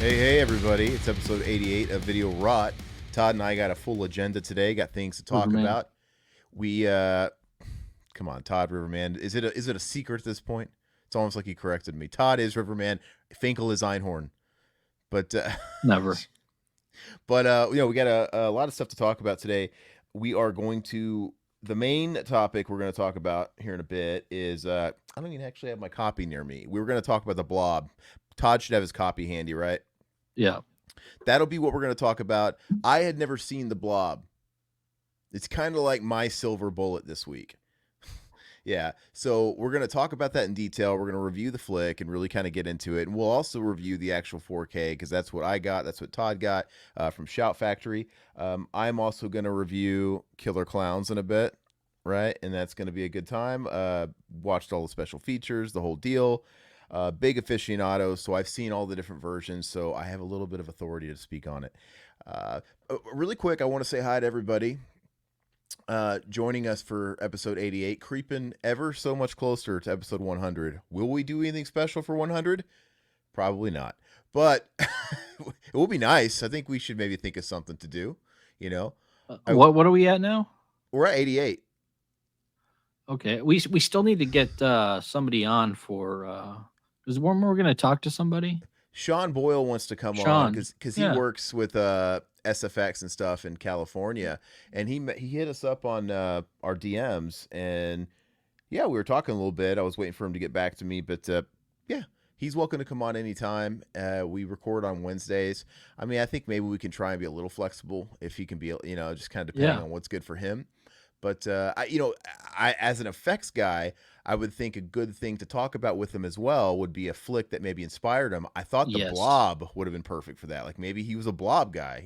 Hey, everybody. It's episode 88 of Video Rot. Todd and I got a full agenda today, got things to talk Riverman. about. We, come on, Todd Riverman. Is it a secret at this point? It's almost like he corrected me. Todd is Riverman. Finkel is Einhorn. But, Never. we got a lot of stuff to talk about today. We are going to, the main topic we're going to talk about here in a bit is, I don't even actually have my copy near me. We were going to talk about the Blob. Todd should have his copy handy, right? Yeah. That'll be what we're going to talk about. I had never seen the Blob. It's kind of like my silver bullet this week. Yeah. So we're going to talk about that in detail. We're going to review the flick and really kind of get into it. And we'll also review the actual 4K because that's what I got. That's what Todd got from Shout Factory. I'm also going to review Killer Clowns in a bit, right? And that's going to be a good time. Watched all the special features, the whole deal. Big aficionado, so I've seen all the different versions, so I have a little bit of authority to speak on it. Really quick, I want to say hi to everybody joining us for episode 88, creeping ever so much closer to episode 100. Will we do anything special for 100? Probably not, but it will be nice. I think we should maybe think of something to do, you know. What are we at now? We're at 88. Okay. We still need to get somebody on for is one more going to talk to somebody? Sean Boyle wants to come on because he works with SFX and stuff in California, and he hit us up on our DMs, and yeah, we were talking a little bit. I was waiting for him to get back to me, but yeah, he's welcome to come on anytime. We record on Wednesdays. I mean, I think maybe we can try and be a little flexible if he can be, just kind of depending on what's good for him. But I as an effects guy, I would think a good thing to talk about with him as well would be a flick that maybe inspired him. I thought the Blob would have been perfect for that. Like maybe he was a Blob guy,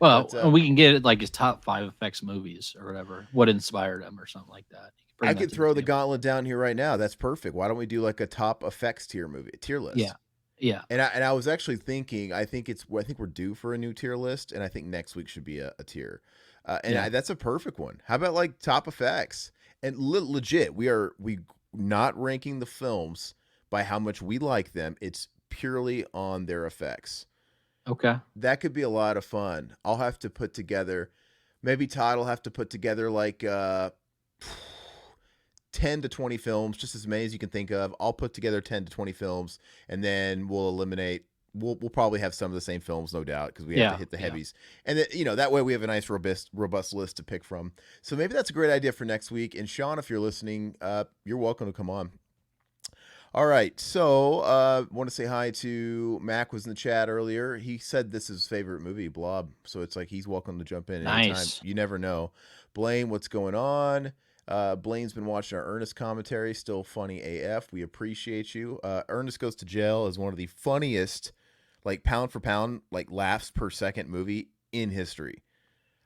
Well, we can get like his top 5 effects movies or whatever. What inspired him or something like that. I could throw the gauntlet down here right now. That's perfect. Why don't we do like a top effects tier list? Yeah. And I was actually thinking, I think we're due for a new tier list, and I think next week should be a tier. That's a perfect one. How about like top effects? And legit, we not ranking the films by how much we like them. It's purely on their effects. Okay. That could be a lot of fun. I'll have to put together, maybe Todd will have to put together like 10 to 20 films, just as many as you can think of. I'll put together 10 to 20 films, and then we'll eliminate. We'll probably have some of the same films, no doubt, because we have to hit the heavies. And then, that way we have a nice, robust list to pick from. So maybe that's a great idea for next week. And Sean, if you're listening, you're welcome to come on. All right. So want to say hi to Mac was in the chat earlier. He said this is his favorite movie, Blob. So it's like he's welcome to jump in anytime. Nice. You never know. Blaine, what's going on? Blaine's been watching our Ernest commentary. Still funny AF. We appreciate you. Ernest Goes to Jail is one of the funniest, like pound for pound, like laughs per second movie in history.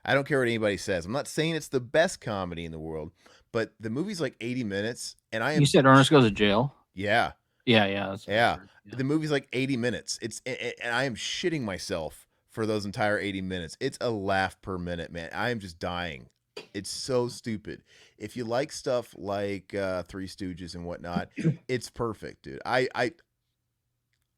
I don't care what anybody says. I'm not saying it's the best comedy in the world, but the movie's like 80 minutes, and You said Ernest Goes to Jail? Yeah. Yeah. Yeah. The movie's like 80 minutes. And I am shitting myself for those entire 80 minutes. It's a laugh per minute, man. I am just dying. It's so stupid. If you like stuff like Three Stooges and whatnot, it's perfect, dude.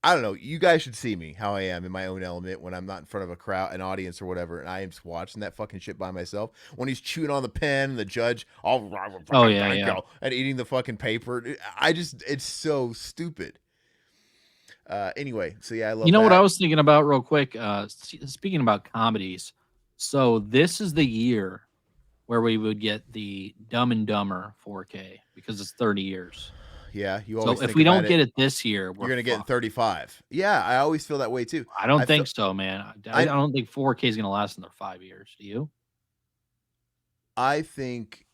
I don't know. You guys should see me how I am in my own element when I'm not in front of a crowd, an audience or whatever, and I am just watching that fucking shit by myself. When he's chewing on the pen, and the judge, and eating the fucking paper. It's so stupid. Anyway, so yeah, I love. What I was thinking about real quick. Speaking about comedies, so this is the year where we would get the Dumb and Dumber 4K because it's 30 years. Yeah, you always. So if we don't get it this year, you're gonna get 35. Yeah, I always feel that way too. I don't think so, man. I don't think 4K is gonna last another 5 years. Do you? I think.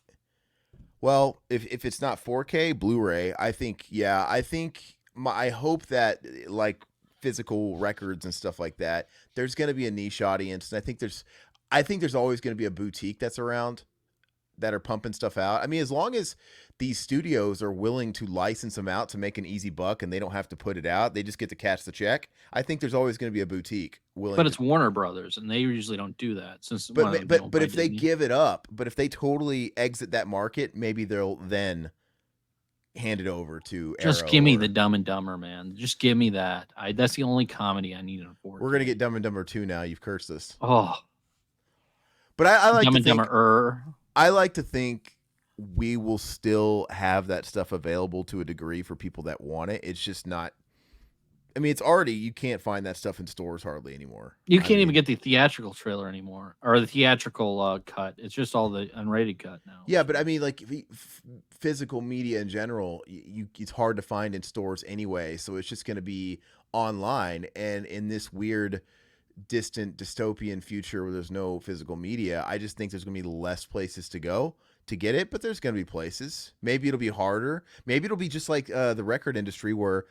Well, if it's not 4K Blu-ray, I think I hope that like physical records and stuff like that, there's gonna be a niche audience, and I think there's always gonna be a boutique that's around that are pumping stuff out. I mean, as long as these studios are willing to license them out to make an easy buck and they don't have to put it out, they just get to catch the check. I think there's always going to be a boutique willing. But it's Warner Brothers, and they usually don't do that. But if they give it up, but if they totally exit that market, maybe they'll then handed over to Just Arrow give me the or Dumb and Dumber, man. Just give me that. That's the only comedy I need in we're gonna 4K. get Dumb and Dumber 2 now. You've cursed us. Oh, But I like Dumb to and think Dumber. I like to think we will still have that stuff available to a degree for people that want it. It's just not. I mean, it's already you can't find that stuff in stores hardly anymore. You I can't even mean, get the theatrical trailer anymore, or the theatrical cut. It's just all the unrated cut now. yeah, but I mean, like physical media in general, it's hard to find in stores anyway. So it's just going to be online, and in this weird, distant dystopian future where there's no physical media, I just think there's going to be less places to go to get it. But there's going to be places. Maybe it'll be harder. Maybe it'll be just like the record industry where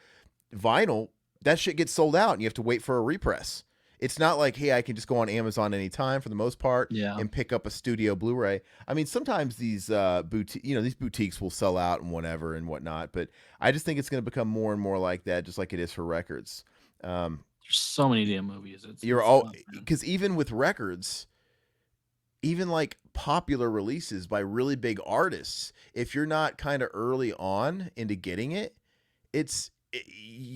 vinyl, that shit gets sold out and you have to wait for a repress. It's not like, hey, I can just go on Amazon anytime for the most part Yeah, and pick up a studio Blu-ray. I mean, sometimes these these boutiques will sell out and whatever and whatnot, but I just think it's going to become more and more like that, just like it is for records. there's so many damn movies. You're It's all tough, man. because even with records, even like popular releases by really big artists, if you're not kind of early on into getting it,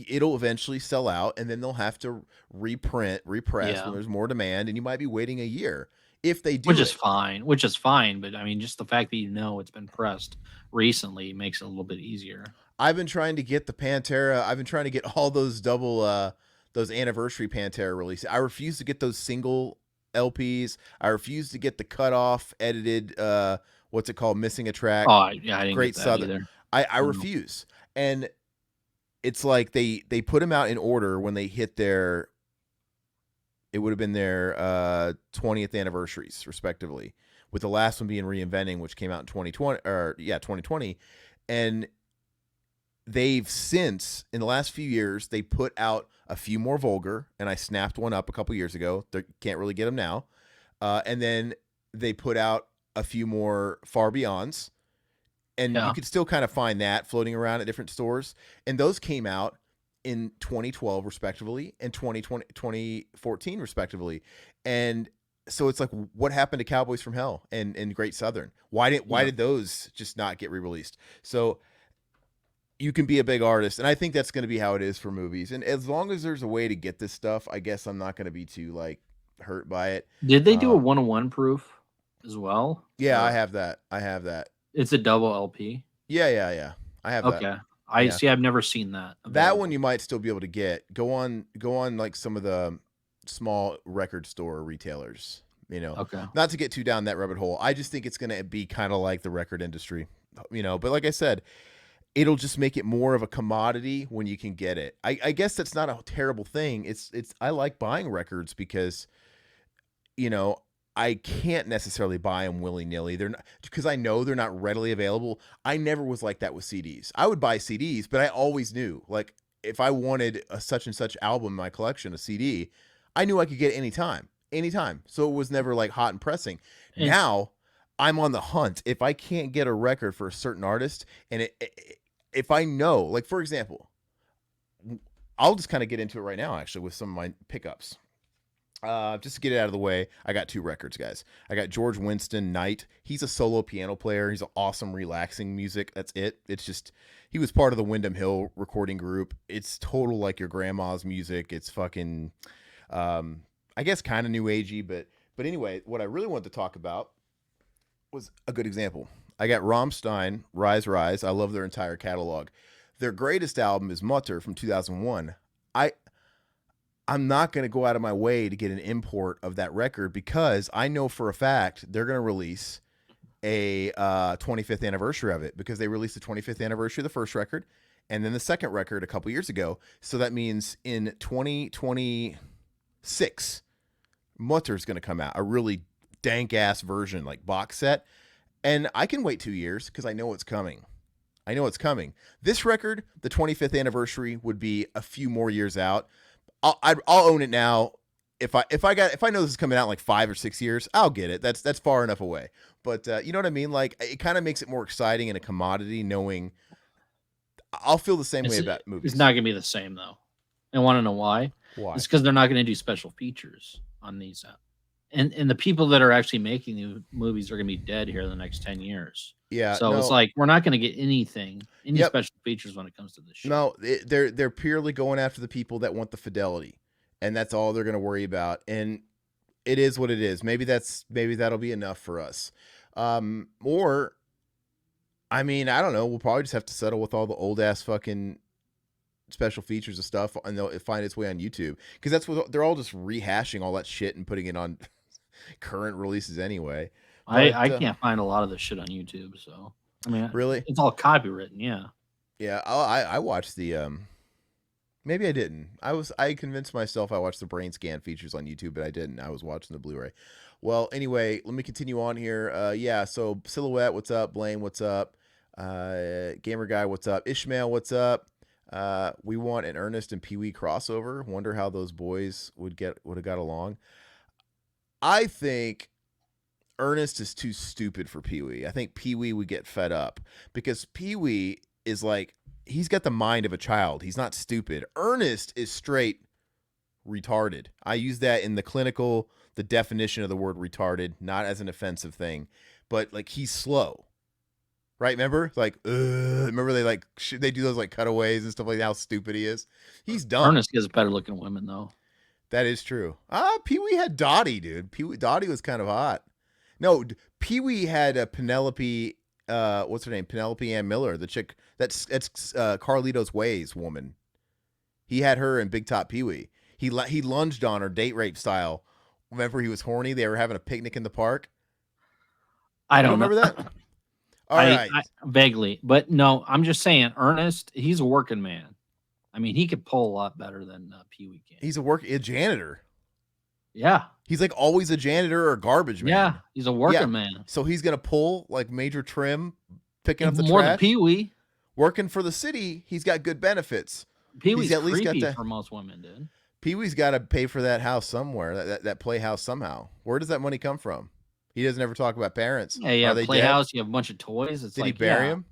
it'll eventually sell out and then they'll have to repress when Yeah, there's more demand and you might be waiting a year if they which do is it. fine. Which is fine. But I mean, just the fact that it's been pressed recently makes it a little bit easier. I've been trying to get the Pantera. I've been trying to get all those those anniversary Pantera releases. I refuse to get those single LPs. I refuse to get the cut off edited what's it called, missing a track, Oh, yeah, I didn't get Great that Southern. either. I No. refuse. And it's like they put them out in order when they hit their, it would have been their 20th anniversaries respectively, with the last one being Reinventing, which came out in 2020, and they've since in the last few years they put out a few more Vulgar, and I snapped one up a couple years ago. They can't really get them now, and then they put out a few more Far Beyonds, and you Yeah. could still kind of find that floating around at different stores. And those came out in 2012 respectively and 2014 respectively. And so it's like, what happened to Cowboys from Hell and Great Southern? Why Yeah. did those just not get re-released? So you can be a big artist, and I think that's going to be how it is for movies. And as long as there's a way to get this stuff, I guess I'm not going to be too like hurt by it. Did they do a Um, 101 proof as well? yeah, I Or have that. I have that. it's a double LP? Yeah. I have that. Okay. I Yeah. see. I've never seen that That one available. you might still be able to get. Go on like some of the small record store retailers, Okay. Not to get too down that rabbit hole. I just think it's going to be kind of like the record industry, but like I said, it'll just make it more of a commodity when you can get it. I guess that's not a terrible thing. It's I like buying records because you know, I can't necessarily buy them willy nilly. They're not because I know they're not readily available. I never was like that with CDs. I would buy CDs, but I always knew like if I wanted a such and such album in my collection, a CD, I knew I could get it anytime. So it was never like hot and pressing. And Now I'm on the hunt. If I can't get a record for a certain artist, and if I know, like for example, I'll just kind of get into it right now actually with some of my pickups. Just to get it out of the way, I got two records, guys. I got George Winston Knight. He's a solo piano player. He's an awesome, relaxing music. That's it. It's just he was part of the Wyndham Hill recording group. It's total like your grandma's music. It's fucking, I guess, kind of new agey, but anyway, what I really wanted to talk about was a good example. I got Rammstein, Rise Rise. I love their entire catalog. Their greatest album is Mutter from 2001. I I'm not going to go out of my way to get an import of that record because I know for a fact they're going to release a 25th anniversary of it because they released the 25th anniversary of the first record and then the second record a couple years ago. So that means in 2026, Mutter's going to come out, a really dank ass version, like box set. And I can wait 2 years because I know it's coming. I know it's coming. This record, the 25th anniversary, would be a few more years out. I'll own it now. If I know this is coming out in like 5 or 6 years, I'll get it. That's far enough away. But you know what I mean? Like it kind of makes it more exciting and a commodity knowing I'll feel the same way about it's movies. not gonna be the same though. And want to know why? Why? It's because they're not gonna do special features on these. And the people that are actually making the movies are gonna be dead here in the next 10 years. Yeah, So it's no, like we're not going to get any yep, special features when it comes to this show. no, they're purely going after the people that want the fidelity, and that's all they're going to worry about. And it is what it is. Maybe that'll be enough for us. Or I mean, I don't know. We'll probably just have to settle with all the old ass fucking special features and stuff, and they'll find its way on YouTube because that's what they're all just rehashing all that shit and putting it on current releases anyway. But I can't find a lot of this shit on YouTube. So I mean, really, it's all copywritten. Yeah. yeah, I watched the maybe I didn't. I convinced myself I watched the brain scan features on YouTube, but I didn't. I was watching the Blu-ray. Well, anyway, let me continue on here. Yeah, so Silhouette, what's up? Blaine, what's up? Gamer Guy, what's up? Ishmael, what's up? We want an Ernest and Pee Wee crossover. Wonder how those boys would have got along. I think Ernest is too stupid for Pee Wee. I think Pee Wee would get fed up because Pee Wee is like he's got the mind of a child. He's not stupid. Ernest is straight retarded. I use that in the definition of the word retarded, not as an offensive thing, but like he's slow. Right? Remember? Like, remember they do those like cutaways and stuff like that, how stupid he is. He's dumb. Ernest gets better looking women though. That is true. Pee Wee had Dottie, dude. Dottie was kind of hot. No, Pee Wee had a Penelope. What's her name? Penelope Ann Miller, the chick that's Carlito's Ways woman. He had her in Big Top Pee Wee. He lunged on her date rape style. Remember, he was horny. They were having a picnic in the park. I You don't remember know. that? All right. I vaguely, but no, I'm just saying, Ernest, he's a working man. I mean, he could pull a lot better than Pee Wee can. He's a janitor. Yeah, He's like always a janitor or a garbage man. yeah, he's a working man. So he's gonna pull like Major Trim, picking up the More trash. than Pee Wee. Working for the city, he's got good benefits. Pee Wee's at least creepy got for most women, dude. Pee Wee's got to pay for that house somewhere, that playhouse somehow. Where does that money come from? He doesn't ever talk about parents. Yeah, yeah. Are they Playhouse, you have a bunch of toys. It's Did like, he bury him?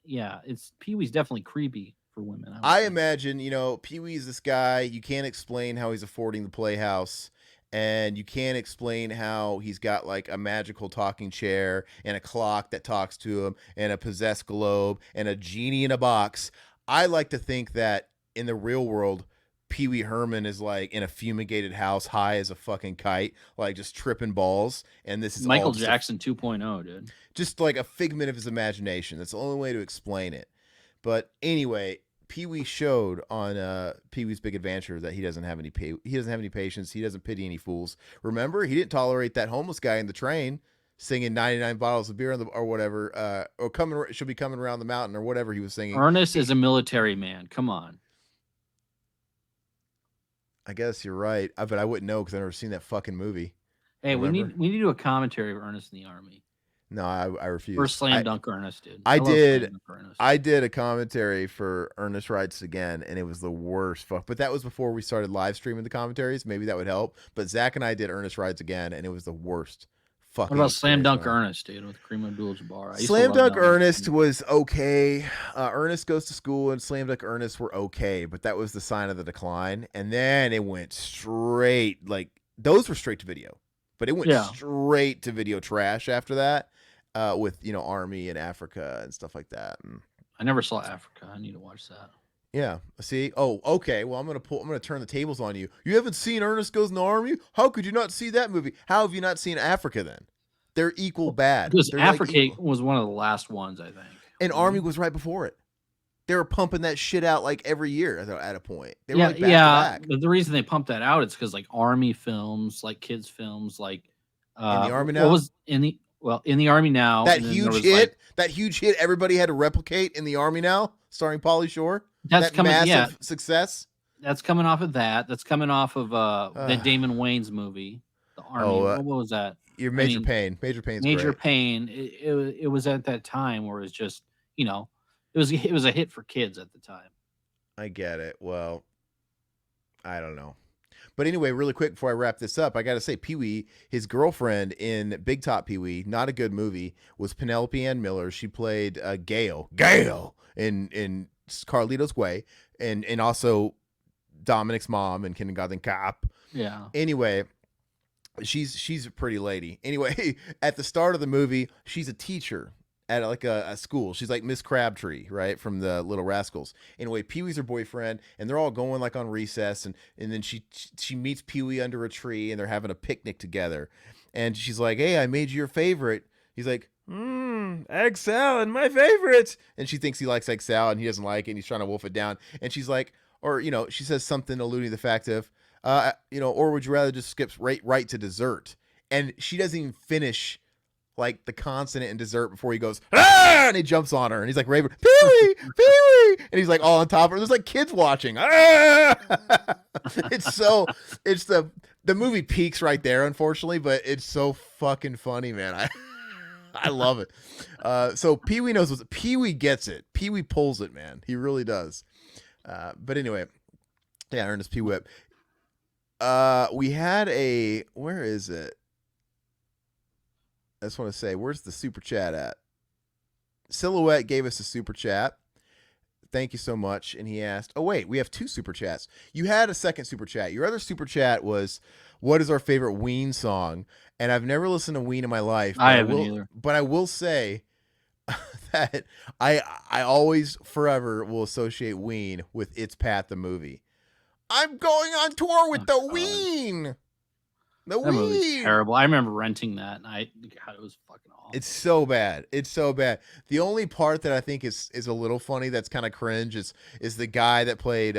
Yeah, it's Pee Wee's definitely creepy for women. I imagine, Pee Wee's this guy. You can't explain how he's affording the playhouse. And you can't explain how he's got like a magical talking chair and a clock that talks to him and a possessed globe and a genie in a box. I like to think that in the real world, Pee Wee Herman is like in a fumigated house, high as a fucking kite, like just tripping balls. And this is Michael all Jackson 2.0, dude. just like a figment of his imagination. That's the only way to explain it. But anyway, Pee Wee showed on Pee Wee's Big Adventure that he doesn't have any patience. He doesn't pity any fools. Remember, he didn't tolerate that homeless guy in the train singing 99 bottles of beer or whatever, or she'll be coming around the mountain or whatever he was singing. Ernest is a military man. Come on. I guess you're right, but I wouldn't know because I've never seen that fucking movie. Hey, Remember? we need to do a commentary of Ernest in the Army. No, I refuse. First slam dunk Ernest, dude. I love did. Slam Dunk Ernest. I did a commentary for Ernest Writes Again, and it was the worst fuck. But that was before we started live streaming the commentaries. Maybe that would help. But Zach and I did Ernest Writes Again, and it was the worst fucking. What about Slam Dunk experience, man. Ernest, dude, with Kareem Abdul-Jabbar? Slam Dunk Ernest was okay. Ernest Goes to School and Slam Dunk Ernest were okay, but that was the sign of the decline. And then it went straight, like those were straight to video, but it went straight to video trash after that. With Army and Africa and stuff like that. I never saw Africa. I need to watch that. Yeah. See. Oh, okay. Well, I'm gonna turn the tables on you. You haven't seen Ernest Goes in the Army? How could you not see that movie? How have you not seen Africa then? They're equal bad. Because They're Africa like was one of the last ones, I think. And Army was right before it. They were pumping that shit out like every year at a point. They were yeah, like back to back. But the reason they pumped that out is because like Army films, like kids films, like in the Army now. What was in the Army now? That huge hit everybody had to replicate in the Army now, starring Pauly Shore. That's coming, massive success. That's coming off of that. That's coming off of the Damon Wayans movie, The Army. What was that? Major Pain. Major Pain's Major great. Pain. It was at that time where it's just it was a hit for kids at the time. I get it. Well, I don't know. But anyway, really quick before I wrap this up, I got to say, Pee Wee, his girlfriend in Big Top Pee Wee, not a good movie, was Penelope Ann Miller. She played Gail in Carlito's Way, and also Dominic's mom in Kindergarten Cop. Yeah. Anyway, she's a pretty lady. Anyway, at the start of the movie, she's a teacher at like a school. She's like Miss Crabtree, right, from the Little Rascals. Anyway, Pee Wee's her boyfriend, and they're all going like on recess, and then she meets Pee Wee under a tree, and they're having a picnic together, and she's like, "Hey, I made you your favorite." He's like, egg salad, my favorite. And she thinks he likes egg salad, and he doesn't like it, and he's trying to wolf it down. And she's like, or she says something alluding to the fact of, or would you rather just skip right to dessert? And she doesn't even finish like the consonant in dessert before he goes, ah! And he jumps on her, and he's like, Raven, Pee-wee, Pee-wee, and he's like all on top of her. There's like kids watching. Ah! it's the movie peaks right there, unfortunately, but it's so fucking funny, man. I love it. So Pee Wee knows what Pee Wee gets it. Pee Wee pulls it, man. He really does. But anyway, yeah, Ernest P. Whip. We had where is it? I just want to say, where's the super chat at? Silhouette gave us a super chat. Thank you so much. And he asked, oh, wait, we have 2 super chats. You had a second super chat. Your other super chat was, what is our favorite Ween song? And I've never listened to Ween in my life. I haven't either. But I will say that I always forever will associate Ween with It's Pat the movie. I'm going on tour with the Ween. The that movie's terrible. I remember renting that, and God, it was fucking awful. It's so bad. It's so bad. The only part that I think is a little funny, that's kind of cringe, is the guy that played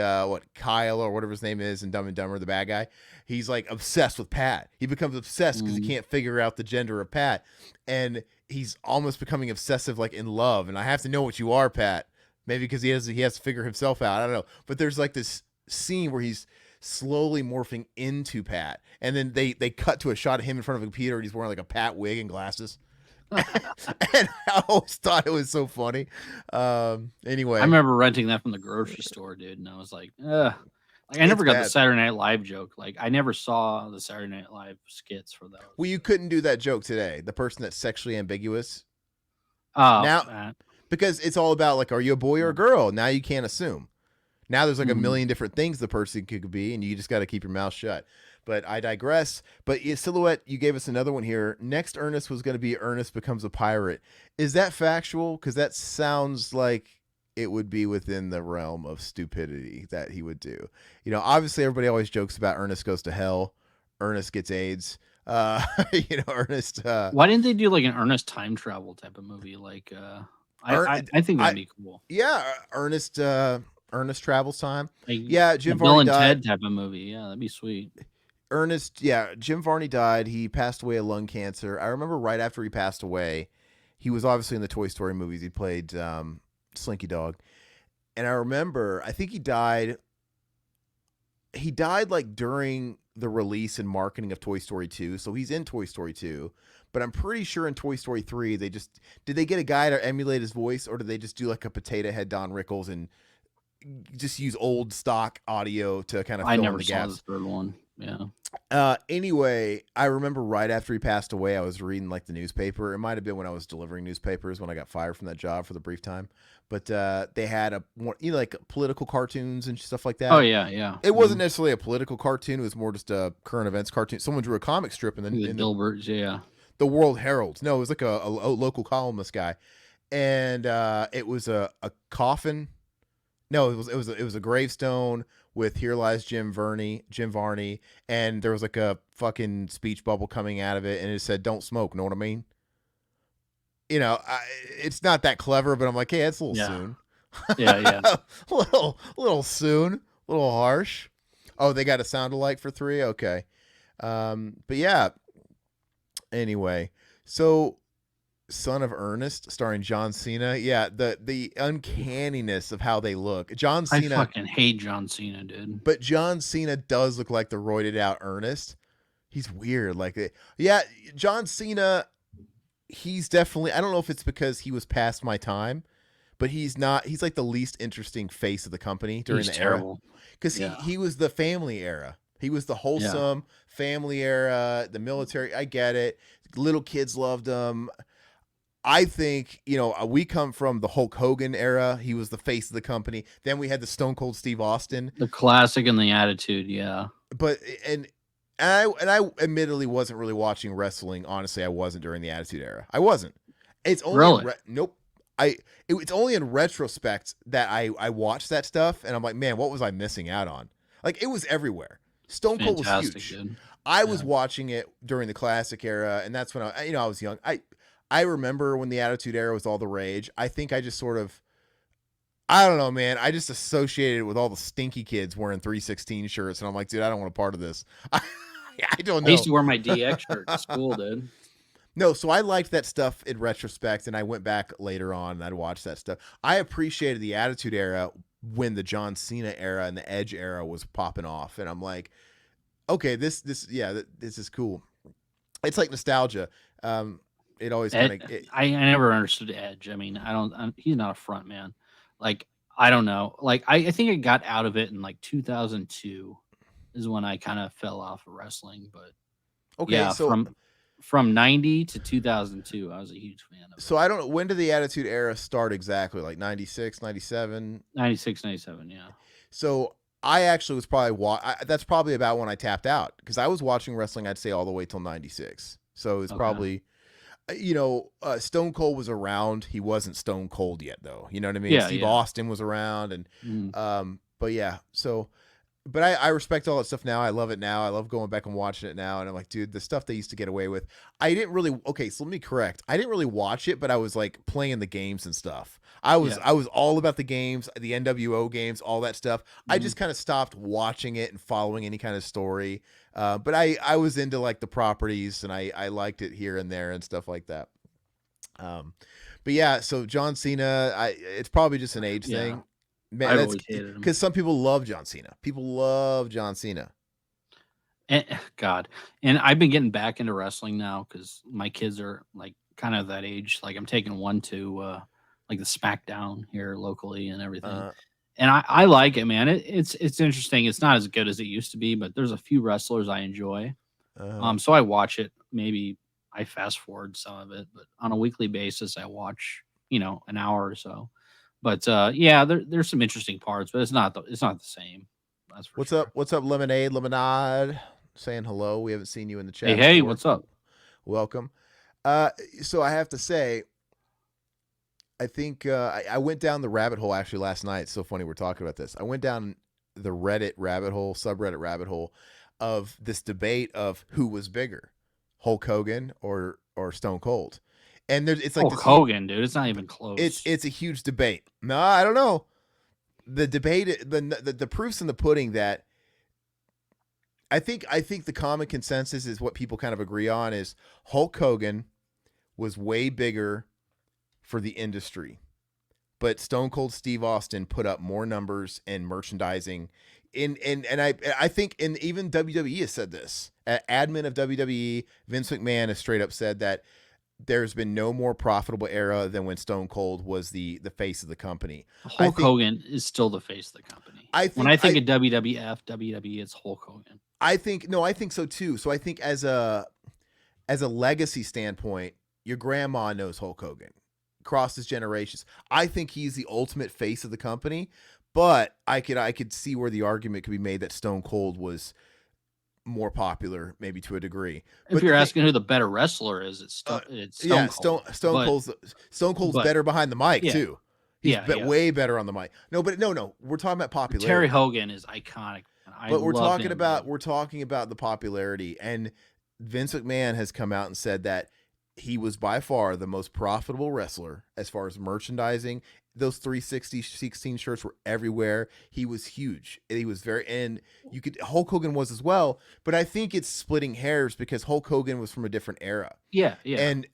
Kyle or whatever his name is in Dumb and Dumber, the bad guy. He's like obsessed with Pat. He becomes obsessed because he can't figure out the gender of Pat, and he's almost becoming obsessive, like in love. And I have to know what you are, Pat. Maybe because he has to figure himself out. I don't know. But there's like this scene where he's slowly morphing into Pat, and then they cut to a shot of him in front of a computer, and he's wearing like a Pat wig and glasses. And I always thought it was so funny. Anyway, I remember renting that from the grocery store, dude, and I was like, ugh. Like, I never got the Saturday Night Live joke. Like, I never saw the Saturday Night Live skits for those. Well, you couldn't do that joke today. The person that's sexually ambiguous. Oh, now, because it's all about like, are you a boy or a girl? Now you can't assume. Now there's like a million different things the person could be, and you just got to keep your mouth shut. But I digress. But Silhouette, you gave us another one here. Next Ernest was going to be Ernest Becomes a Pirate. Is that factual? Because that sounds like it would be within the realm of stupidity that he would do. Obviously everybody always jokes about Ernest Goes to Hell. Ernest Gets AIDS. Ernest. Why didn't they do like an Ernest time travel type of movie? Like, I think that'd be cool. Yeah, Ernest Travels Time. Like, yeah, Jim Bill Varney and died. Ted type of movie. Yeah, that'd be sweet. Jim Varney died. He passed away of lung cancer. I remember right after he passed away, he was obviously in the Toy Story movies. He played Slinky Dog. And I remember, I think he died like during the release and marketing of Toy Story 2. So he's in Toy Story 2. But I'm pretty sure in Toy Story 3, did they get a guy to emulate his voice, or did they just do like a potato head Don Rickles and just use old stock audio to kind of fill in the gaps? I never saw the third one. Yeah. Anyway, I remember right after he passed away, I was reading like the newspaper. It might have been when I was delivering newspapers when I got fired from that job for the brief time. But they had like political cartoons and stuff like that. Oh yeah, yeah. It wasn't necessarily a political cartoon. It was more just a current events cartoon. Someone drew a comic strip and then the Dilberts, yeah. The World Herald. No, it was like a local columnist guy, and it was a coffin. No, it was a gravestone with "Here Lies Jim Varney," and there was like a fucking speech bubble coming out of it, and it said, "Don't smoke." Know what I mean? It's not that clever, but I'm like, hey, that's a little soon. Yeah. little soon, a little harsh. Oh, they got a sound alike for 3. Okay, but yeah. Anyway, so Son of Ernest, starring John Cena. Yeah, the uncanniness of how they look. John Cena. I fucking hate John Cena, dude. But John Cena does look like the roided out Ernest. He's weird. Yeah, John Cena, he's definitely, I don't know if it's because he was past my time, but he's like the least interesting face of the company during the era. Because he was the family era. He was the wholesome family era, the military. I get it. Little kids loved him. I think, we come from the Hulk Hogan era. He was the face of the company. Then we had the Stone Cold Steve Austin. The classic and the attitude, yeah. But, and I admittedly wasn't really watching wrestling. Honestly, I wasn't during the Attitude Era. I wasn't. It's only in Really? nope. It's only in retrospect that I watched that stuff and I'm like, man, what was I missing out on? Like it was everywhere. It's Stone Cold was fantastic, huge. dude. I was Yeah. watching it during the classic era, and that's when I was young. I remember when the Attitude Era was all the rage. I think I just sort of I don't know, man. I just associated it with all the stinky kids wearing 316 shirts, and I'm like, dude, I don't want a part of this. I don't I used know. to wear my DX shirt to school, dude. No, so I liked that stuff in retrospect, and I went back later on and I'd watch that stuff. I appreciated the Attitude Era when the John Cena era and the Edge era was popping off, and I'm like, okay, this is cool. It's like nostalgia. It always kind of I never understood Edge. I mean, he's not a front man. Like, I don't know. Like, I think I got out of it in like 2002 is when I kind of fell off of wrestling. But okay. yeah, So from 90 to 2002, I was a huge fan of it. I don't know, when did the Attitude Era start exactly? Like 96, 97? 96, 97, yeah. So I actually was probably that's probably about when I tapped out because I was watching wrestling. I'd say all the way till 96. So it's Okay. probably Stone Cold was around. He wasn't Stone Cold yet, though. You know what I mean? Yeah, Steve yeah. Austin was around, and Mm. but yeah. So, but I respect all that stuff now. I love it now. I love going back and watching it now, and I'm like, dude, the stuff they used to get away with. I didn't really. Okay, so let me correct. I didn't really watch it, but I was like playing the games and stuff. Yeah. I was all about the games, the NWO games, all that stuff. I Mhm. just kind of stopped watching it and following any kind of story. But I was into like the properties, and I liked it here and there and stuff like that. Um, but yeah, so John Cena, it's probably just an age Yeah. thing. Man, I've that's always hated him. because some people love John Cena. People love John Cena. And, God, and I've been getting back into wrestling now because my kids are like kind of that age. Like I'm taking one to like the SmackDown here locally and everything. Uh, And I like it, man. It's interesting. It's not as good as it used to be, but there's a few wrestlers I enjoy. uh, So I watch it. Maybe I fast forward some of it, but on a weekly basis, I watch an hour or so. But yeah, there's some interesting parts, but it's not the same. That's for what's up? sure. What's up, Lemonade? Saying hello. We haven't seen you in the Hey, chat hey, before. what's up? Welcome. Uh, so I have to say, I think I went down the rabbit hole actually last night. It's so funny we're talking about this. I went down the Reddit rabbit hole, subreddit rabbit hole of this debate of who was bigger, Hulk Hogan or Stone Cold. And it's like Hulk this huge, Hogan, dude. It's not even close. it's a huge debate. No, I don't know. The debate, the proofs in the pudding that I think the common consensus is what people kind of agree on is Hulk Hogan was way bigger for the industry, but Stone Cold Steve Austin put up more numbers and merchandising. And I think, and even WWE has said this. Admin of WWE, Vince McMahon, has straight up said that there's been no more profitable era than when Stone Cold was the face of the company. Hulk Hogan is still the face of the company. When I think of WWF, WWE, it's Hulk Hogan. I think no, I think so too. So I think as a legacy standpoint, your grandma knows Hulk Hogan, crosses generations. I think he's the ultimate face of the company, but I could see where the argument could be made that Stone Cold was more popular, maybe to a degree. If But you're asking who the better wrestler is, it's yeah, Stone Cold. Stone Cold's But better behind the mic yeah, too. He's yeah. way better on the mic. No, but no, we're talking about Terry popularity. Hogan is iconic. I But love him, dude. we're talking about the popularity, and Vince McMahon has come out and said that he was by far the most profitable wrestler as far as merchandising. Those 360 shirts were everywhere. He was huge. He was and you could Hulk Hogan was as well, but I think it's splitting hairs because Hulk Hogan was from a different era. Yeah. And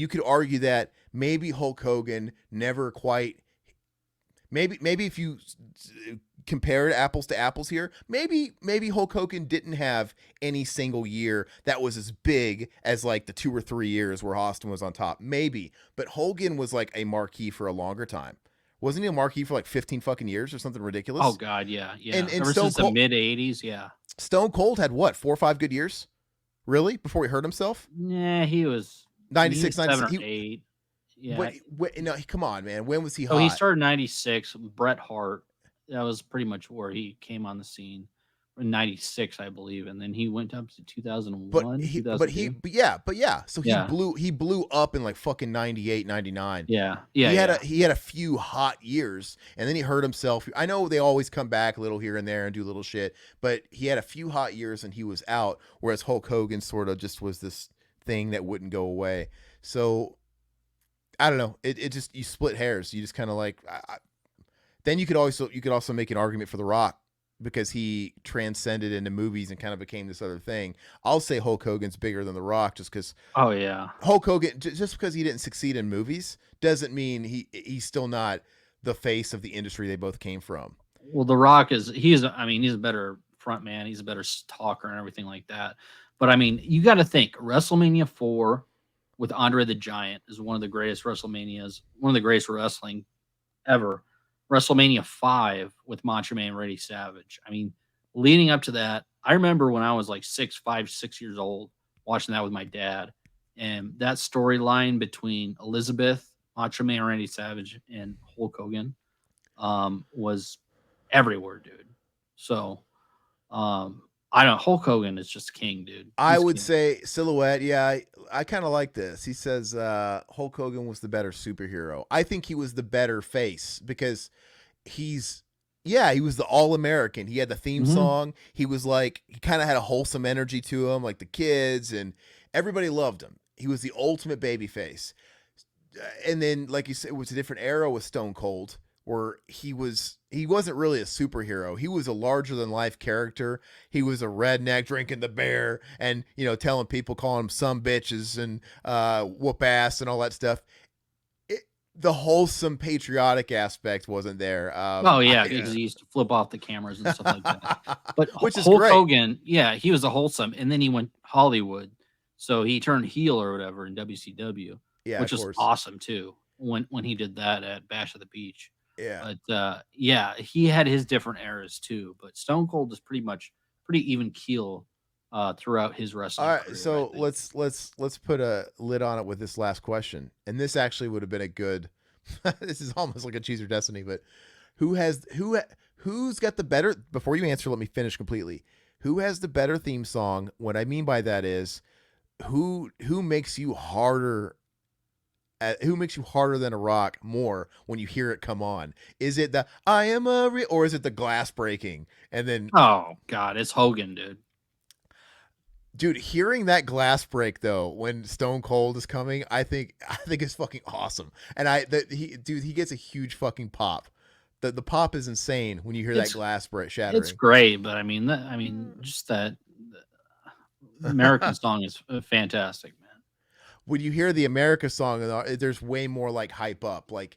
you could argue that maybe Hulk Hogan never quite maybe if you compared apples to apples here, maybe Hulk Hogan didn't have any single year that was as big as like the 2 or 3 years where Austin was on top. Maybe, but Hogan was like a marquee for a longer time. Wasn't he a marquee for like 15 fucking years or something ridiculous? Oh God, yeah. And Ever since the mid '80s, yeah. Stone Cold had what, 4 or 5 good years? Really? Before he hurt himself? Nah, he was 96, 7 or 96. 8. Yeah. No, come on, man. When was he hot? So he started '96. Bret Hart. That was pretty much where he came on the scene. in '96, I believe, and then he went up to But 2001, he, but he, 2002. but yeah. So he Yeah, blew up in like fucking 98, 99. yeah, yeah, He had yeah. a few hot years, and then he hurt himself. I know they always come back a little here and there and do little shit, but he had a few hot years and he was out. Whereas Hulk Hogan sort of just was this thing that wouldn't go away. So I don't know. It just you split hairs. You just kind of like. Then you could also make an argument for The Rock because he transcended into movies and kind of became this other thing. I'll say Hulk Hogan's bigger than The Rock just because Oh yeah. Hulk Hogan, just because he didn't succeed in movies, doesn't mean he's still not the face of the industry they both came from. Well, The Rock is. I mean, he's a better front man. He's a better talker and everything like that. But I mean, you got to think WrestleMania 4 with Andre the Giant is one of the greatest WrestleManias, one of the greatest wrestling ever. WrestleMania 5 with Macho Man Randy Savage. I mean, leading up to that, I remember when I was like 6 years old, watching that with my dad, and that storyline between Elizabeth, Macho Man Randy Savage, and Hulk Hogan was everywhere, dude. So I don't. Hulk Hogan is just king, dude. I He's would king. say Silhouette. Yeah, I kind of like this. He says Hulk Hogan was the better superhero. I think he was the better face because he's yeah, he was the all American. He had the theme Hmm. song. He was like he kind of had a wholesome energy to him, like the kids and everybody loved him. He was the ultimate baby face. And then like you said, it was a different era with Stone Cold where he wasn't really a superhero. He was a larger than life character. He was a redneck drinking the beer and telling people calling him some bitches and whoop ass and all that stuff. The wholesome patriotic aspect wasn't there. Oh yeah, because he used to flip off the cameras and stuff like that. But Which is Hulk great. Hogan, yeah, he was a wholesome, and then he went Hollywood, so he turned heel or whatever in WCW, Yeah, of which was course. awesome too. When he did that at Bash at the Beach, Yeah. but yeah, he had his different eras too. But Stone Cold is pretty even keel throughout his All wrestling right, career, I so think. let's put a lid on it with this last question, and this actually would have been a good. This is almost like a choose your destiny, but who's got the better? Before you answer, let me finish completely. Who has the better theme song? What I mean by that is who makes you harder. Who makes you harder than a rock more when you hear it come on? Is it the I am or is it the glass breaking? And then Oh God, it's Hogan, dude. dude, hearing that glass break though when Stone Cold is coming, I think is fucking awesome. And he gets a huge fucking pop. The pop is insane when you hear that It's glass break it's shattering. great, but I mean, just that American song is fantastic, man. When you hear the America song, there's way more like hype up. Like,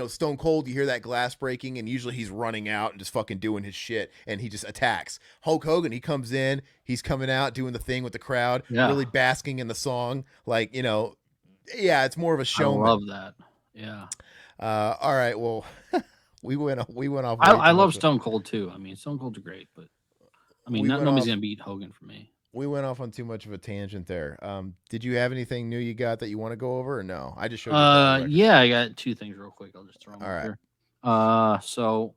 Stone Cold, you hear that glass breaking, and usually he's running out and just fucking doing his shit, and he just attacks. Hulk Hogan, he comes in, he's coming out doing the thing with the crowd, Yeah, really basking in the song. Like, yeah, it's more of a I showman. love that. Yeah, All right, well, we went off I way I too love much. Stone Cold too. I mean, Stone Cold's great, but I mean, We went nobody's off gonna beat Hogan for me. we went off on too much of a tangent there. Did you have anything new you got that you want to go over or no? I just showed you a couple records. Yeah, I got two things real quick. I'll just throw them All up right. here. So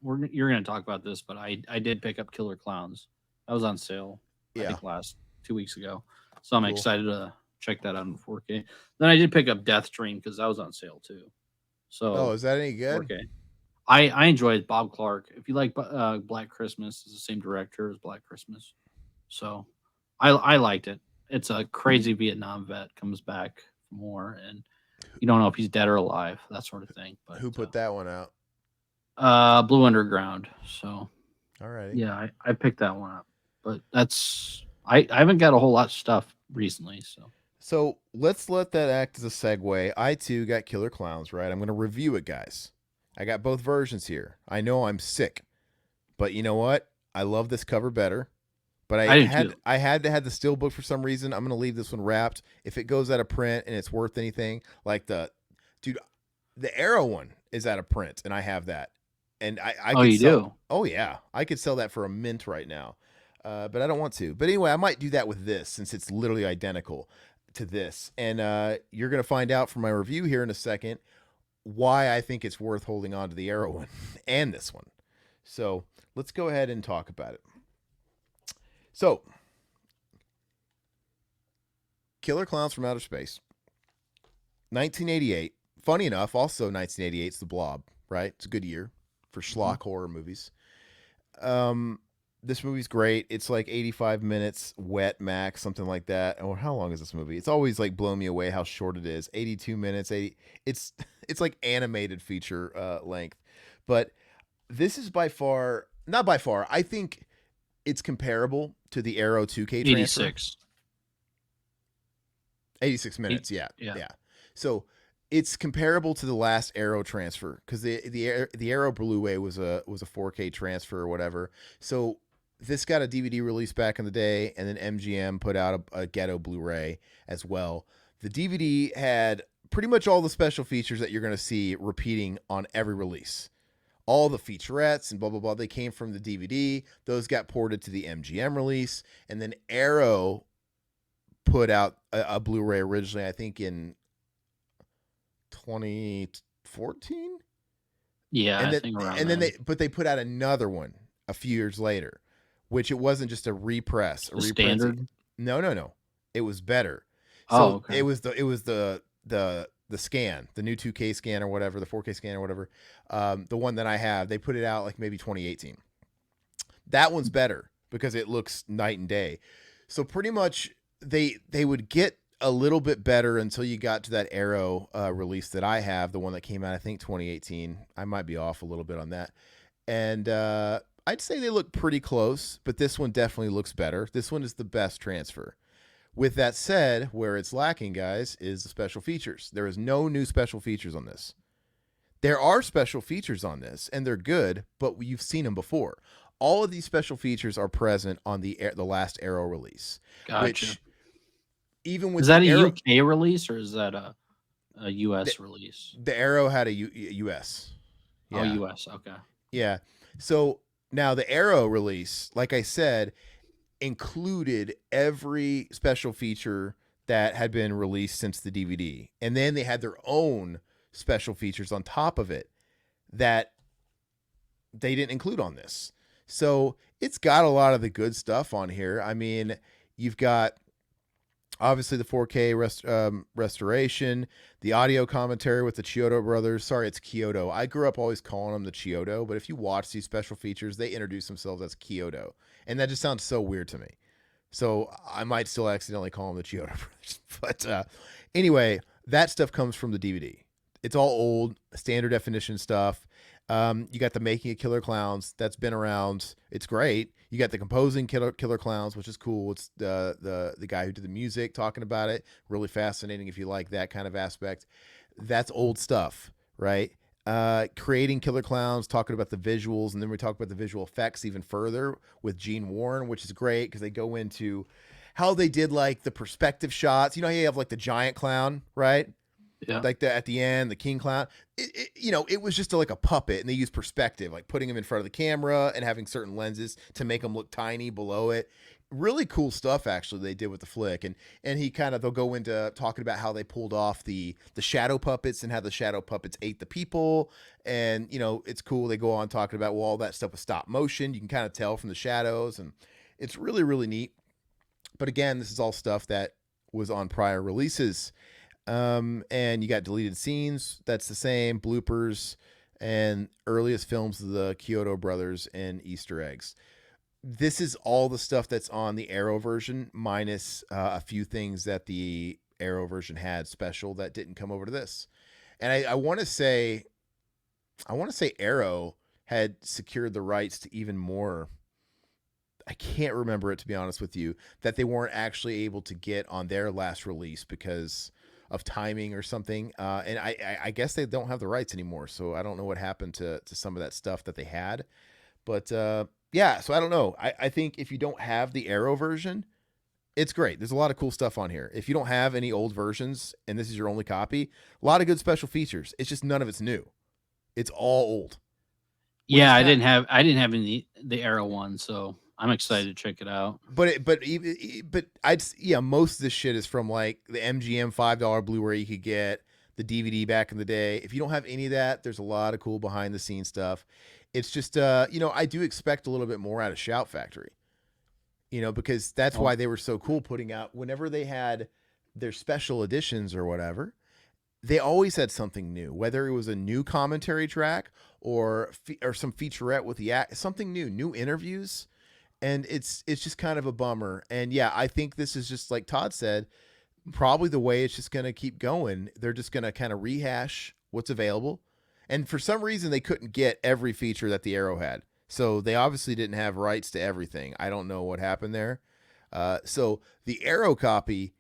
you're gonna talk about this, but I did pick up Killer Clowns. That was on sale, I Yeah. think last 2 weeks ago. So I'm Cool. excited to check that out in 4K. Then I did pick up Death Dream because that was on sale too. Oh, So is that any good? 4K. I enjoyed Bob Clark. If you like Black Christmas, it's the same director as Black Christmas. So I liked it. It's a crazy Vietnam vet comes back for more, and you don't know if he's dead or alive, that sort of thing. But Who put that one out? Blue Underground. So All righty. yeah, I picked that one up. But I haven't got a whole lot of stuff recently. So So let's let that act as a segue. I too got Killer Clowns, right? I'm going to review it, guys. I got both versions here. I know I'm sick, but you know what? I love this cover better. But I do too. I had to have the steelbook for some reason. I'm gonna leave this one wrapped. If it goes out of print and it's worth anything, like dude, the Arrow one is out of print, and I have that, and I Oh, could you sell. do? Oh yeah, I could sell that for a mint right now, but I don't want to. But anyway, I might do that with this since it's literally identical to this, and you're gonna find out from my review here in a second why I think it's worth holding on to the Arrow one and this one. So let's go ahead and talk about it. So, Killer Clowns from Outer Space, 1988. Funny enough, also 1988 is The Blob, right? It's a good year for Mhm. schlock horror movies. Um, this movie's great. It's like 85 minutes wet max, something like that. Or how long is this movie? It's always like blown me away how short it is. 82 minutes. 80. It's it's like animated feature length. But this is by far, not by far. I think it's comparable to the Arrow 2K transfer. 86. 86 Eight, minutes. Yeah. yeah. Yeah. So it's comparable to the last Arrow transfer because the Arrow Blu-ray was a 4K transfer or whatever. So this got a DVD release back in the day, and then MGM put out a ghetto Blu-ray as well. The DVD had pretty much all the special features that you're going to see repeating on every release. All the featurettes and blah blah blah, they came from the DVD. Those got ported to the MGM release, and then Arrow put out a Blu-ray originally, I think in 2014, Yeah, and I then think around and then then. they put out another one a few years later, which it wasn't just a repress, a The reprinting. standard. No, it was better. Oh, So okay. it was the scan, the new 2K scan or whatever, the 4K scan or whatever, the one that I have. They put it out like maybe 2018. That one's better because it looks night and day. So pretty much they would get a little bit better until you got to that Arrow release that I have, the one that came out I think 2018. I might be off a little bit on that, and I'd say they look pretty close, but this one definitely looks better. This one is the best transfer. With that said, where it's lacking, guys, is the special features. There is no new special features on this. There are special features on this, and they're good, but you've seen them before. All of these special features are present on the last Arrow release, Gotcha. which even Is with that the a Arrow, UK release or is that a the, US release? the Arrow had a US. Oh, Yeah, US. Okay. yeah. So now the Arrow release, like I said, included every special feature that had been released since the DVD, and then they had their own special features on top of it that they didn't include on this. So it's got a lot of the good stuff on here. I mean, you've got obviously the 4K restoration, the audio commentary with the Chiodo brothers. Sorry, it's Kyoto. I grew up always calling them the Chiodo, but if you watch these special features, they introduce themselves as Kyoto, and that just sounds so weird to me. So I might still accidentally call them the Chiodo brothers. But anyway, that stuff comes from the DVD. It's all old, standard definition stuff. You got the making of Killer Clowns that's been around. It's great. You got the composing Killer Clowns, which is cool. It's the guy who did the music talking about it. Really fascinating if you like that kind of aspect. That's old stuff, right? Creating Killer Clowns, talking about the visuals, and then we talk about the visual effects even further with Gene Warren, which is great because they go into how they did like the perspective shots. You know how you have like the giant clown, right? Yeah. Like the at the end, the king clown. It was just like a puppet, and they used perspective, like putting him in front of the camera and having certain lenses to make him look tiny below it. Really cool stuff, actually. They did with the flick, and he kind of they'll go into talking about how they pulled off the shadow puppets and how the shadow puppets ate the people, and it's cool. They go on talking about well, all that stuff was stop motion. You can kind of tell from the shadows, and it's really really neat. But again, this is all stuff that was on prior releases. And you got deleted scenes. That's the same bloopers and earliest films of the Kyoto brothers and Easter eggs. This is all the stuff that's on the Arrow version, minus a few things that the Arrow version had special that didn't come over to this. And I want to say Arrow had secured the rights to even more. I can't remember it, to be honest with you, that they weren't actually able to get on their last release because of timing or something. And I guess they don't have the rights anymore. So I don't know what happened to some of that stuff that they had. But yeah, so I don't know. I think if you don't have the Arrow version, it's great. There's a lot of cool stuff on here. If you don't have any old versions and this is your only copy, a lot of good special features. It's just none of it's new. It's all old, which is Yeah, kind of, I didn't have any the Arrow one, so I'm excited to check it out. but I'd yeah, most of this shit is from like the MGM $5 Blu-ray you could get, the DVD back in the day. If you don't have any of that, there's a lot of cool behind the scenes stuff. It's just I do expect a little bit more out of Shout Factory. Because that's Oh, why they were so cool putting out whenever they had their special editions or whatever. They always had something new, whether it was a new commentary track or some featurette with the act, something new interviews, and it's just kind of a bummer. And yeah, I think this is just like Todd said, probably the way it's just going to keep going. They're just going to kind of rehash what's available. And for some reason, they couldn't get every feature that the Arrow had. So they obviously didn't have rights to everything. I don't know what happened there. So the Arrow copy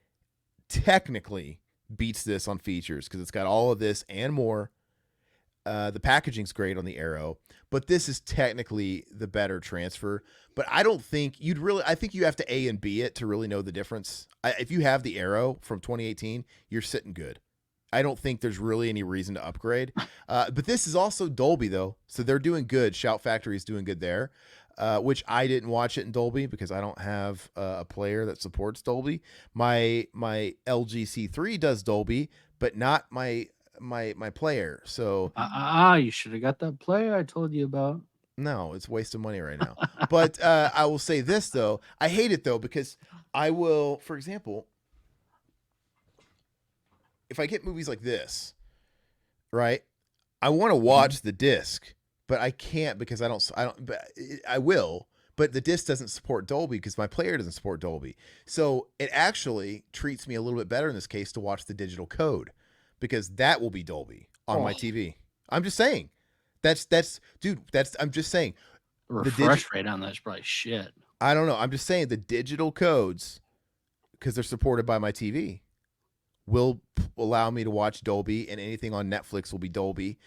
technically beats this on features because it's got all of this and more. The packaging's great on the Arrow, but this is technically the better transfer. But I don't think you'd really. I think you have to A and B it to really know the difference. If you have the Arrow from 2018, you're sitting good. I don't think there's really any reason to upgrade. But this is also Dolby though, so they're doing good. Shout Factory is doing good there, which I didn't watch it in Dolby because I don't have a player that supports Dolby. My LG C3 does Dolby, but not my player. So you should have got that player I told you about. no, it's a waste of money right now. But I will say this though, I hate it though because I will, for example, if I get movies like this, right? I want to Mhm. watch the disc, but I can't because I don't. But I will. But the disc doesn't support Dolby because my player doesn't support Dolby. So it actually treats me a little bit better in this case to watch the digital code because that will be Dolby on my Oh, TV. I'm just saying. That's dude. I'm just saying the the digit. refresh rate on that's probably shit. I don't know. I'm just saying the digital codes because they're supported by my TV will allow me to watch Dolby, and anything on Netflix will be Dolby.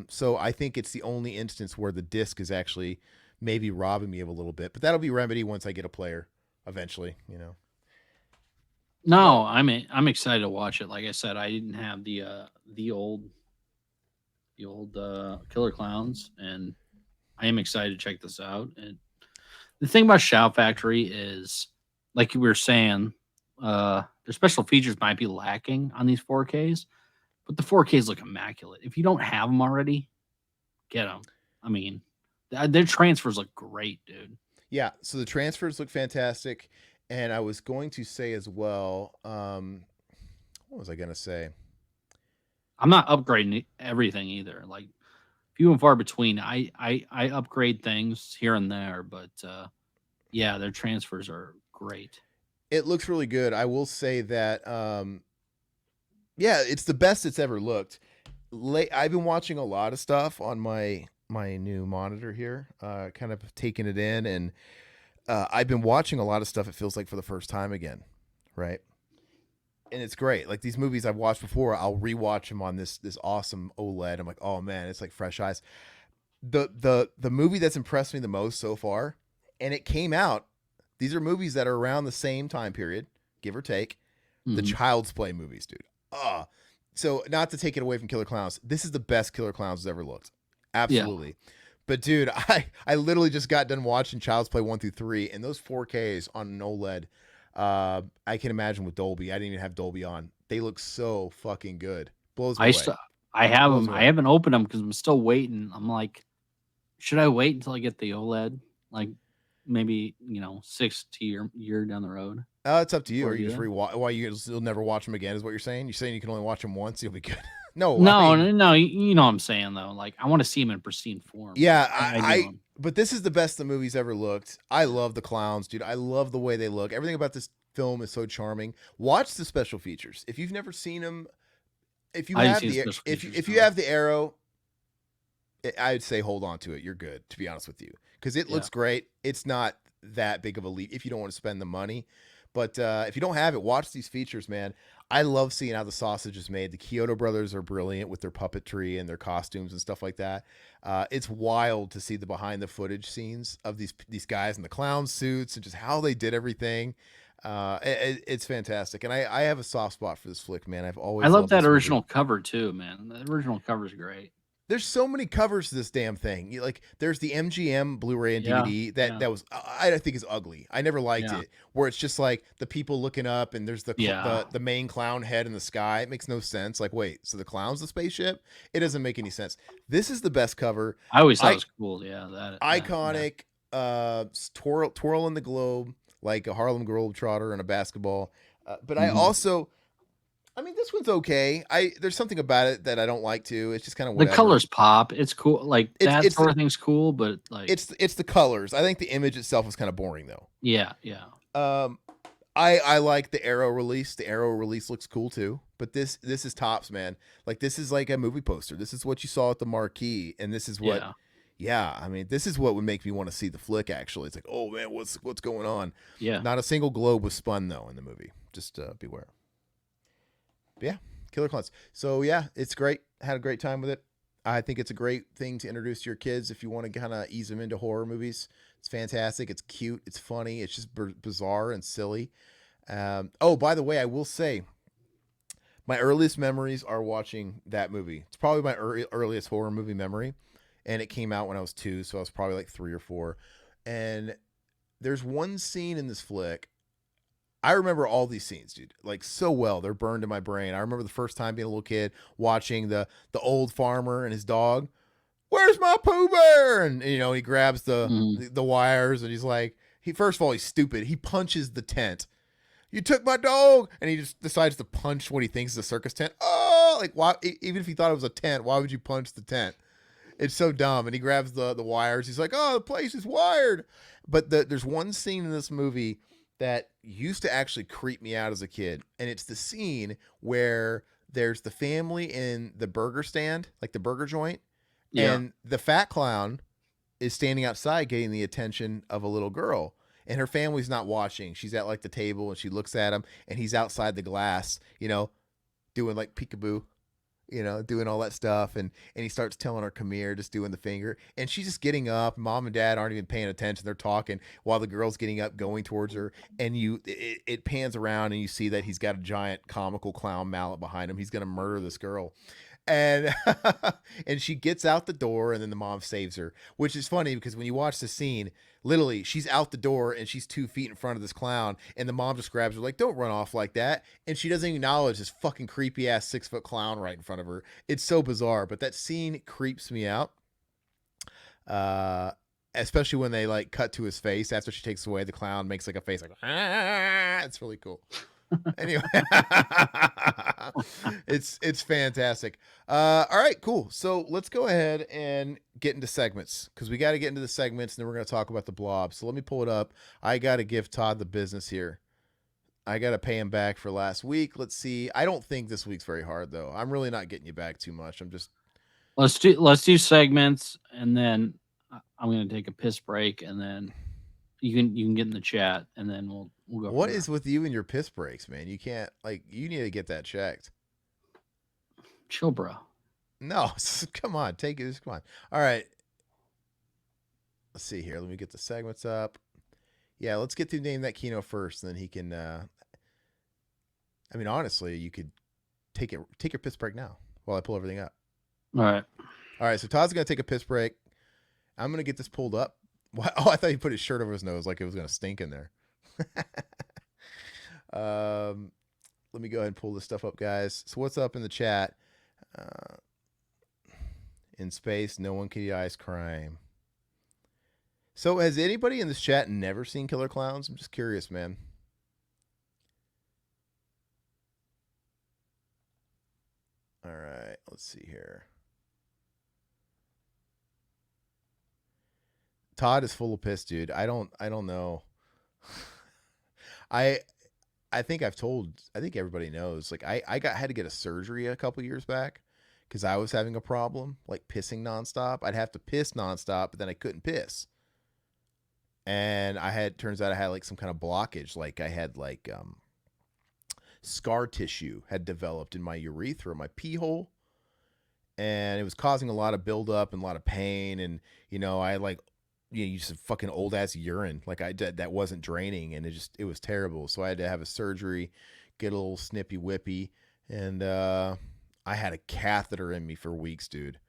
So I think it's the only instance where the disc is actually maybe robbing me of a little bit, but that'll be remedy once I get a player eventually. But No, I'm excited to watch it. Like I said, I didn't have the old Killer Clowns, and I am excited to check this out. And the thing about Shout Factory is, like we were saying, their special features might be lacking on these 4Ks, but the 4Ks look immaculate. If you don't have them already, get them. I mean, their transfers look great, dude. yeah, so the transfers look fantastic, and I was going to say as well, what was I going to say? I'm not upgrading everything either. Like few and far between. I upgrade things here and there, but yeah, their transfers are great. It looks really good. I will say that yeah, it's the best it's ever looked. I've been watching a lot of stuff on my new monitor here, kind of taking it in, and I've been watching a lot of stuff. It feels like for the first time again, right? And it's great. Like these movies I've watched before, I'll rewatch them on this awesome OLED. I'm like, oh man, it's like fresh eyes. The movie that's impressed me the most so far, and it came out. These are movies that are around the same time period, give or take. The Mhm. Child's Play movies, dude. Ah, so not to take it away from Killer Clowns, this is the best Killer Clowns has ever looked. Yeah, Absolutely. But dude, I literally just got done watching Child's Play 1 through 3, and those 4Ks on an OLED. I can imagine with Dolby. I didn't even have Dolby on. They look so fucking good. Blows me I away. still I have Blows them. me I away. haven't opened them because I'm still waiting. I'm like, should I wait until I get the OLED? Like maybe 6 to year down the road It's up to you. before Or I you do just that. rewatch. Why you'll never watch them again? Is what you're saying? You're saying you can only watch them once. You'll be good. No, I No, mean, no, no. You know what I'm saying though. Like I want to see them in pristine form. yeah, I do. but this is the best the movie's ever looked. I love the clowns, dude. I love the way they look. Everything about this film is so charming. Watch the special features. If you've never seen them, if you I didn't have see the the special if you, features. if you No. have the Arrow, I'd say hold on to it. You're good, to be honest with you, because it Yeah. looks great. It's not that big of a leap if you don't want to spend the money. But if you don't have it, watch these features, man. I love seeing how the sausage is made. The Kyoto brothers are brilliant with their puppetry and their costumes and stuff like that. It's wild to see the behind the footage scenes of these guys in the clown suits and just how they did everything. It's fantastic, and I have a soft spot for this flick, man. I've I always love loved that this movie. original cover too, man. The original cover is great. There's so many covers to this damn thing. Like, there's the MGM Blu-ray and Yeah, DVD that yeah, that was I think is ugly. I never liked yeah, it. Where it's just like the people looking up and there's yeah. the main clown head in the sky. It makes no sense. Like, wait, so the clown's the spaceship? It doesn't make any sense. This is the best cover. I always thought it I was cool. Yeah, that. iconic twirl in the globe like a Harlem Globetrotter and a basketball. But I Mhm. also, I mean, this one's okay. I There's something about it that I don't like too. It's just kind of The whatever. colors pop. It's cool. Like It's that it's sort of thing's cool, but like, it's the colors. I think the image itself is kind of boring though. yeah, yeah, Um, I like the Arrow release. The Arrow release looks cool too. But this is tops, man. Like, this is like a movie poster. This is what you saw at the marquee, and this is what. yeah, Yeah, I mean, this is what would make me want to see the flick. Actually, it's like, oh man, what's going on? yeah. Not a single globe was spun though in the movie. Just beware. But yeah, Killer Clowns. So yeah, it's great. Had a great time with it. I think it's a great thing to introduce to your kids if you want to kind of ease them into horror movies. It's fantastic. It's cute. It's funny. It's just bizarre and silly. Oh, by the way, I will say my earliest memories are watching that movie. It's probably my earliest horror movie memory, and it came out when I was 2, so I was probably like 3 or 4. And there's one scene in this flick. I remember all these scenes, dude, like so well. They're burned in my brain. I remember the first time being a little kid watching the old farmer and his dog. Where's my Pooh Bear? And you know, he grabs Mhm. the wires and he's like, he first of all he's stupid. He punches the tent. You took my dog, and he just decides to punch what he thinks is a circus tent. Oh, like why? Even if he thought it was a tent, why would you punch the tent? It's so dumb. And he grabs the wires. He's like, oh, the place is wired. But there's one scene in this movie that used to actually creep me out as a kid, and it's the scene where there's the family in the burger stand, like the burger joint, Yeah, and the fat clown is standing outside getting the attention of a little girl. And her family's not watching. She's at like the table and she looks at him and he's outside the glass, doing like peekaboo, doing all that stuff. And he starts telling her, come here, just doing the finger. And she's just getting up. Mom and dad aren't even paying attention. They're talking while the girl's getting up, going towards her. And it pans around and you see that he's got a giant comical clown mallet behind him. He's going to murder this girl. And and she gets out the door and then the mom saves her, which is funny because when you watch the scene, literally she's out the door and she's 2 feet in front of this clown and the mom just grabs her like, don't run off like that. And she doesn't acknowledge this fucking creepy ass 6 foot clown right in front of her. It's so bizarre, but that scene creeps me out. uh Especially when they like cut to his face after she takes away, the clown makes like a face like, ah. It's really cool. Anyway, it's fantastic. All right, cool. So let's go ahead and get into segments because we got to get into the segments and then we're going to talk about the blob. So let me pull it up. I got to give Todd the business here. I got to pay him back for last week. Let's see. I don't think this week's very hard though. I'm really not getting you back too much. I'm just let's do segments, and then I'm gonna take a piss break, and then you can get in the chat, and then we'll go from what there. is with you and your piss breaks, man? You can't like you need to get that checked. Chill, bro. No, come on, take it. Come on. All right. Let's see here. Let me get the segments up. Yeah, let's get through name that Kino first, and then he can. I mean, honestly, you could take your piss break now while I pull everything up. All right. All right, so Todd's gonna take a piss break. I'm gonna get this pulled up. Oh, I thought he put his shirt over his nose like it was gonna stink in there. Let me go ahead and pull this stuff up, guys. So what's up in the chat? Uh, in space, no one can eat ice crime. So has anybody in this chat never seen Killer Clowns? I'm just curious, man. All right, let's see here. Todd is full of piss, dude. I don't know. I I think I think everybody knows. Like I had to get a surgery a couple years back because I was having a problem like pissing nonstop. I'd have to piss nonstop, but then I couldn't piss. And turns out I had like some kind of blockage. Like I had like scar tissue had developed in my urethra, my pee hole, and it was causing a lot of buildup and a lot of pain. And I like used fucking old ass urine like I did that wasn't draining, and it was terrible. So I had to have a surgery, get a little snippy whippy, and I had a catheter in me for weeks, dude.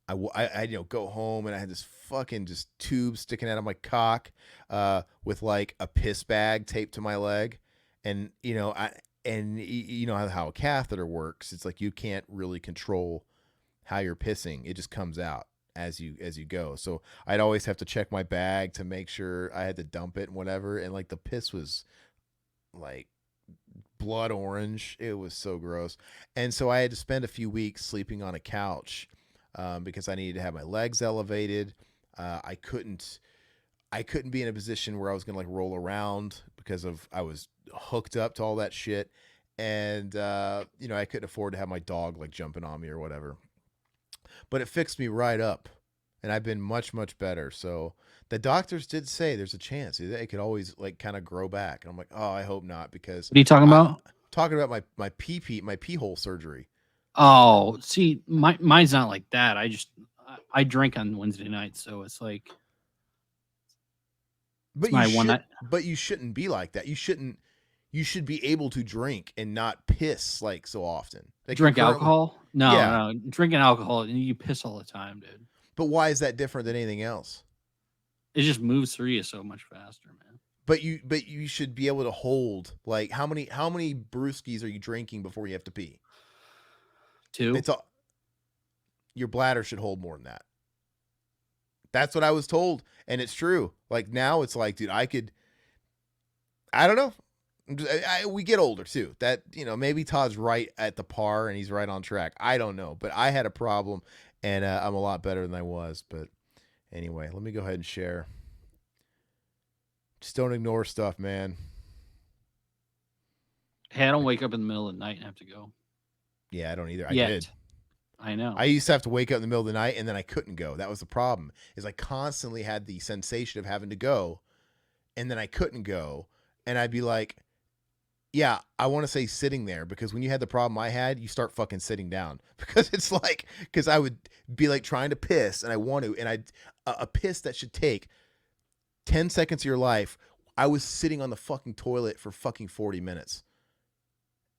go home and I had this fucking just tube sticking out of my cock, with like a piss bag taped to my leg, and you know how a catheter works. It's like you can't really control how you're pissing. It just comes out as you go. So I'd always have to check my bag to make sure I had to dump it and whatever. And like the piss was like blood orange. It was so gross. And so I had to spend a few weeks sleeping on a couch, because I needed to have my legs elevated. I couldn't be in a position where I was gonna like roll around because of I was hooked up to all that shit, and I couldn't afford to have my dog like jumping on me or whatever. But it fixed me right up, and I've been much better. So the doctors did say there's a chance it could always like kind of grow back, and I'm like, oh, I hope not, because What are you talking I about? talking about my pee hole surgery. Oh, see, mine's not like that. I drink on Wednesday nights, so it's like it's But you my one should night. but you shouldn't be like that. You should be able to drink and not piss like so often. Like you're Drink currently. alcohol? No, Yeah. no, drinking alcohol and you piss all the time, dude. But why is that different than anything else? It just moves through you so much faster, man. But you should be able to hold like how many brewskis are you drinking before you have to pee? Two. It's all your bladder should hold more than that. That's what I was told, and it's true. Like now, it's like, dude, I don't know. We get older too. That maybe Todd's right at the par and he's right on track. I don't know, but I had a problem, and I'm a lot better than I was. But anyway, let me go ahead and share. Just don't ignore stuff, man. Hey, I don't wake up in the middle of the night and have to go Yeah, I don't either. I did. yet. I know. I used to have to wake up in the middle of the night and then I couldn't go. That was the problem. Is I constantly had the sensation of having to go, and then I couldn't go, and I'd be like, yeah, I want to say sitting there, because when you had the problem I had, you start fucking sitting down because it's like, because I would be like trying to piss and I want to, and a piss that should take 10 seconds of your life. I was sitting on the fucking toilet for fucking 40 minutes.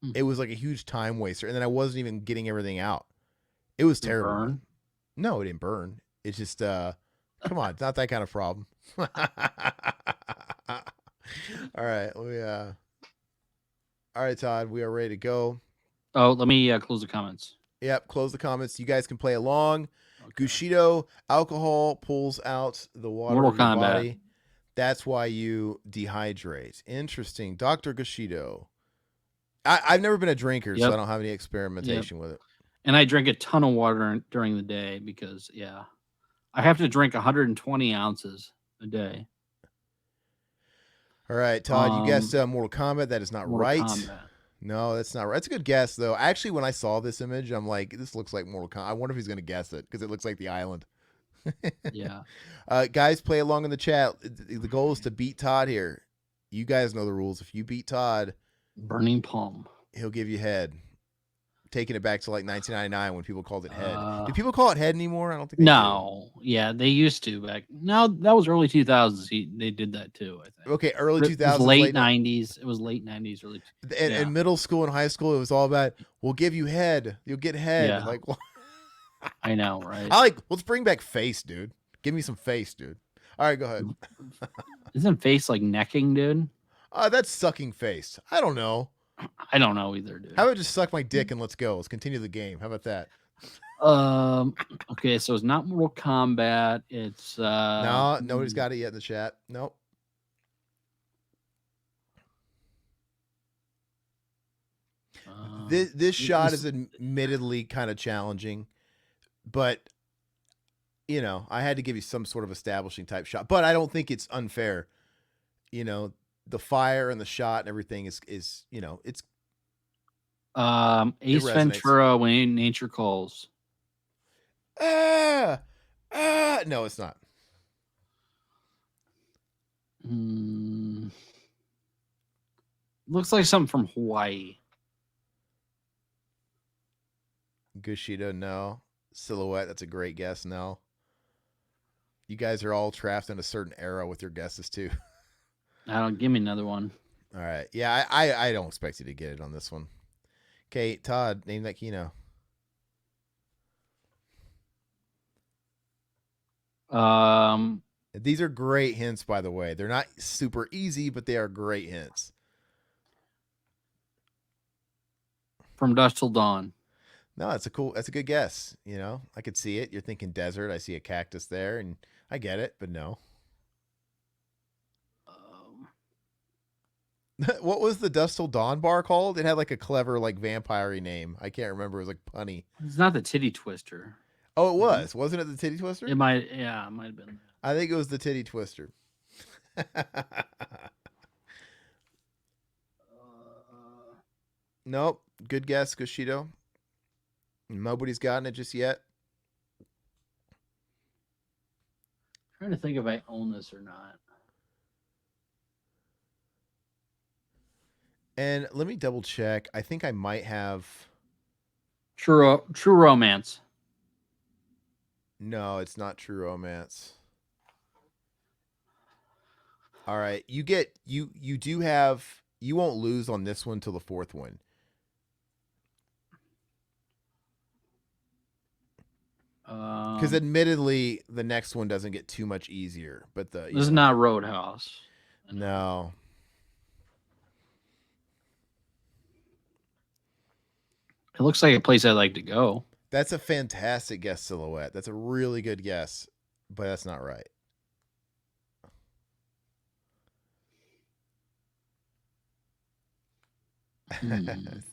Mm. It was like a huge time waster, and then I wasn't even getting everything out. It was Did it terrible, man. burn? No, it didn't burn. It's just come on, it's not that kind of problem. All right, all right, Todd, we are ready to go. Oh, let me close the comments. Yep, close the comments. You guys can play along. Okay. Gushido, alcohol pulls out the water Mortal of your Kombat. body. That's why you dehydrate. Interesting. Dr. Gushido. I've never been a drinker, so I Yep. don't have any Yep. experimentation with it. And I drink a ton of water during the day because, yeah, I have to drink 120 ounces a day. All right, Todd, you guessed Mortal Kombat. That is not Mortal right. Kombat. No, that's not right. That's a good guess, though. Actually, when I saw this image, I'm like, this looks like Mortal Kombat. I wonder if he's going to guess it because it looks like the island. Yeah. Guys, play along in the chat. The goal is to beat Todd here. You guys know the rules. If you beat Todd, Burning palm. he'll give you head. Taking it back to like 1999 when people called it head. Uh, Do people call it head anymore? I don't think they do. no. Yeah, they used to back. No, that was early 2000s. They did that too, I think. Okay, early It 2000s, was late 90s. It was late 90s, early. Yeah. in middle school and high school, it was all about, we'll give you head. You'll get head. Yeah. Like, well, I know, right? let's bring back face, dude. Give me some face, dude. All right, go ahead. Isn't face like necking, dude? That's sucking face. I don't know. I don't know either, dude. How about just suck my dick and let's go? Let's continue the game. How about that? Okay, so it's not Mortal Kombat. It's No, nobody's got it yet in the chat. Nope. This shot is admittedly kind of challenging, but I had to give you some sort of establishing type shot. But I don't think it's unfair. The fire and the shot and everything is it's Ace resonates. Ventura, When Nature Calls. no, it's not. Looks like something from Hawaii. Gushido, no. Silhouette, that's a great guess. No. You guys are all trapped in a certain era with your guesses too. I don't give me another one. All right. Yeah, I don't expect you to get it on this one. Okay, Todd, name that kino. Um, These are great hints, by the way. They're not super easy, but they are great hints. From Dusk Till Dawn. No, that's a good guess. You know, I could see it. You're thinking desert. I see a cactus there, and I get it, but no. Um, What was the Dust Till Dawn bar called? It had like a clever, like vampire name. I can't remember. It was like punny. it's not the Titty Twister. Oh, it Is it? was. Wasn't it the Titty Twister? It might. Yeah, it might have been. I think it was the Titty Twister. Nope. Good guess, Gushido. Nobody's gotten it just yet. Trying to think if I own this or not. And let me double check. I think I might have. True Romance. No, it's not True Romance. All right, you do have. You won't lose on this one till the fourth one. Because admittedly, the next one doesn't get too much easier. But this is not Roadhouse. No. It looks like a place I'd like to go. That's a fantastic guess, Silhouette. That's a really good guess, but that's not right.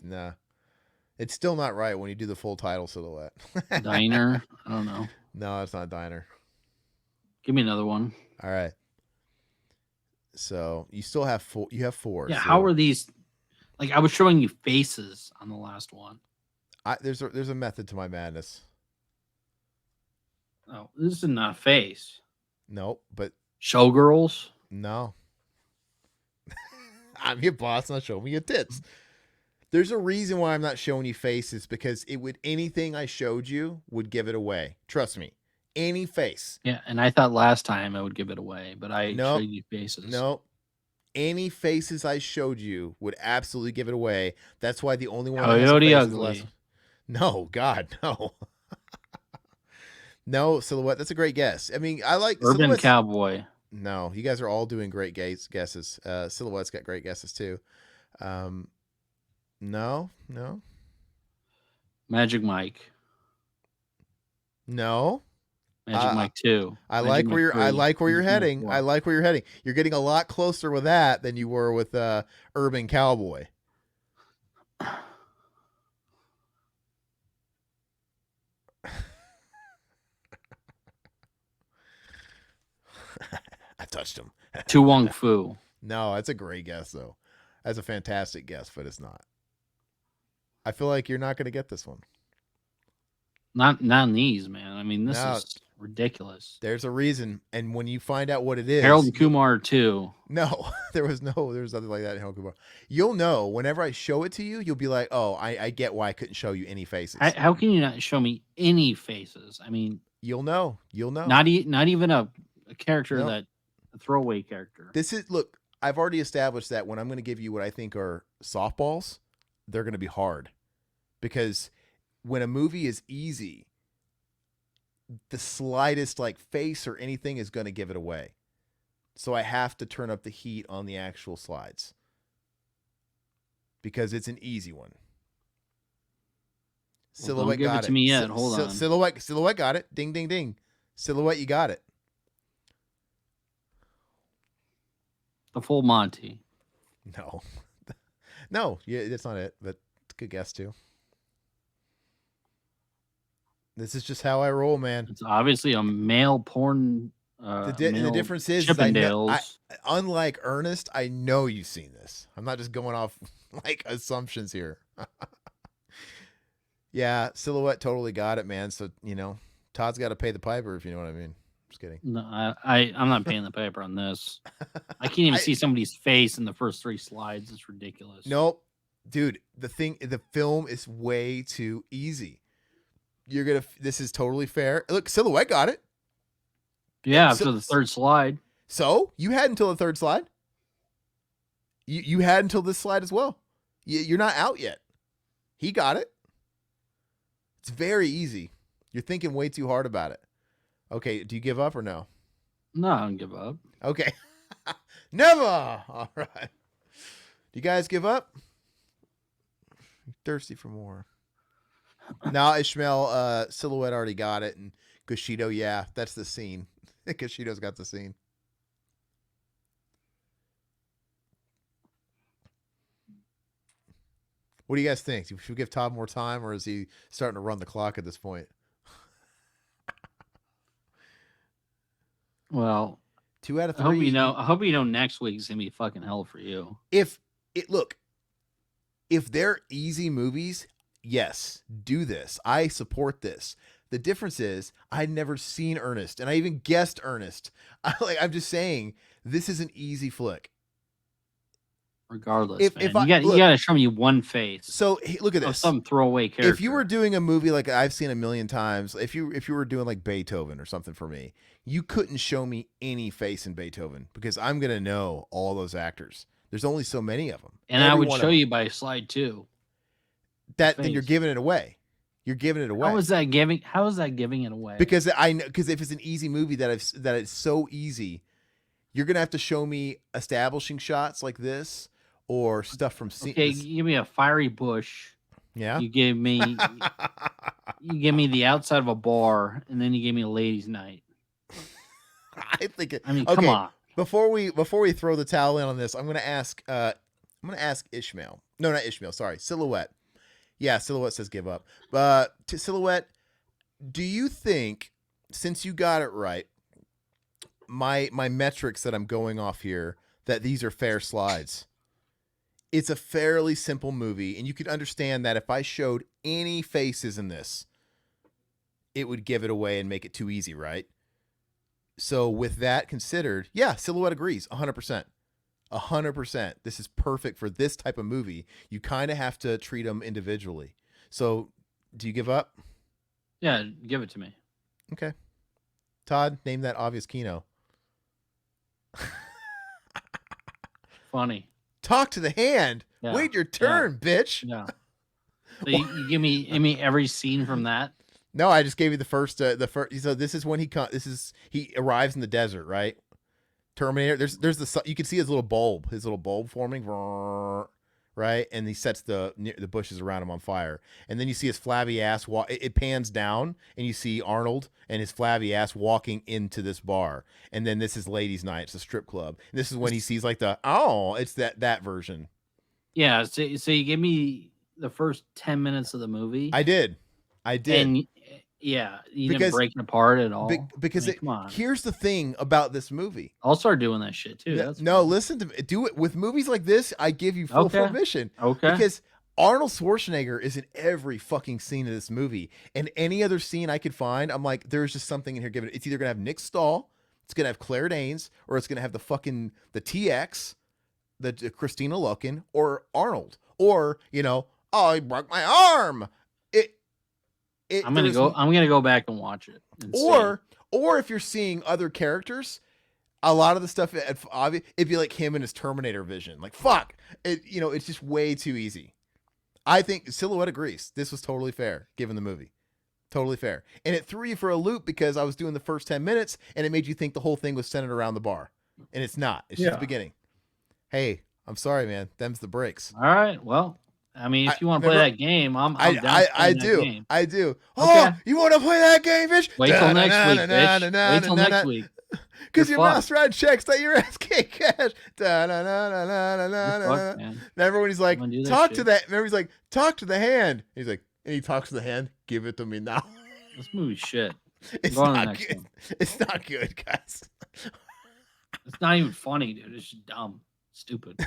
No. It's still not right when you do the full title, Silhouette. Diner? I don't know. No, it's not Diner. Give me another one. All right. So you still have four. You have four. Yeah, so how are these? Like I was showing you faces on the last one. there's a method to my madness. Oh, this is not a face. Nope, but Showgirls? no. I'm your boss, not showing me your tits. There's a reason why I'm not showing you faces because anything I showed you would give it away. Trust me. Any face. Yeah, and I thought last time I would give it away, but I Nope. showed you faces. No. Any faces I showed you would absolutely give it away. That's why the only one that has a Coyote face Ugly. is the last. No, God, no. No, Silhouette. That's a great guess. I mean, I like Urban Silhouette's- Cowboy. No, you guys are all doing great guesses. Silhouette's got great guesses too. No. Magic Mike. No. Magic Mike 2. I Magic like Mike where you're 3, I like where you're Magic Mike heading. 4. I like where you're heading. You're getting a lot closer with that than you were with Urban Cowboy. I touched him. Tu Wong Fu. No, that's a great guess though. That's a fantastic guess, but it's not. I feel like you're not going to get this one. Not in these, man. I mean, this No. is ridiculous. There's a reason, and when you find out what it is, Harold and Kumar 2. No, there was nothing like that in Harold Kumar. You'll know whenever I show it to you. You'll be like, oh, I get why I couldn't show you any faces. How can you not show me any faces? I mean, You'll know. not even a character No. that a throwaway character. This is look. I've already established that when I'm going to give you what I think are softballs, they're going to be hard, because when a movie is easy, the slightest like face or anything is going to give it away. So I have to turn up the heat on the actual slides because it's an easy one. Well, Silhouette don't give got it to me yet. Hold on. Silhouette got it. Ding, ding, ding. Silhouette, you got it. The Full Monty. No. No, yeah, that's not it, but it's a good guess too. This is just how I roll, man. It's obviously a male porn. The male difference is Chippendales. unlike Ernest, I know you've seen this. I'm not just going off like assumptions here. Yeah, Silhouette totally got it, man. So, Todd's got to pay the piper, if you know what I mean. Just kidding. No, I'm not paying the piper on this. I can't even see somebody's face in the first 3 slides. It's ridiculous. Nope. Dude, the film is way too easy. This is totally fair. Look, Silhouette got it. Yeah, So- after the 3rd slide. So you had until the 3rd slide. You had until this slide as well. You're not out yet. He got it. It's very easy. You're thinking way too hard about it. Okay, do you give up or no? No, I don't give up. Okay. Never. All right. Do you guys give up? Thirsty for more. Now Ishmael, Silhouette already got it, and Gushido, yeah, that's the scene. Gushido's got the scene. What do you guys think? Should we give Todd more time, or is he starting to run the clock at this point? Well, 2 out of 3. I hope you know next week's gonna be fucking hell for you. If it look, if they're easy movies, yes, do this. I support this. The difference is I'd never seen Ernest, and I even guessed Ernest. I'm just saying this is an easy flick. Regardless, If man, if I you look, gotta show me one face so look at of this. some throwaway character. If you were doing a movie like I've seen a million times, if you were doing like Beethoven or something for me, you couldn't show me any face in Beethoven because I'm gonna know all those actors. There's only so many of them, and I would show you by slide 2. That then you're giving it away. You're giving it away. How is that giving? How is that giving it away? Because I know, because if it's an easy movie that it's so easy, you're gonna have to show me establishing shots like this or stuff from scene. Okay, you give me a fiery bush. Yeah. You give me the outside of a bar, and then you give me a ladies' night. I think it. I mean, okay, come on. Before we throw the towel in on this, I'm gonna ask Ishmael. No, not Ishmael. Sorry, Silhouette. Yeah, Silhouette says give up. To Silhouette, do you think, since you got it right, my metrics that I'm going off here, that these are fair slides? It's a fairly simple movie, and you could understand that if I showed any faces in this, it would give it away and make it too easy, right? So with that considered, yeah, Silhouette agrees 100%. 100%. This is perfect for this type of movie. You kind of have to treat them individually. So do you give up? Yeah, give it to me. Okay. Todd, name that obvious Kino. Funny. Talk to the hand. Yeah. Wait your turn, bitch. Yeah. So you give me every scene from that. No, I just gave you the first. So this is when he arrives in the desert, right? Terminator. There's the, you can see his little bulb forming, right? And he sets the bushes around him on fire, and then you see his flabby ass. It pans down, and you see Arnold and his flabby ass walking into this bar, and then this is ladies' night. It's a strip club. And this is when he sees like it's that version. Yeah. So you give me the first 10 minutes of the movie. I did. And yeah, you didn't break it apart at all. Because come on. Here's the thing about this movie. I'll start doing that shit too. Listen to me. Do it with movies like this. I give you full permission. Okay. Because Arnold Schwarzenegger is in every fucking scene of this movie, and any other scene I could find, I'm like, there's just something in here. It's either gonna have Nick Stahl, it's gonna have Claire Danes, or it's gonna have the TX, the Christina Loken, or Arnold, or I broke my arm. I'm gonna go back and watch it. Or if you're seeing other characters, a lot of the stuff it'd be like him and his Terminator vision. Like fuck, it's just way too easy. I think Silhouette agrees. This was totally fair given the movie, totally fair, and it threw you for a loop because I was doing the first 10 minutes and it made you think the whole thing was centered around the bar, and it's not. It's just the beginning. Hey, I'm sorry, man. Them's the breaks. All right, well. I mean, if you want to play that game, I'm down. I do. Oh, okay. You want to play that game, bitch? Wait till next week, bitch. Wait till next week. Because your mouse ride checks that you're asking cash. Remember when he's like, talk to that? Remember he's like, talk to the hand. He's like, and he talks to the hand. Give it to me now. This movie's shit. It's not good. It's not good, guys. It's not even funny, dude. It's just dumb, stupid.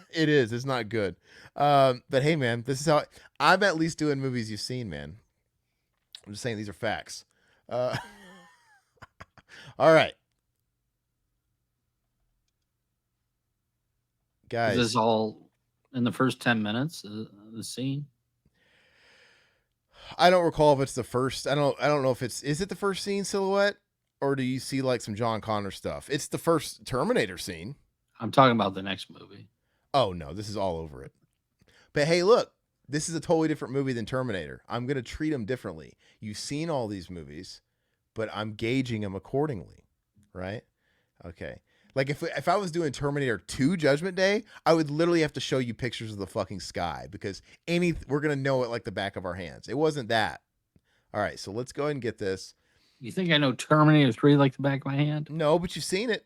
It is. It's not good. But hey, man, this is how I'm at least doing movies you've seen, man. I'm just saying these are facts. All right. Guys. Is this all in the first 10 minutes of the scene? I don't recall if it's the first. I don't know if is it the first scene, Silhouette? Or do you see like some John Connor stuff? It's the first Terminator scene. I'm talking about the next movie. Oh, no, this is all over it. But hey, look, this is a totally different movie than Terminator. I'm going to treat them differently. You've seen all these movies. but I'm gauging them accordingly, right? Okay. Like if I was doing Terminator 2 Judgment Day, I would literally have to show you pictures of the fucking sky because we're gonna know it like the back of our hands. It wasn't that. All right, so let's go ahead and get this. You think I know Terminator 3 like the back of my hand? No, but you've seen it,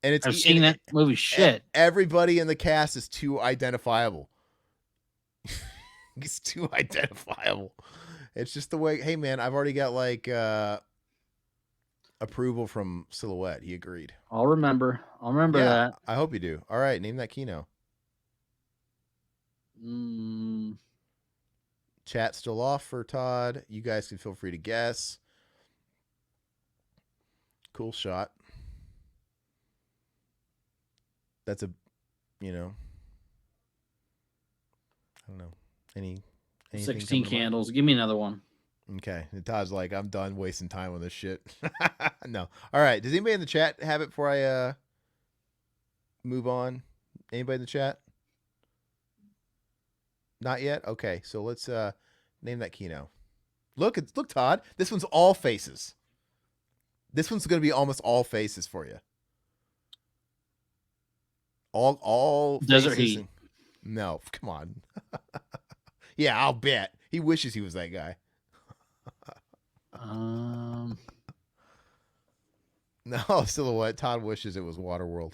and I've seen that movie. Shit. everybody in the cast is too identifiable. It's too identifiable. It's just the way. Hey man, I've already got like approval from Silhouette. He agreed. I'll remember that. I hope you do. All right, name that Kino. Chat still off for Todd. You guys can feel free to guess. Cool shot. That's a, I don't know. 16 Candles. Give me another one. Okay. And Todd's like, I'm done wasting time on this shit. No. All right. Does anybody in the chat have it before I move on? Anybody in the chat? Not yet? Okay. So let's name that Kino. Look, Todd. This one's all faces. This one's going to be almost all faces for you. All Desert faces. Heat. No, come on. Yeah, I'll bet. He wishes he was that guy. No, Silhouette. Todd wishes it was Waterworld.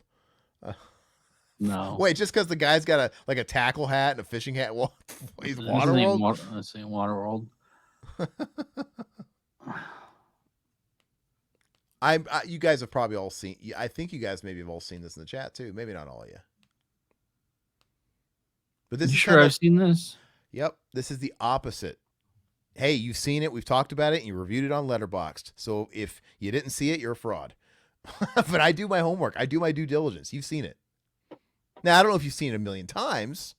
No. Wait, just because the guy's got a tackle hat and a fishing hat, he's Waterworld? Let's see, Waterworld. You guys have probably all seen. I think you guys maybe have all seen this in the chat too. Maybe not all of you. But this is sure I've seen this? Yep, this is the opposite. Hey, you've seen it. We've talked about it, and you reviewed it on Letterboxd. So if you didn't see it, you're a fraud. But I do my homework. I do my due diligence. You've seen it. Now, I don't know if you've seen it a million times,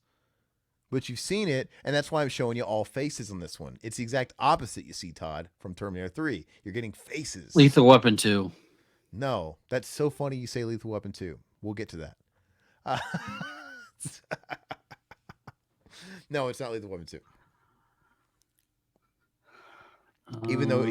but you've seen it, and that's why I'm showing you all faces on this one. It's the exact opposite you see, Todd, from Terminator 3. You're getting faces. Lethal Weapon 2. No, that's so funny you say Lethal Weapon 2. We'll get to that. No, it's not Lethal Weapon 2. Even though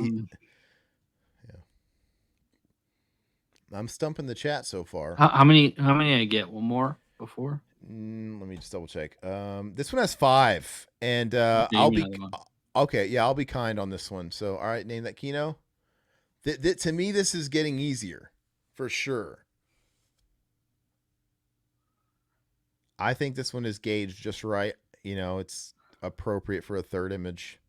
I'm stumping the chat so far. How many did I get? One more before? Let me just double check. This one has 5, and I'll be okay. Yeah, I'll be kind on this one. So, all right, name that Kino. To me, this is getting easier for sure. I think this one is gauged just right. It's appropriate for a third image.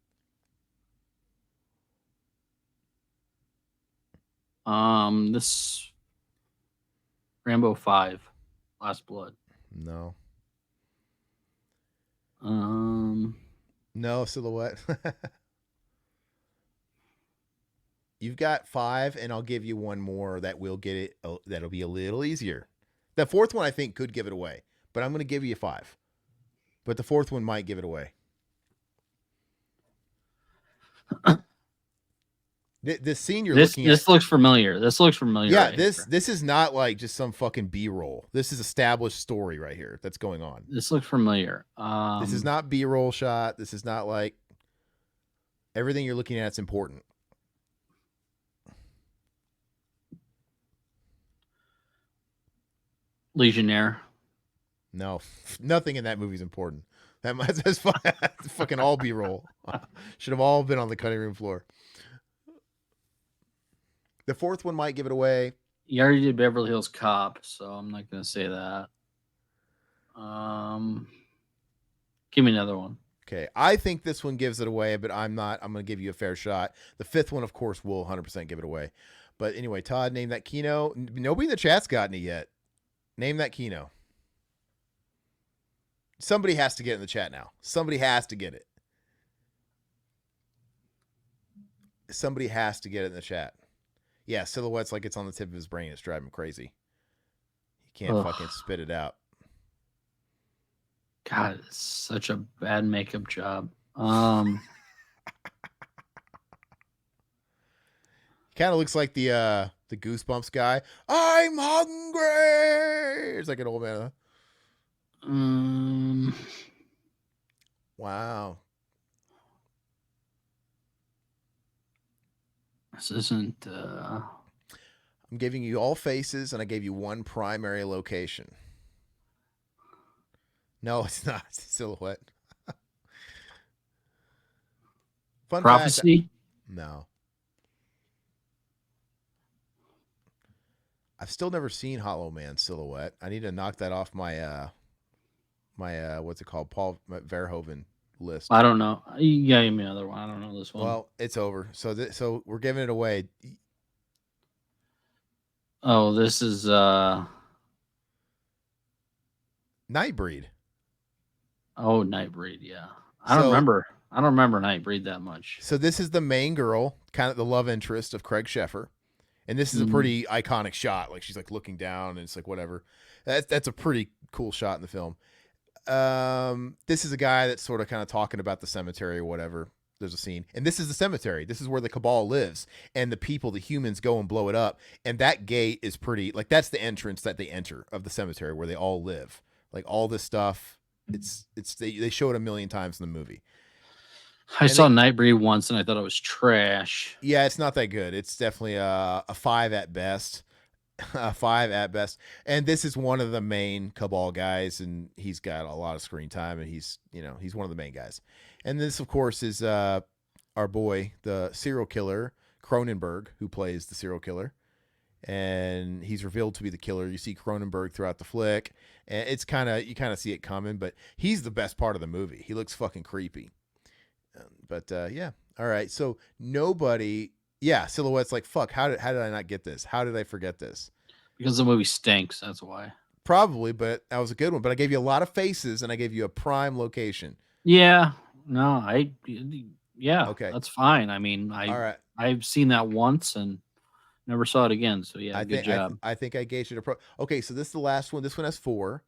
This Rambo 5, Last Blood. No. No, Silhouette. You've got 5, and I'll give you one more that will get it. That'll be a little easier. The fourth one I think could give it away, but I'm going to give you 5. But the fourth one might give it away. This scene you're looking at. This looks familiar. This looks familiar. Yeah, this is not like just some fucking B-roll. This is established story right here that's going on. This looks familiar. This is not B-roll shot. This is not like everything you're looking at is important. Legionnaire. No, nothing in that movie is important. That's fucking all B-roll. Should have all been on the cutting room floor. The fourth one might give it away. You already did Beverly Hills Cop, so I'm not going to say that. Give me another one. Okay, I think this one gives it away, but I'm not. I'm going to give you a fair shot. The fifth one, of course, will 100% give it away. But anyway, Todd, name that Kino. Nobody in the chat's gotten it yet. Name that Kino. Somebody has to get in the chat now. Somebody has to get it. Somebody has to get it in the chat. Yeah, Silhouette's like it's on the tip of his brain. It's driving him crazy. He can't fucking spit it out. God, it's such a bad makeup job. Kind of looks like the Goosebumps guy. I'm hungry. It's like an old man. Wow. This isn't. I'm giving you all faces, and I gave you one primary location. No, it's not. It's a silhouette. Fun fact. Prophecy. No. I've still never seen Hollow Man Silhouette. I need to knock that off my what's it called? Paul Verhoeven list. I don't know. You gave me another one. I don't know this one. Well, it's over. So we're giving it away. Oh, this is Nightbreed. oh, Nightbreed. Yeah, So I don't remember Nightbreed that much. so this is the main girl, kind of the love interest of Craig Sheffer. And this is a Mm. pretty iconic shot. Like she's like looking down and it's like whatever. That's a pretty cool shot in the film. This is a guy that's sort of kind of talking about the cemetery or whatever. There's a scene, and this is the cemetery. This is where the cabal lives, and the people, the humans, go and blow it up. And that gate is pretty, like that's the entrance that they enter of the cemetery where they all live. Like all this stuff, they show it a million times in the movie. I And saw they, Nightbreed once, and I thought it was trash. yeah, it's not that good. It's definitely a five at best. A five at best. And this is one of the main cabal guys, and he's got a lot of screen time, and he's one of the main guys. And this, of course, is our boy, the serial killer Cronenberg, who plays the serial killer, and he's revealed to be the killer. You see Cronenberg throughout the flick, and you kind of see it coming, but he's the best part of the movie. He looks fucking creepy. But yeah, all right. So nobody, yeah, Silhouette's like, fuck. How did I not get this? How did I forget this? Because the movie stinks. That's why. Probably, but that was a good one. But I gave you a lot of faces, and I gave you a prime location. Yeah. No, yeah, Okay, that's fine. I mean, all right. I've seen that once and never saw it again. So yeah, I good think job. I think I gauged it. Okay, so this is the last one. This one has four.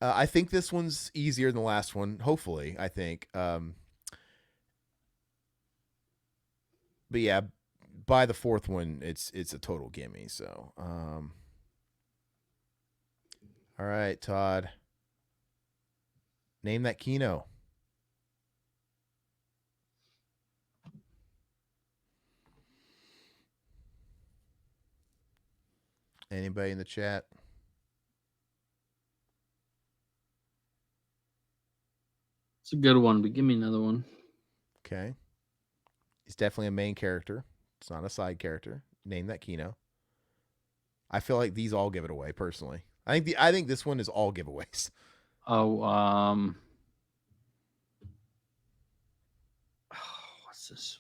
I think this one's easier than the last one. Hopefully, I think. But yeah, by the fourth one, it's a total gimme. So, all right, Todd, name that Kino. Anybody in the chat? It's a good one, but give me another one. Okay, he's definitely a main character. It's not a side character. Name that Kino. I feel like these all give it away. Personally, I think this one is all giveaways. Oh, what's this?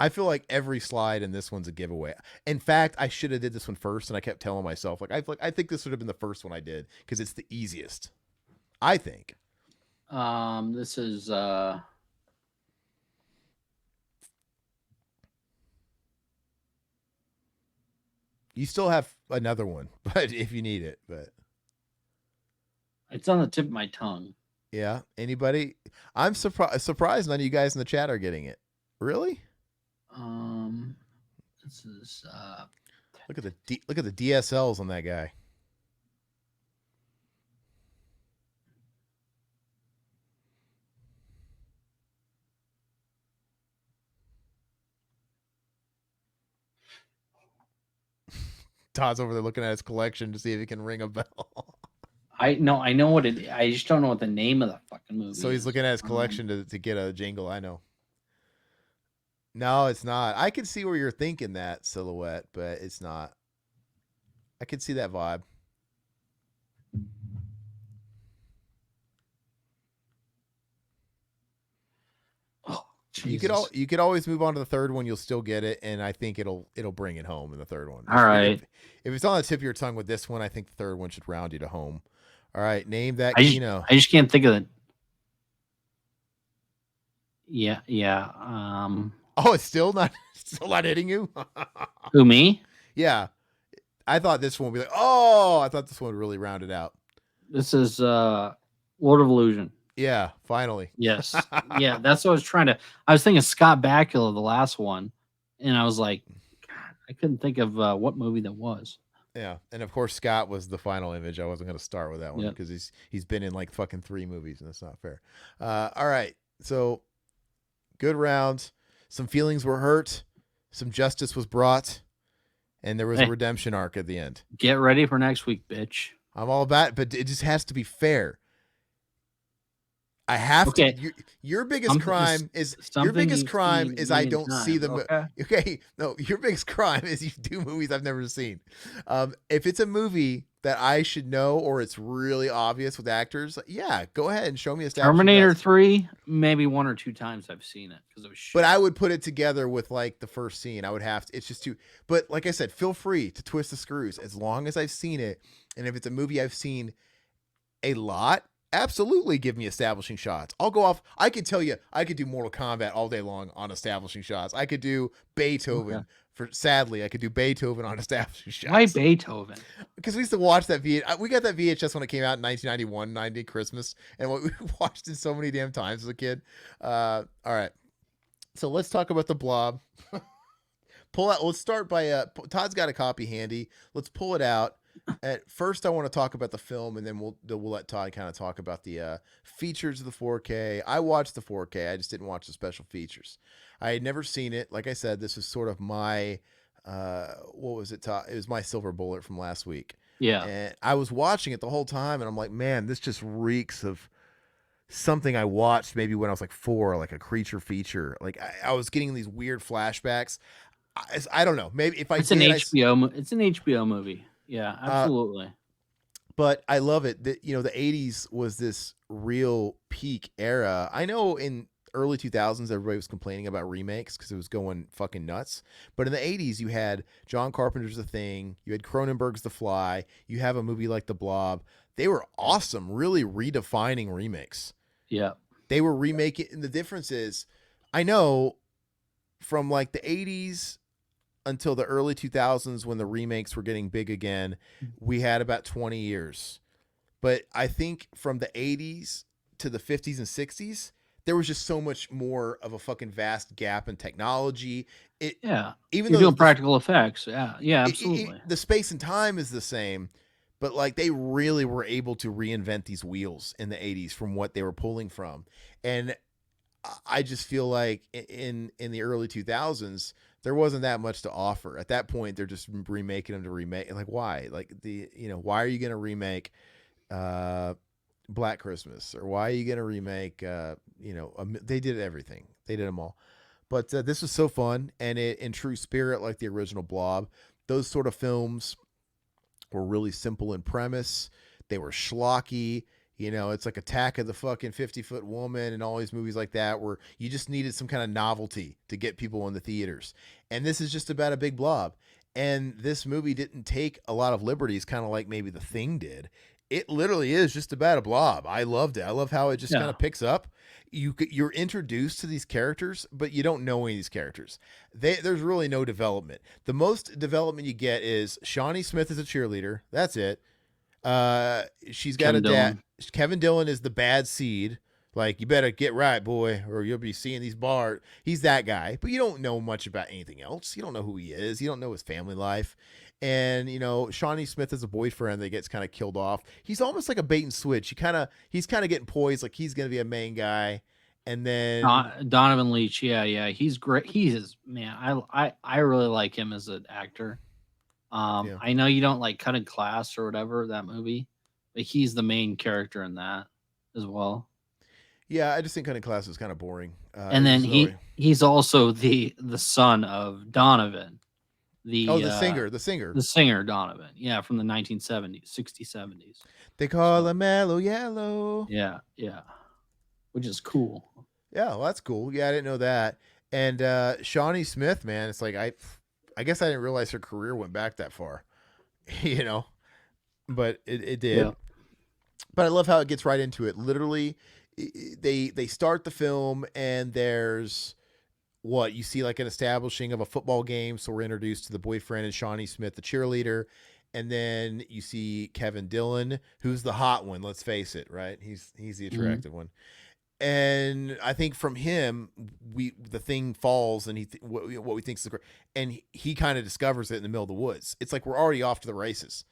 I feel like every slide in this one's a giveaway. In fact, I should have did this one first, and I kept telling myself I think this would have been the first one I did because it's the easiest. I think. This is You still have another one, but if you need it, but it's on the tip of my tongue. yeah, anybody? I'm surprised none of you guys in the chat are getting it. Really? Um, this is Look at the DSLs on that guy. Todd's over there looking at his collection to see if he can ring a bell. I know what it. I just don't know what the name of the fucking movie. So he's is. looking at his collection to get a jingle. I know. No, it's not. I can see where you're thinking that Silhouette, but it's not. I can see that vibe. Oh, You could always move on to the third one. You'll still get it, and I think it'll bring it home in the third one. All right. If it's on the tip of your tongue with this one, I think the third one should round you to home. All right, name that I Kino. just can't think of it. Yeah. Oh, it's still not hitting you. Who, me? Yeah, I thought this one would be like, oh, I thought this one would really round it out. This is Lord of Illusion. Yeah, finally. Yes. Yeah, that's what I was trying to. I was thinking Scott Bakula, the last one, and I was like, God, I couldn't think of what movie that was. Yeah, and of course Scott was the final image. I wasn't going to start with that one Yep. because he's been in like fucking 3 movies, and that's not fair. All right, so good round. Some feelings were hurt. Some justice was brought, and there was a Hey, redemption arc at the end. get ready for next week, bitch. I'm all about it, but it just has to be fair. I have to. Okay, Your biggest something crime is your something biggest you've crime seen a is I million don't see times. them. Okay, Okay, no, your biggest crime is you do movies I've never seen. If it's a movie that I should know or it's really obvious with actors, yeah, go ahead and show me establishing Terminator shots. 3, maybe 1 or 2 times I've seen it because it was But shit. I would put it together with like the first scene. I would have to. It's just too. But like I said, feel free to twist the screws as long as I've seen it, and if it's a movie I've seen a lot, absolutely give me establishing shots. I'll go off. I could tell you, I could do Mortal Kombat all day long on establishing shots. I could do Okay, Beethoven. For sadly, I could do Beethoven on establishing why shots Beethoven? because we used to watch that We got that VHS when it came out in 1991, 90 Christmas, and we watched it so many damn times as a kid. All right, so let's talk about the Blob. Pull out. Let's start by Todd's got a copy handy. Let's pull it out. At first, I want to talk about the film, and then we'll let Todd kind of talk about the features of the 4K. I watched the 4K. I just didn't watch the special features. I had never seen it. Like I said, this is sort of my what was it, Todd? It was my silver bullet from last week, Yeah, and I was watching it the whole time, and I'm like, man, this just reeks of something I watched maybe when I was like 4, like a creature feature. Like I was getting these weird flashbacks. I don't know. Maybe if I it's an did, It's an HBO movie. Yeah, uh, absolutely. but I love it that the 80s was this real peak era. I know in early 2000s everybody was complaining about remakes because it was going fucking nuts. But in the 80s you had John Carpenter's The Thing, you had Cronenberg's The Fly, you have a movie like The Blob. They were awesome, really redefining remakes. Yeah, They were remaking, and the difference is, I know from like the 80s until the early 2000s when the remakes were getting big again, we had about 20 years. But I think from the 80s to the 50s and 60s, there was just so much more of a fucking vast gap in technology. It yeah. even You're though doing practical effects. Yeah, yeah, absolutely. the space and time is the same, but like they really were able to reinvent these wheels in the 80s from what they were pulling from. And I just feel like in the early 2000s there wasn't that much to offer. At that point they're just remaking them to remake. Like why? Like why are you going to remake uh Black Christmas, or why are you going to remake they did everything. They did them all. But this was so fun, and it in true spirit like the original Blob. Those sort of films were really simple in premise. They were schlocky. It's like Attack of the fucking 50-foot woman and all these movies like that where you just needed some kind of novelty to get people in the theaters. And this is just about a big blob. And this movie didn't take a lot of liberties, kind of like maybe The Thing did. It literally is just about a blob. I loved it. I love how it just kind Yeah, of picks up. You're introduced to these characters, but you don't know any of these characters. There's really no development. The most development you get is Shawnee Smith is a cheerleader. That's it. She's got a Kevin dad. Dillon. Kevin Dillon is the bad seed. Like, you better get right, boy, or you'll be seeing these bars. He's that guy, but you don't know much about anything else. You don't know who he is. You don't know his family life. And Shawnee Smith is a boyfriend that gets kind of killed off. He's almost like a bait and switch. He's kind of getting poised, like he's gonna be a main guy, and then Donovan Leitch. Yeah, yeah. He's great. He is, man. I really like him as an actor. yeah, I know you don't like Cutting Class or whatever that movie, but he's the main character in that as well. yeah. I just think Cutting Class is kind of boring. And It then was really he's also the son of Donovan, oh the the singer. the singer Donovan. Yeah, from the 1970s, 60s, 70s. They call So him Mellow Yellow. yeah, yeah, which is cool. Yeah, well, that's cool. Yeah, I didn't know that. And Shawnee Smith, man, it's like I guess I didn't realize her career went back that far, you know, but it Yeah, did. But I love how it gets right into it. Literally, they start the film and there's what you see like an establishing of a football game. So we're introduced to the boyfriend and Shawnee Smith, the cheerleader. And then you see Kevin Dillon, who's the hot one. Let's face it, right? He's the mhm. attractive one. And I think from him, the thing falls, and what we think is and he kind of discovers it in the middle of the woods. It's like we're already off to the races,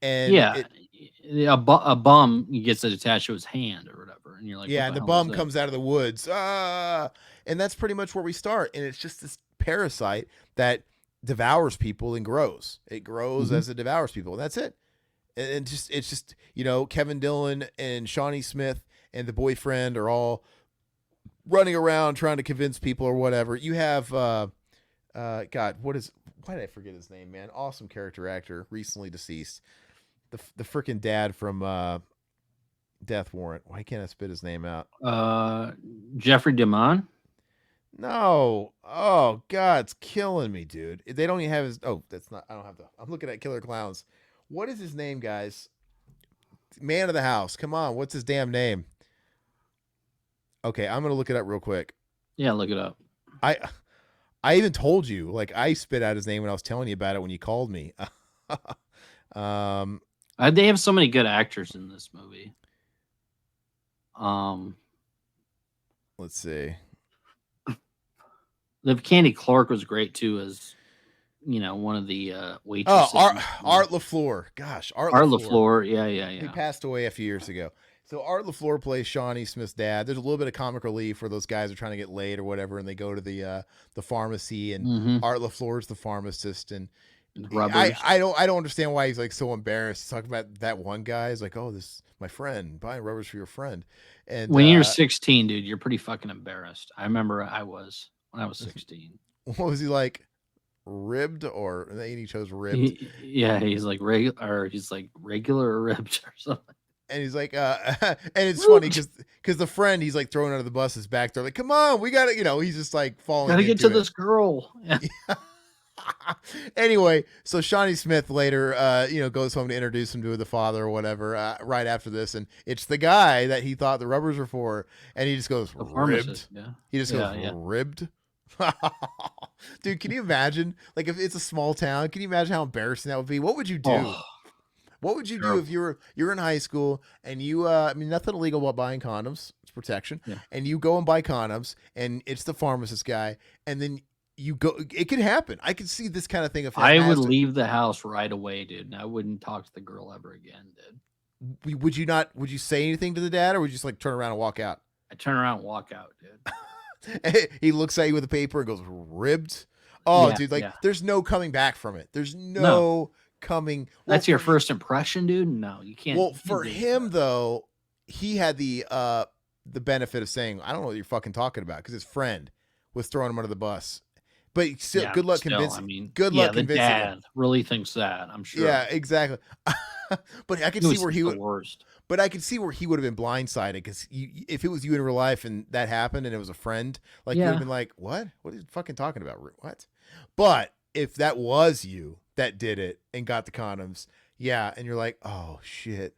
and Yeah, it a bum gets it attached to his hand or whatever, and you're like, what Yeah, the and the hell is bum that? comes out of the woods. And that's pretty much where we start. And it's just this parasite that devours people and grows. It grows Hmm. as it devours people. And that's it. And just it's just, Kevin Dillon and Shawnee Smith and the boyfriend are all running around trying to convince people or whatever. You have God, why did I forget his name, man? Awesome character actor, recently deceased. The freaking dad from Death Warrant. Why can't I spit his name out? Uh, Jeffrey DeMonn. No. Oh God, it's killing me, dude. They don't even have his. Oh, that's not. I don't have the. I'm looking at Killer Clowns. What is his name, guys? Man of the house. Come on. What's his damn name? Okay, I'm gonna look it up real quick. Yeah, look it up. I I even told you, like I spit out his name when I was telling you about it when you called me. um, They have so many good actors in this movie. Um, let's see. the Candy Clark was great too, as one of the Oh, waitresses. Art LaFleur. Gosh, Art Art LaFleur. LaFleur. Yeah, yeah, He yeah. passed away a few years ago. So Art LaFleur plays Shawnee Smith's dad. There's a little bit of comic relief where those guys are trying to get laid or whatever, and they go to the pharmacy, and Mm-hmm. Art LaFleur's the pharmacist, and Rubbers. I don't understand why he's like so embarrassed. He's talking about that one guy. He's like, oh, this is my friend, buying rubbers for your friend, and When you're 16, dude, you're pretty fucking embarrassed. I remember I was when I was 16. what was he like? Ribbed or he chose ribbed, Yeah, he's like regular, or he's like regular or ribbed or something. and he's like, and it's funny because the friend he's like throwing out of the bus is back there like, come on, we got to, he's just like falling. Gotta get into to it. this girl. Yeah. Anyway, so Shawnee Smith later, goes home to introduce him to the father or whatever. Right after this, and it's the guy that he thought the rubbers were for, and he just goes The ribbed. pharmacist. Yeah. He just goes ribbed. Dude, can you imagine? Like if it's a small town, can you imagine how embarrassing that would be? What would you do? Oh, What would you do if you're in high school and you I mean nothing illegal about buying condoms, it's protection, yeah. and you go and buy condoms and it's the pharmacist guy, and then you go, it could happen. I could see this kind of thing. If I would leave the house right away, dude. And I wouldn't talk to the girl ever again, dude. Would you not? Would you say anything to the dad, or would you just like turn around and walk out? I turn around and walk out, dude. He looks at you with a paper and goes ribbed. Oh, Yeah, dude, like yeah. there's no coming back from it. There's no coming. That's your first impression, dude. No, you can't. Well, for him though, he had the benefit of saying, "I don't know what you're fucking talking about," because his friend was throwing him under the bus. But still, good luck convincing. I mean, good luck the convincing dad him. really thinks that. I'm sure. Yeah, exactly. But I could see where he would. Worst. But I could see where he would have been blindsided because if it was you in real life and that happened and it was a friend, like you would have been like, "What? What are you fucking talking about? What?" But if that was you that did it and got the condoms, yeah, and you're like, "Oh shit."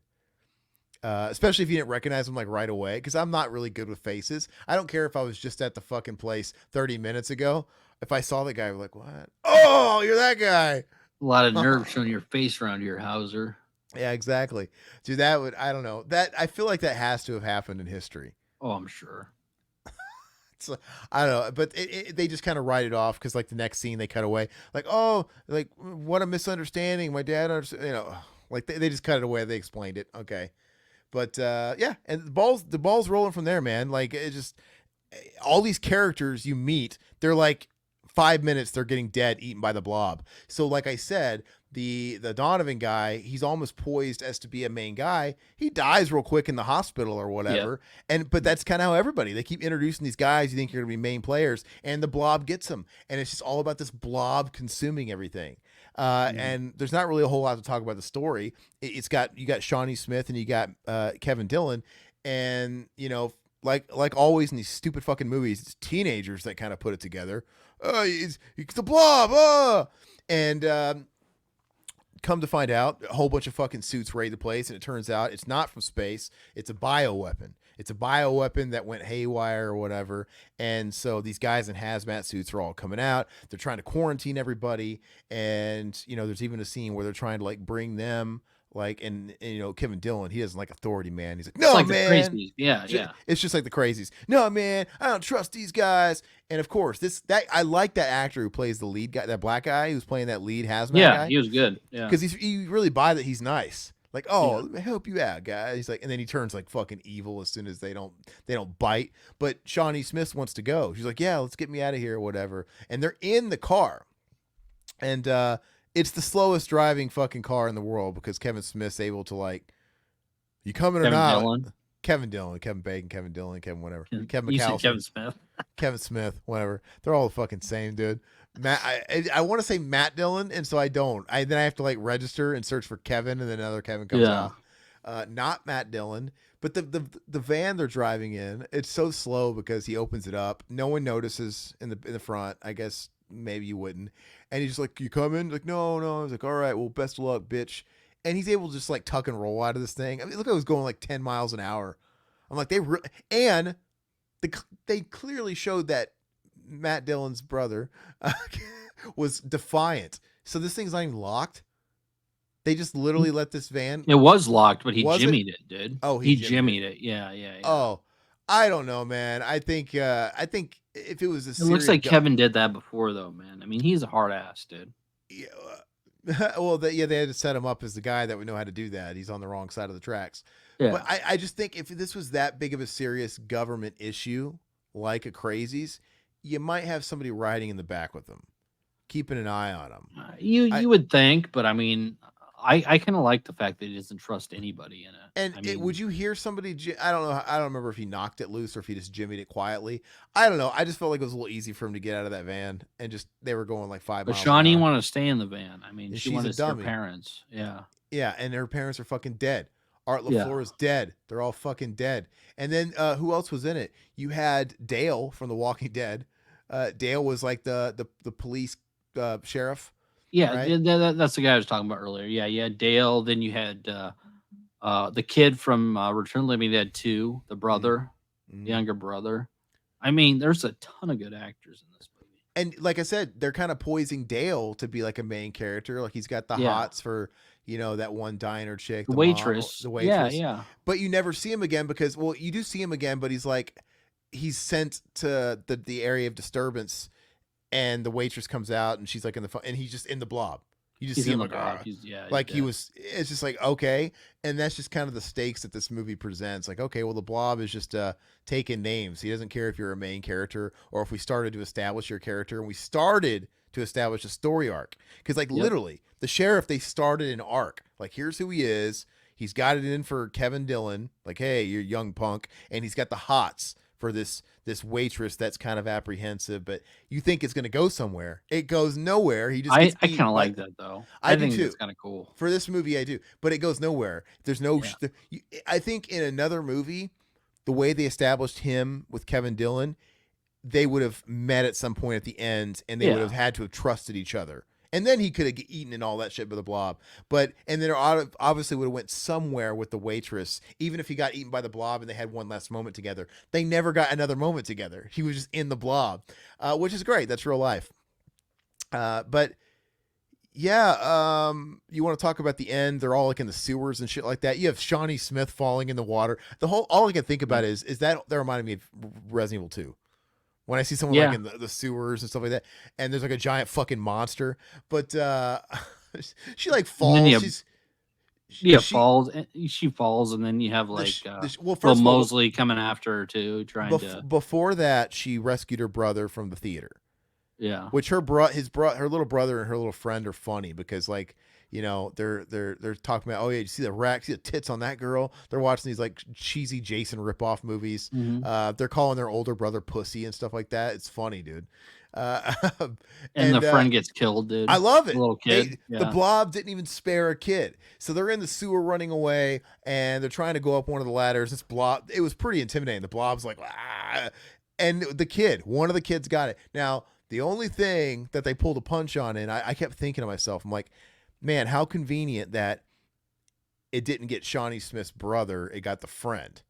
Especially if you didn't recognize them like right away, because I'm not really good with faces. I don't care if I was just at the fucking place 30 minutes ago. If I saw the guy, I'm like, what? Oh, you're that guy. A lot of nerves showing your face around your Hauser. Yeah, exactly. Dude, that would, I don't know. That I feel like that has to have happened in history. Oh, I'm sure. So, I don't know, but they just kind of write it off because like the next scene they cut away, like, oh, like what a misunderstanding. My dad, like they just cut it away. They explained it. Okay. But yeah, and the ball's rolling from there, man. Like it just all these characters you meet, they're like 5 minutes, they're getting dead, eaten by the blob. So like I said, the Donovan guy, he's almost poised as to be a main guy. He dies real quick in the hospital or whatever. But that's kind of how everybody, they keep introducing these guys you think you're gonna be main players, and the blob gets them, and it's just all about this blob consuming everything. And there's not really a whole lot to talk about the story. You got Shawnee Smith and you got Kevin Dillon, and like always in these stupid fucking movies, it's teenagers that kind of put it together. It's the blob, and come to find out, a whole bunch of fucking suits raid the place, and it turns out it's not from space. It's a bioweapon. It's a bioweapon that went haywire or whatever. And so these guys in hazmat suits are all coming out. They're trying to quarantine everybody. And, there's even a scene where they're trying to like bring them and Kevin Dillon, he doesn't like authority, man. He's like, no, like man. The crazies. Yeah. It's just like the crazies. No, man, I don't trust these guys. And of course, I like that actor who plays the lead guy, that black guy who's playing that lead hazmat guy. Yeah, he was good. Yeah. Because you really buy that he's nice. Like, Yeah. oh, let me help you out, guys. He's like, and then he turns like fucking evil as soon as they don't bite. But Shawnee Smith wants to go. She's like, yeah, let's get me out of here or whatever. And they're in the car, and it's the slowest driving fucking car in the world because Kevin Smith's able to like, you coming or Kevin not? Dillon. Kevin Dillon, Kevin Bacon, Kevin Dillon, Kevin whatever, Kevin You said McAllister, Kevin Smith. Kevin Smith, whatever. They're all the fucking same, dude. Matt, I want to say Matt Dillon, and so I don't. Then I have to like register and search for Kevin, and then another Kevin comes Yeah. out. Not Matt Dillon, but the van they're driving in, it's so slow because he opens it up. No one notices in the front. I guess maybe you wouldn't. And he's just like, "You coming?" Like, no, no. I was like, "All right, well, best of luck, bitch." And he's able to just like tuck and roll out of this thing. I mean, look, I was going like 10 miles an hour. I'm like, and they clearly showed that Matt Dillon's brother was defiant. So this thing's not even locked. They just literally let this van. It was locked, but he Was it? jimmied it, dude. Oh, He jimmied jimmied it. Yeah, yeah, yeah. Oh, I don't know, man. I think if it was a It looks serious like Kevin did that before, though, man. I mean, he's a hard ass, dude. yeah, well, they had to set him up as the guy that would know how to do that. He's on the wrong side of the tracks. Yeah. But I just think if this was that big of a serious government issue, like a crazies, you might have somebody riding in the back with them, keeping an eye on them. You would think, but I mean, I kind of like the fact that he doesn't trust anybody in it. And I mean, would you hear somebody? I don't know. I don't remember if he knocked it loose or if he just jimmied it quietly. I don't know. I just felt like it was a little easy for him to get out of that van and just they were going like 5 but miles. Shawnee an hour. wanted to stay in the van. I mean, And she she's a wanted to see her dummy. parents. Yeah. Yeah, and her parents are fucking dead. Art Yeah. LaFleur is dead. They're all fucking dead. And then who else was in it? You had Dale from The Walking Dead. Dale was like the police sheriff. Yeah, Right? that's the guy I was talking about earlier. Yeah, you had Dale. Then you had the kid from Return of the Living Dead 2, the brother, Mhm. the younger brother. I mean, there's a ton of good actors in this movie. And like I said, they're kind of poising Dale to be like a main character. Like he's got the Yeah. hots for, that one diner chick, The the mom, waitress. the Yeah, waitress. yeah. But you never see him again because, well, you do see him again, but he's sent to the area of disturbance, and the waitress comes out and she's like in the phone, and he's just in the blob. You just He's see in him the like, blob. "Ah." He's Like he dead. was. It's just like, okay, and that's just kind of the stakes that this movie presents. Like, okay, well, the blob is just taking names. He doesn't care if you're a main character or if we started to establish your character, and we started to establish a story arc. Because like Yep. literally, the sheriff, they started an arc. Like, here's who he is. He's got it in for Kevin Dillon. Like, hey, you're young punk, and he's got the hots for this waitress that's kind of apprehensive, but you think it's going to go somewhere. It goes nowhere. He just I gets beat kind of by- like that though. I do think too. that's kind of cool. For this movie, I do, but it goes nowhere. There's no. Yeah. I think in another movie, the way they established him with Kevin Dillon, they would have met at some point at the end, and they would Yeah. have had to have trusted each other. And then he could have eaten and all that shit by the blob. But and then obviously would have went somewhere with the waitress, even if he got eaten by the blob and they had one last moment together. They never got another moment together. He was just in the blob, which is great. That's real life. But yeah, you want to talk about the end? They're all like in the sewers and shit like that. You have Shawnee Smith falling in the water. All I can think about is that reminded me of Resident Evil 2. When I see someone like Yeah. in the sewers and stuff like that, and there's like a giant fucking monster, but she like And then falls. you have- She's Yeah, she- falls. She falls, and then you have the like sh- well, Will first of all, Mosley coming after her too, trying to. before that, she rescued her brother from the theater. Yeah. Which her little brother and her little friend are funny because like they're talking about, oh yeah, you see the rack, see the tits on that girl. They're watching these like cheesy Jason ripoff movies. Mhm. They're calling their older brother pussy and stuff like that. It's funny, dude. And the friend gets killed, dude. I love it. The little kid. The blob didn't even spare a kid. So they're in the sewer running away and they're trying to go up one of the ladders. This blob, it was pretty intimidating. The blob's like, ah. And one of the kids got it. Now, the only thing that they pulled a punch on, and I kept thinking to myself, I'm like, man, how convenient that it didn't get Shawnee Smith's brother, it got the friend.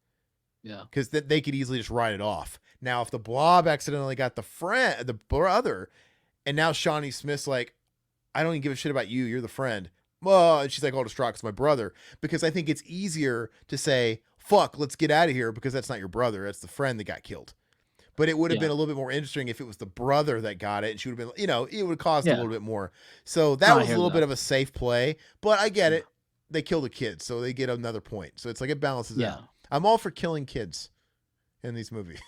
Yeah. Because they could easily just write it off. Now, if the blob accidentally got the brother, and now Shawnee Smith's like, I don't even give a shit about you. You're the friend. Oh, and she's like, all distraught, it's my brother. Because I think it's easier to say, fuck, let's get out of here because that's not your brother. That's the friend that got killed. But it would have been a little bit more interesting if it was the brother that got it, and she would have been, it would have cost a little bit more. So that was a little bit of a safe play, but I get it. they kill the kids, so they get another point. So it's like it balances Yeah. out. I'm all for killing kids in these movies.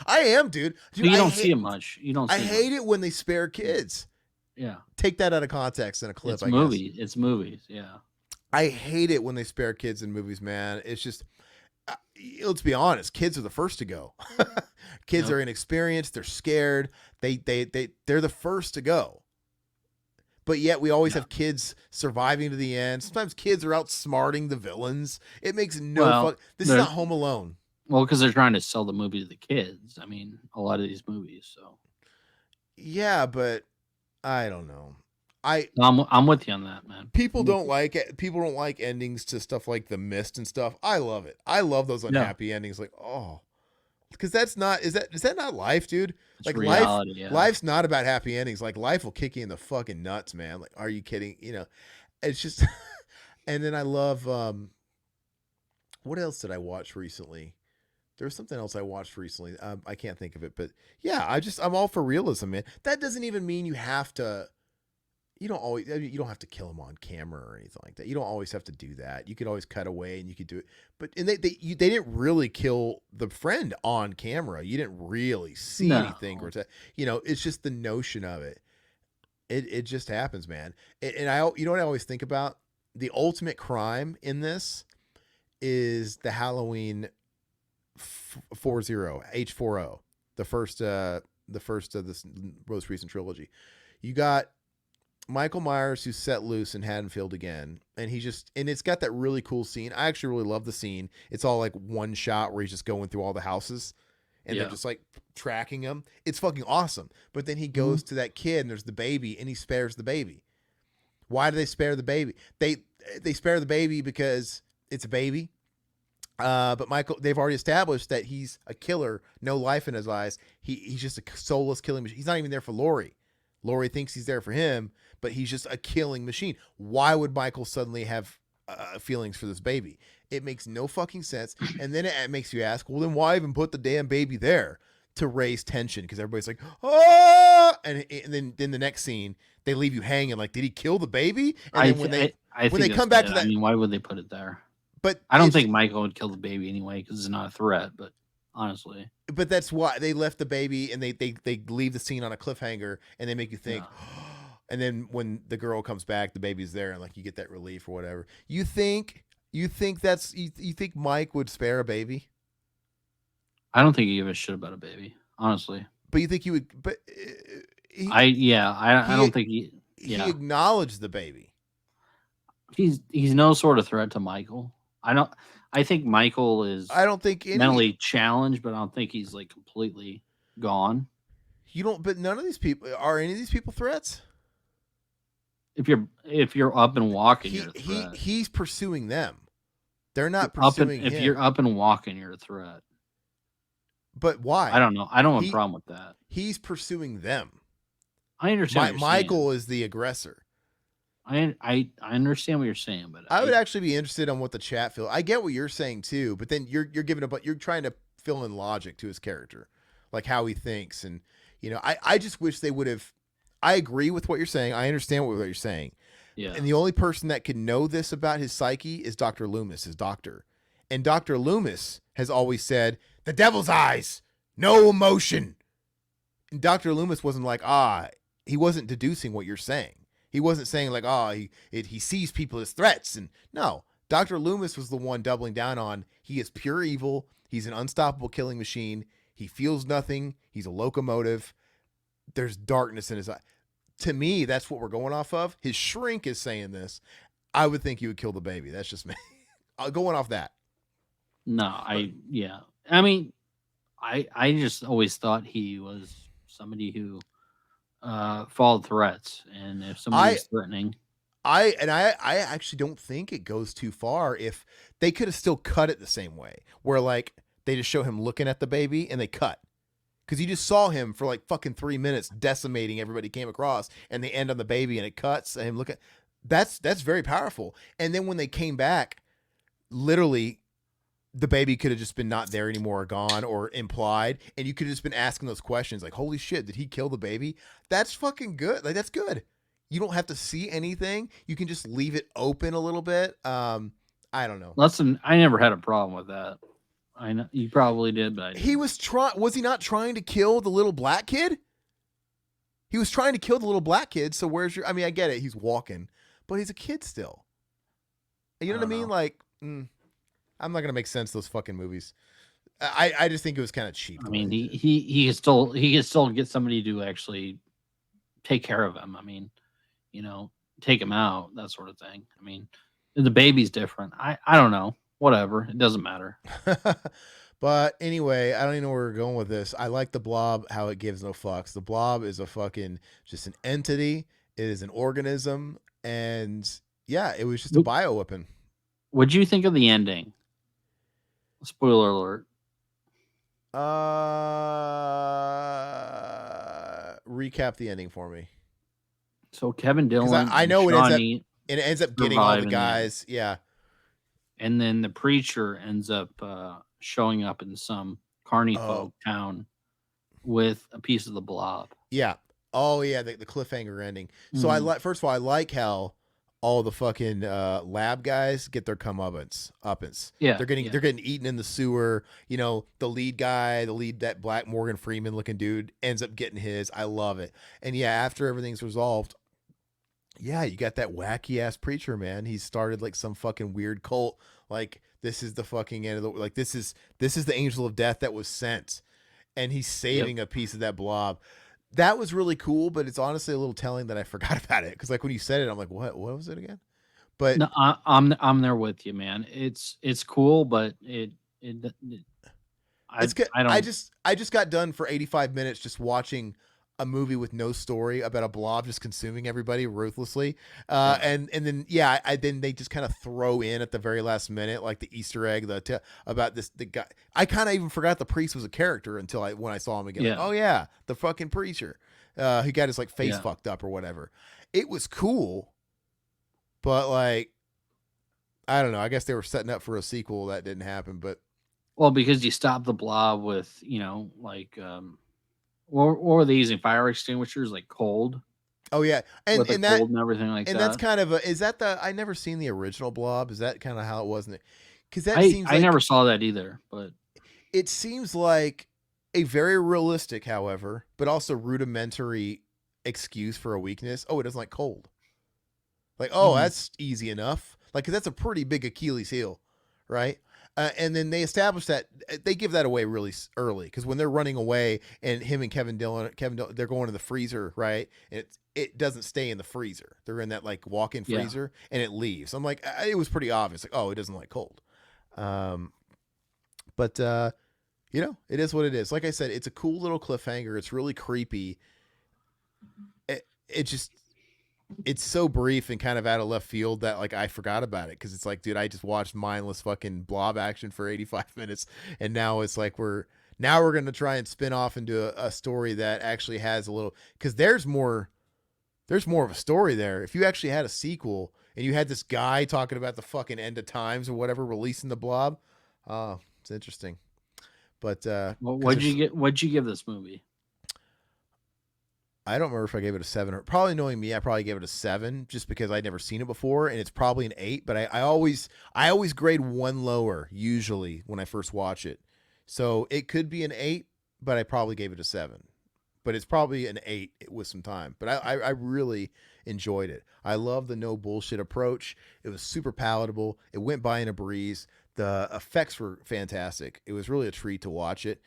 I am, dude. But Dude, you don't see it much. You don't I see it much. hate it when they spare kids. Yeah. Take that out of context in a clip, It's I guess. movies. It's movies. Yeah. I hate it when they spare kids in movies, man. It's just, let's be honest, kids are the first to go. Kids Yep. are inexperienced, they're scared. They're the first to go. But yet we always Yeah. have kids surviving to the end. Sometimes kids are outsmarting the villains. It makes no Well, fuck. This is not Home Alone. Well, because they're trying to sell the movie to the kids. I mean, a lot of these movies. So Yeah, but I don't know. I'm with you on that, man. People don't like it. People don't like endings to stuff like The Mist and stuff. I love it. I love those unhappy endings. Like, oh, because that's not is that not life, dude? It's Like reality, yeah. life's not about happy endings. Like life will kick you in the fucking nuts, man. Like, are you kidding? You know, it's just. And then I love. What else did I watch recently? There was something else I watched recently. I can't think of it, but yeah, I'm all for realism, man. That doesn't even mean you have to. You don't always. I mean, you don't have to kill them on camera or anything like that. You don't always have to do that. You could always cut away and you could do it. But and they didn't really kill the friend on camera. You didn't really see anything. Or you know, it's just the notion of it. It just happens, man. And you know what I always think about? The ultimate crime in this is the Halloween 40 H40, the first of this most recent trilogy. You got Michael Myers who's set loose in Haddonfield again, and it's got that really cool scene. I actually really love the scene. It's all like one shot where he's just going through all the houses and they're just like tracking him. It's fucking awesome. But then he goes to that kid and there's the baby and he spares the baby. Why do they spare the baby? They spare the baby because it's a baby. But Michael, they've already established that he's a killer, no life in his eyes. He's just a soulless killing machine. He's not even there for Laurie. Laurie thinks he's there for him, but he's just a killing machine. Why would Michael suddenly have feelings for this baby? It makes no fucking sense. And then it makes you ask, well, then why even put the damn baby there to raise tension? Because everybody's like, oh, and then the next scene, they leave you hanging. Like, did he kill the baby? And then when they come back to that, I mean, why would they put it there? But I don't think Michael would kill the baby anyway because it's not a threat. But honestly, but that's why they left the baby and they leave the scene on a cliffhanger and they make you think. Yeah. And then when the girl comes back, the baby's there and like you get that relief or whatever. You think that's you think Mike would spare a baby? I don't think he gave a shit about a baby, honestly. But you think he would? But I don't think he. He acknowledged the baby. He's no sort of threat to Michael. I think Michael is. I don't think mentally challenged, but I don't think he's like completely gone. You don't. But none of these people are any of these people threats. If you're up and walking, you're a threat. He's pursuing them. They're not pursuing him. If you're up and walking, you're a threat. But why? I don't know. I don't have a problem with that. He's pursuing them. I understand. Michael is the aggressor. I understand what you're saying, but I would actually be interested on what the chat feels. I get what you're saying too, but then you're giving you're trying to fill in logic to his character, like how he thinks, and you know, I just wish they would have. I agree with what you're saying. I understand what you're saying. Yeah. And the only person that can know this about his psyche is Dr. Loomis, his doctor. And Dr. Loomis has always said, the devil's eyes, no emotion. And Dr. Loomis wasn't like, he wasn't deducing what you're saying. He wasn't saying like, he sees people as threats. And no, Dr. Loomis was the one doubling down on, he is pure evil. He's an unstoppable killing machine. He feels nothing. He's a locomotive. There's darkness in his eye. To me, that's what we're going off of. His shrink is saying this. I would think he would kill the baby. That's just me. Going off that. No, I mean, I just always thought he was somebody who followed threats, and if somebody was threatening, I actually don't think it goes too far. If they could have still cut it the same way, where like they just show him looking at the baby and they cut. Because you just saw him for like fucking 3 minutes decimating everybody he came across, and they end on the baby and it cuts and him look at that's very powerful. And then when they came back, literally the baby could have just been not there anymore or gone or implied, and you could have just been asking those questions like, holy shit, did he kill the baby? That's fucking good. Like, that's good. You don't have to see anything. You can just leave it open a little bit. I don't know. Listen, I never had a problem with that. I know you probably did, but I He didn't. was trying. Was he not trying to kill the little black kid? He was trying to kill the little black kid. So where's your? I mean, I get it. He's walking, but he's a kid still. You know I what I don't mean? know. Like, I'm not gonna make sense of those fucking movies. I just think it was kind of cheap I the way mean, they did it. he can still get somebody to actually take care of him. I mean, you know, take him out, that sort of thing. I mean, the baby's different. I don't know. Whatever. It doesn't matter. But anyway, I don't even know where we're going with this. I like the Blob, how it gives no fucks. The Blob is a fucking just an entity. It is an organism, and yeah, it was just a What bioweapon. What'd you think of the ending? Spoiler alert. Recap the ending for me, So Kevin because Dillon I and know Shawnee it ends up getting all survive the in the end, guys. Yeah. and then the preacher ends up showing up in some carny Oh folk town with a piece of the blob. yeah. Oh yeah. The cliffhanger ending. So I Mhm. like. First of all, I like how all the fucking lab guys get their comeuppance. Uppance. Yeah, They're yeah, getting eaten in the sewer. You know, the lead guy, that black Morgan Freeman looking dude, ends up getting his. I love it. And yeah, after everything's resolved, yeah, you got that wacky ass preacher, man. He started like some fucking weird cult. Like this is the fucking end of the like this is the angel of death that was sent, and he's yep. saving a piece of that blob. That was really cool, but it's honestly a little telling that I forgot about it because like when you said it, I'm like, what was it again? But No, I'm there with you, man. It's cool, but it it's good. I don't. I just got done for 85 minutes just watching a movie with no story about a blob just consuming everybody ruthlessly. Yeah, And then yeah, then they just kind of throw in at the very last minute like the Easter egg about this the guy. I kind of even forgot the priest was a character until I when I saw him again. Like, yeah, oh yeah, the fucking preacher. He got his like face yeah. fucked up or whatever. It was cool, but like I don't know. I guess they were setting up for a sequel that didn't happen, but Well, because you stop the blob with like what were they using fire extinguishers like cold oh yeah, with a and that cold and everything like and that's that. kind of a is that the I never seen the original Blob. Is that kind of how it was? Because that seems I never like saw that either, but it seems like a very realistic, however, but also rudimentary excuse for a weakness. Oh, it doesn't like cold. Like, oh, mm, that's easy enough. Like, cause that's a pretty big Achilles heel, right? And then they establish that they give that away really early because when they're running away and him and Kevin Dillon, they're going to the freezer, right? And it doesn't stay in the freezer. They're in that like walk-in yeah. freezer and it leaves. I'm like, it was pretty obvious. Like, oh, it doesn't like cold. Um, but it is what it is. Like I said, it's a cool little cliffhanger. It's really creepy. It just it's so brief and kind of out of left field that like I forgot about it because it's like, dude, I just watched mindless fucking blob action for 85 minutes, and now it's like we're gonna try and spin off into a story that actually has a little because there's more of a story there. If you actually had a sequel and you had this guy talking about the fucking end of times or whatever, releasing the blob, it's interesting. But because there's What'd you give this movie? I don't remember if I gave it a 7 or probably knowing me, I probably gave it a 7 just because I'd never seen it before, and it's probably an 8. But I always grade one lower usually when I first watch it, so it could be an 8, but I probably gave it a 7. But it's probably an 8 with some time. But I really enjoyed it. I love the no bullshit approach. It was super palatable. It went by in a breeze. The effects were fantastic. It was really a treat to watch it.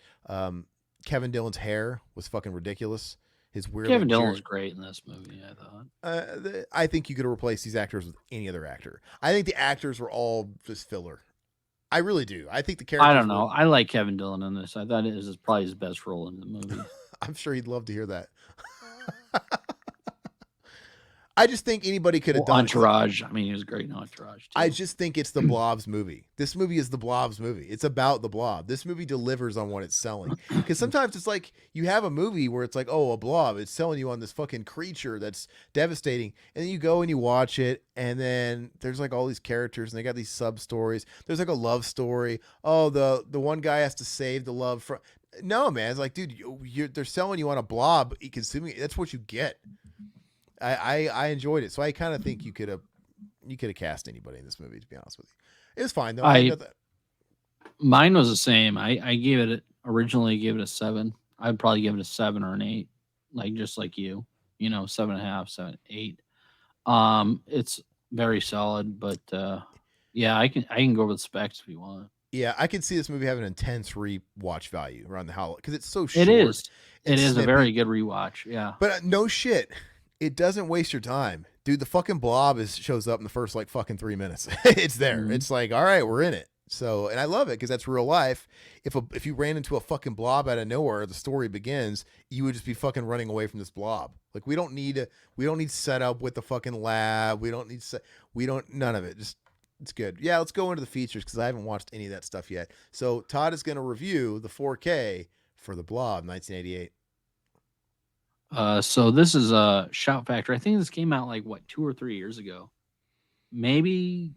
Kevin Dillon's hair was fucking ridiculous. His weird Kevin like Dillon was Jared. great in this movie. I thought. I think you could replace these actors with any other actor. I think the actors were all just filler. I really do. I think the I characters don't were. know. I like Kevin Dillon in this. I thought it was probably his best role in the movie. I'm sure he'd love to hear that. I just think anybody could have Well, done it because Entourage. I mean, he was great in Entourage I too. just think it's the Blob's movie. This movie is the Blob's movie. It's about the Blob. This movie delivers on what it's selling. Because sometimes it's like you have a movie where it's like, oh, a Blob. It's selling you on this fucking creature that's devastating, and then you go and you watch it, and then there's like all these characters, and they got these sub stories. There's like a love story. Oh, the one guy has to save the love from. No, man. It's like, dude, they're selling you on a Blob consuming. That's what you get. I enjoyed it. So I kind of think you could have cast anybody in this movie. To be honest with you, it was fine though. I I know that. Mine was the same. I gave it originally gave it a 7. I'd probably give it a 7 or an 8, like just like you. 7.5, 7, 8. It's very solid, but yeah, I can go with specs if you want. Yeah, I could see this movie having an intense rewatch value around the holiday because it's so It short is. and It is a snippy. very good rewatch. Yeah. But no shit, it doesn't waste your time, dude. The fucking blob shows up in the first like fucking 3 minutes. It's there. Mhm. It's like, all right, we're in it. So, and I love it because that's real life. If you ran into a fucking blob out of nowhere, the story begins. You would just be fucking running away from this blob. Like we don't need setup with the fucking lab. We don't none of it. Just it's good. Yeah, let's go into the features because I haven't watched any of that stuff yet. So Todd is going to review the 4K for the Blob 1988. So this is a Shout Factor. I think this came out like what 2 or 3 years ago, maybe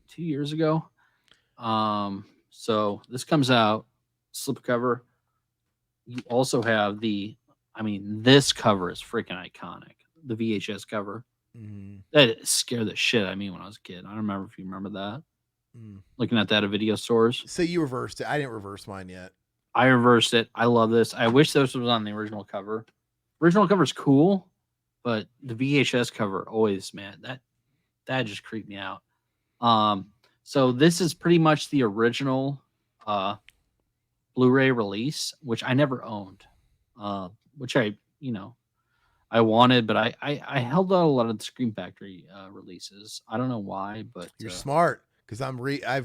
2 years ago. So this comes out slipcover. You also have this cover is freaking iconic. The VHS cover Mm-hmm. that scared the shit out of me when I was a kid. I don't remember if you remember that. Mm. Looking at that at video stores, So you reversed it. I didn't reverse mine yet. I reversed it. I love this. I wish this was on the original cover. Original cover is cool, but the VHS cover always, man, that just creeped me out. So this is pretty much the original Blu-ray release, which I never owned, which I wanted, but I held out a lot of the Scream Factory releases. I don't know why, but You're smart because I've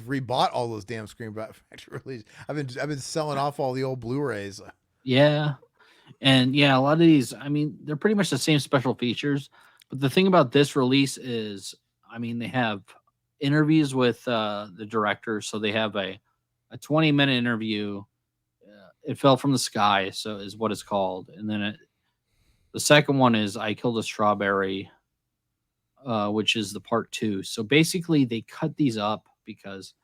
rebought all those damn Scream Factory releases. I've been selling off all the old Blu-rays. yeah, and yeah, a lot of these. I mean, they're pretty much the same special features, but the thing about this release is, they have interviews with the director, so they have a 20-minute interview. It fell from the sky, so is what it's called, and then the second one is I Killed a Strawberry, which is the part 2. So basically, they cut these up because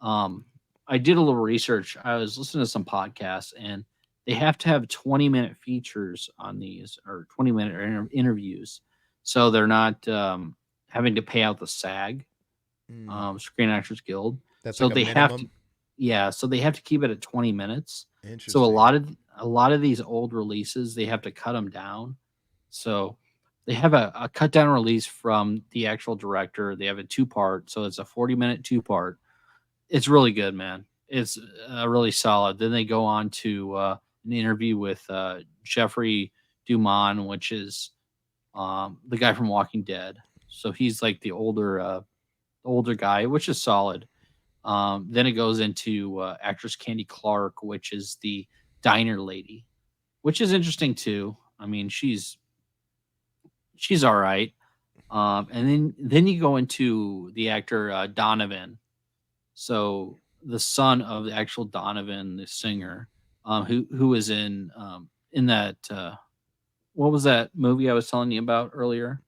I did a little research. I was listening to some podcasts, and they have to have 20-minute features on these or 20-minute interviews, so they're not having to pay out the SAG, Screen Actors Guild. That's So like a they have minimum. to, yeah. So they have to keep it at 20 minutes. So Interesting. a lot of these old releases, they have to cut them down. So they have a cut down release from the actual director. They have a 2-part, so it's a 40-minute 2-part. It's really good, man. It's really solid. Then they go on to an interview with Jeffrey Duman, which is the guy from Walking Dead. So he's like the older guy, which is solid. Then it goes into actress Candy Clark, which is the diner lady, which is interesting too. I mean, she's all right. And then you go into the actor Donovan, so the son of the actual Donovan, the singer, who was in that what was that movie I was telling you about earlier?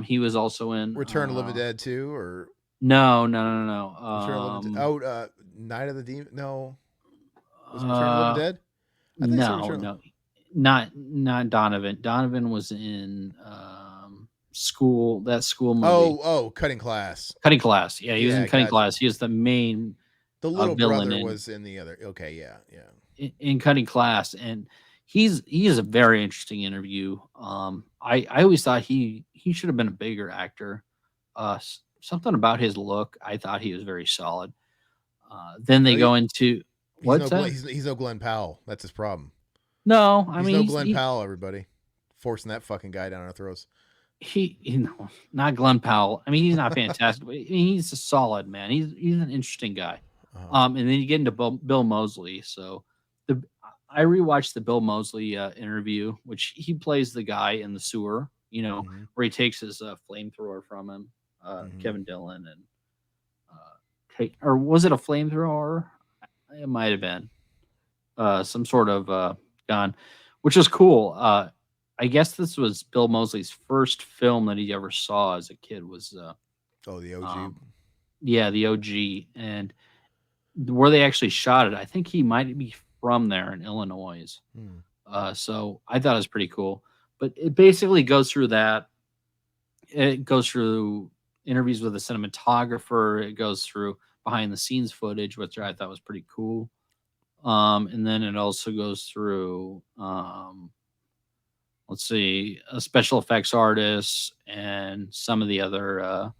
He was also in Return of the Living Dead 2 or no, no, no, no, no. Return of the Living Dead. Oh, Night of the Demon. No, was it Return of the Living Uh, Dead? I think so. no, no, not Donovan. Donovan was in school movie, Cutting Class. Cutting Class. Yeah, he was in Yeah, Cutting gotcha. Class. He was the main The little villain brother in was in the other. Okay, yeah, yeah. in Cutting Class, and he is a very interesting interview. I always thought he should have been a bigger actor. Something about his look, I thought he was very solid. Then they No, go into what's that? He's no Glenn Powell. That's his problem. No, I He's mean no Glenn Powell. Everybody forcing that fucking guy down our throats. not Glenn Powell. I mean, he's not fantastic, but he's a solid man. He's an interesting guy. And then you get into Bill Moseley. So I rewatched the Bill Moseley interview, which he plays the guy in the sewer. Where he takes his flamethrower from him, Kevin Dillon, and or was it a flamethrower? It might have been some sort of gun, which is cool. I guess this was Bill Moseley's first film that he ever saw as a kid. Was the OG. Yeah, the OG, and where they actually shot it. I think he might be from there in Illinois. So I thought it was pretty cool. But it basically goes through that. it goes through interviews with the cinematographer. It goes through behind the scenes footage, which I thought was pretty cool. And then it also goes through, let's see, special effects artists and some of the other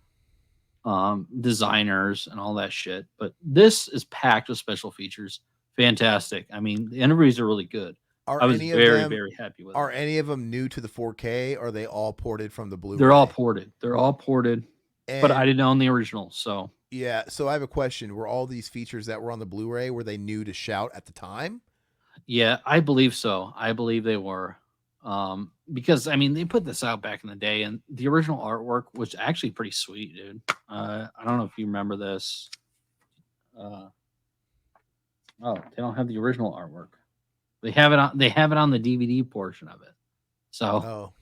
designers and all that shit. But this is packed with special features. Fantastic. I mean, the interviews are really good. Are I was any of very, them very happy with are it. any of them new to the 4K? Or are they all ported from the They're all Blu-ray? ported. They're all ported, but I And didn't own the original. So yeah, so I have a question. Were all these features that were on the Blu-ray, were they new to Shout at the time? yeah, I believe so. I believe they were. Because I mean, they put this out back in the day, and the original artwork was actually pretty sweet, dude. I don't know if you remember this. Uh, oh, they don't have the original artwork. They have it on. They have it on the DVD portion of it. So Oh.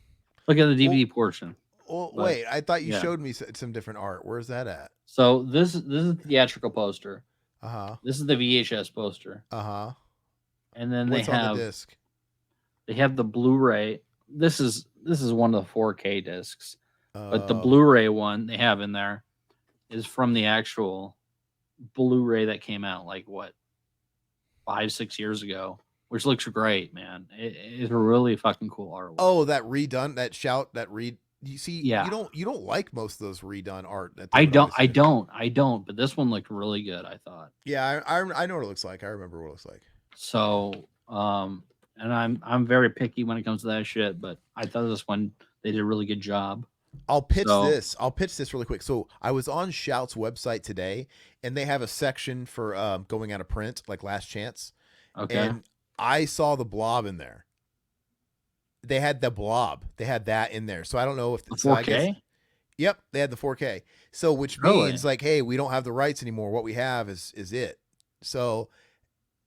look at the Well, DVD portion. well, But wait. I thought you yeah, showed me some different art. Where's that at? so this is the theatrical poster. Uh-huh. This is the VHS poster, Uh-huh. and then What's on the disc? they have the Blu-ray. This is one of the 4K discs, but the Oh. Blu-ray one they have in there is from the actual Blu-ray that came out like what 5-6 years ago, which looks great, man. It's a really fucking cool artwork. Oh, that redone, that Shout, that read. You see, Yeah, you don't like most of those redone art that they I would don't, always I do. don't, I don't. But this one looked really good. I thought Yeah, I know what it looks like. I remember what it looks like. so. And I'm very picky when it comes to that shit, but I thought this one they did a really good job. I'll pitch So this. I'll pitch this really quick. So I was on Shout's website today, and they have a section for going out of print, like Last Chance, okay, and I saw the Blob in there. They had the Blob. They had that in there. So I don't know if a so. I guess 4K. yep, they had the 4K. So which Really? means like, hey, we don't have the rights anymore. What we have is it. So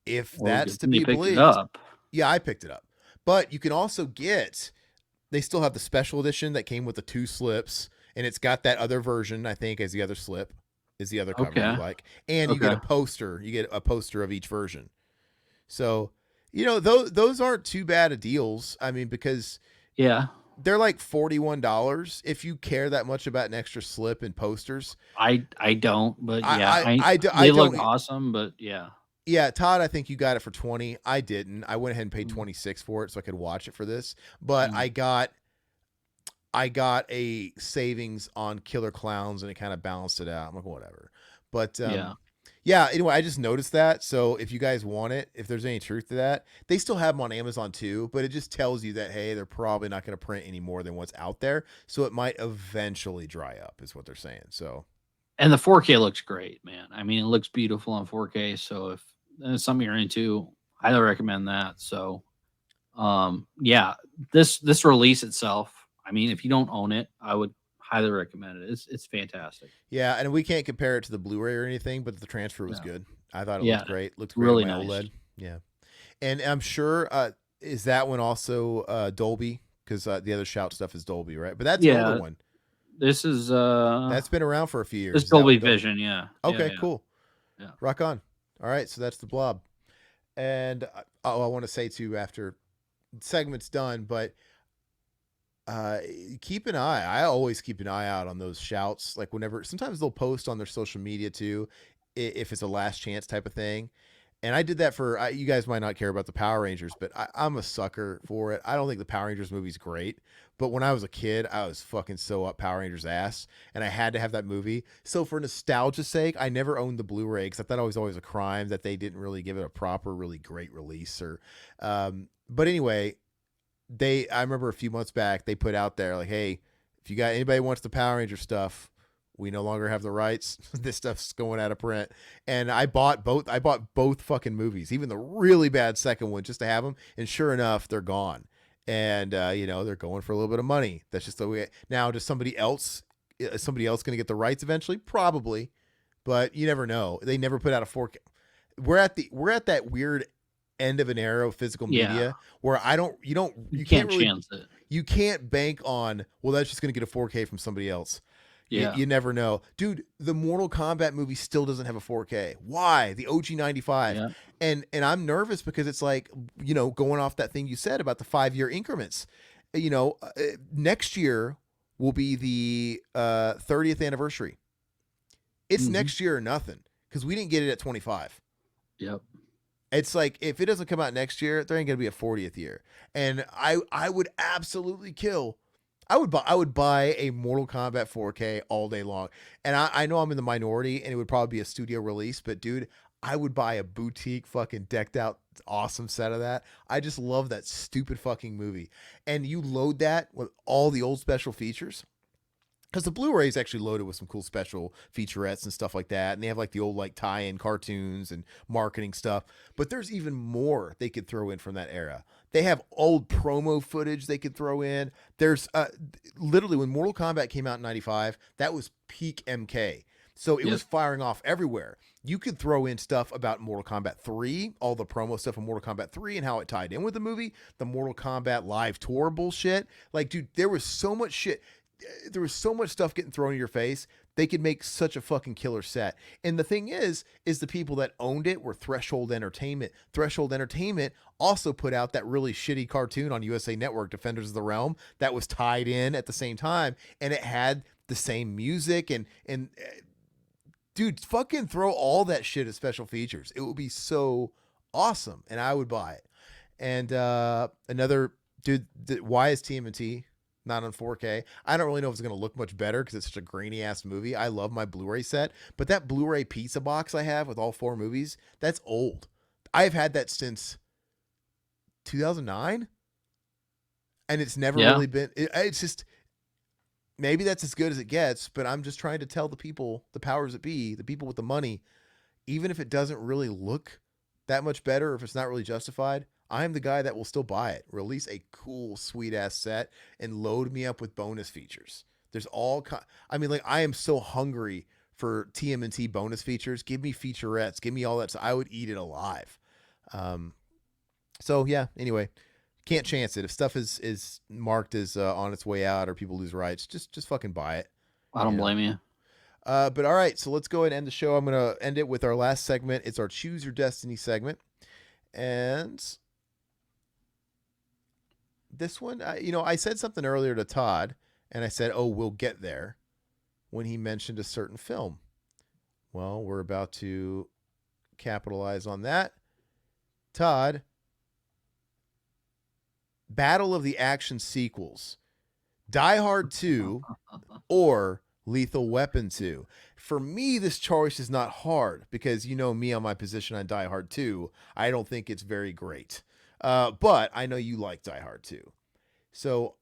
if Well, that's good to thing you be picked it believed, up. yeah, I picked it up. But you can also get. They still have the special edition that came with the 2 slips, and it's got that other version. I think as the other slip is the other cover you Okay. like, and you get Okay. a poster. You get a poster of each version. So those aren't too bad of deals. I mean, because Yeah. they're like $41 if you care that much about an extra slip and posters. I don't, but yeah, I they look don't. awesome, but yeah. Yeah, Todd, I think you got it for 20. I didn't. I went ahead and paid Mm, 26 for it so I could watch it for this. But mm, I got a savings on Killer Clowns and it kind of balanced it out. I'm like, whatever. But yeah. yeah, anyway, I just noticed that. So if you guys want it, if there's any truth to that, they still have them on Amazon too, but it just tells you that, hey, they're probably not going to print any more than what's out there. So it might eventually dry up, is what they're saying. So And the 4K looks great, man. I mean, it looks beautiful on 4K. So if that's something you're into, highly recommend that. So yeah, this release itself, I mean, if you don't own it, I would highly recommend it. It's fantastic. yeah, and we can't compare it to the Blu-ray or anything, but the transfer was Yeah. good. I thought it Yeah. looked great. Looked great on Really my nice. OLED. Yeah, and I'm sure is that one also Dolby? Because the other Shout stuff is Dolby, right? But that's an older Yeah. one. This is That's been around for a few this years. Is that Dolby one Dolby? Vision. Yeah. Yeah. Okay, Yeah. cool. Yeah. Rock on. All right, so that's the Blob. And I want to say too after segment's done, but uh keep an eye. I always keep an eye out on those Shouts. Like whenever sometimes they'll post on their social media too, if it's a last chance type of thing. And I did that for you guys might not care about the Power Rangers, but I'm a sucker for it. I don't think the Power Rangers movie's great, but when I was a kid, I was fucking so up Power Rangers ass, and I had to have that movie. So for nostalgia's sake, I never owned the Blu-ray because I thought it was always a crime that they didn't really give it a proper, really great release. But anyway, I remember a few months back they put out there like, hey, if you got anybody who wants the Power Ranger stuff, we no longer have the rights. This stuff's going out of print. And I bought both. I bought both fucking movies, even the really bad second one, just to have them. And sure enough, they're gone. And they're going for a little bit of money. That's just the way. Now, does somebody else? Is somebody else going to get the rights eventually? Probably, but you never know. They never put out a 4K. We're at that weird end of an era of physical Yeah. media where You you can't can't really chance it. you can't bank on, well, that's just going to get a 4K from somebody else. Yeah. You never know. Dude, the Mortal Kombat movie still doesn't have a 4K. Why? The OG 95. Yeah. And I'm nervous because it's like, going off that thing you said about the 5-year increments. Next year will be the 30th anniversary. It's Hmm. next year or nothing because we didn't get it at 25. Yep. It's like if it doesn't come out next year, there ain't gonna be a 40th year. And I would absolutely kill. I would buy a Mortal Kombat 4K all day long. And I know I'm in the minority and it would probably be a studio release, but dude, I would buy a boutique fucking decked out awesome set of that. I just love that stupid fucking movie. And you load that with all the old special features because the Blu-ray is actually loaded with some cool special featurettes and stuff like that, and they have like the old like tie-in cartoons and marketing stuff. But there's even more they could throw in from that era. They have old promo footage they could throw in. There's literally when Mortal Kombat came out in '95, that was peak MK. So it was Yep. firing off everywhere. You could throw in stuff about Mortal Kombat 3, all the promo stuff in Mortal Kombat 3 and how it tied in with the movie, the Mortal Kombat live tour bullshit. Like, dude, there was so much shit, there was so much stuff getting thrown in your face. They could make such a fucking killer set. And the thing is the people that owned it were Threshold Entertainment. Threshold Entertainment also put out that really shitty cartoon on USA Network, Defenders of the Realm, that was tied in at the same time, and it had the same music and dude, fucking throw all that shit as special features. It would be so awesome, and I would buy it. And another dude, why is TMNT not on 4K? I don't really know if it's going to look much better because it's such a grainy ass movie. I love my Blu-ray set, but that Blu-ray pizza box I have with all four movies, that's old. I've had that since 2009, and it's never Yeah. really been. It's just maybe that's as good as it gets. But I'm just trying to tell the people, the powers that be, the people with the money, even if it doesn't really look that much better, if it's not really justified, I'm the guy that will still buy it. Release a cool, sweet ass set and load me up with bonus features. There's all I mean, like I am so hungry for TMNT bonus features. Give me featurettes. Give me all that. So I would eat it alive. Um, so yeah. Anyway, can't chance it. If stuff is marked as on its way out or people lose rights, just fucking buy it. I You don't know. blame you. But all right, so let's go ahead and end the show. I'm gonna end it with our last segment. It's our Choose Your Destiny segment, and this one, I said something earlier to Todd, and I said, "Oh, we'll get there," when he mentioned a certain film. Well, we're about to capitalize on that. Todd, Battle of the Action sequels: Die Hard 2 or Lethal Weapon 2. For me, this choice is not hard because you know me on my position on Die Hard 2. I don't think it's very great. But I know you like Die Hard 2. So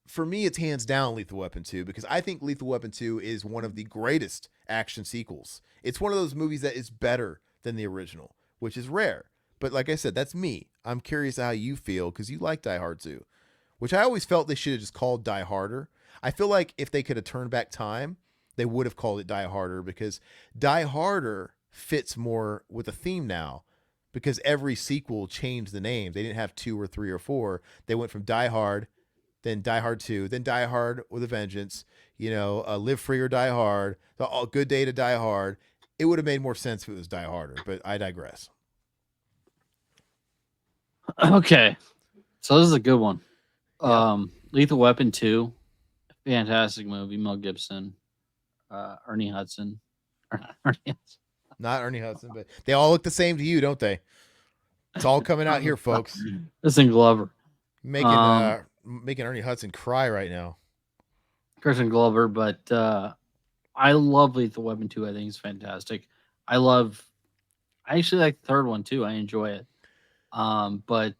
for me, it's hands down Lethal Weapon 2 because I think Lethal Weapon 2 is one of the greatest action sequels. It's one of those movies that is better than the original, which is rare. But like I said, that's me. I'm curious how you feel because you like Die Hard 2, which I always felt they should have just called Die Harder. I feel like if they could have turned back time, they would have called it Die Harder because Die Harder fits more with the theme now because every sequel changed the name. They didn't have two or three or four. They went from Die Hard, then Die Hard 2, then Die Hard with a Vengeance, Live Free or Die Hard, the Good Day to Die Hard. It would have made more sense if it was Die Harder, but I digress. Okay. So this is a good one. Yeah. Lethal Weapon 2, fantastic movie. Mel Gibson, Ernie Hudson. Ernie Hudson. Not Ernie Hudson, but they all look the same to you, don't they? It's all coming out here, folks. Listen, Glover. Making Um, making Ernie Hudson cry right now. Christian Glover, but I love Lethal Weapon 2. I think it's fantastic. I love I actually like the third one too. I enjoy it. But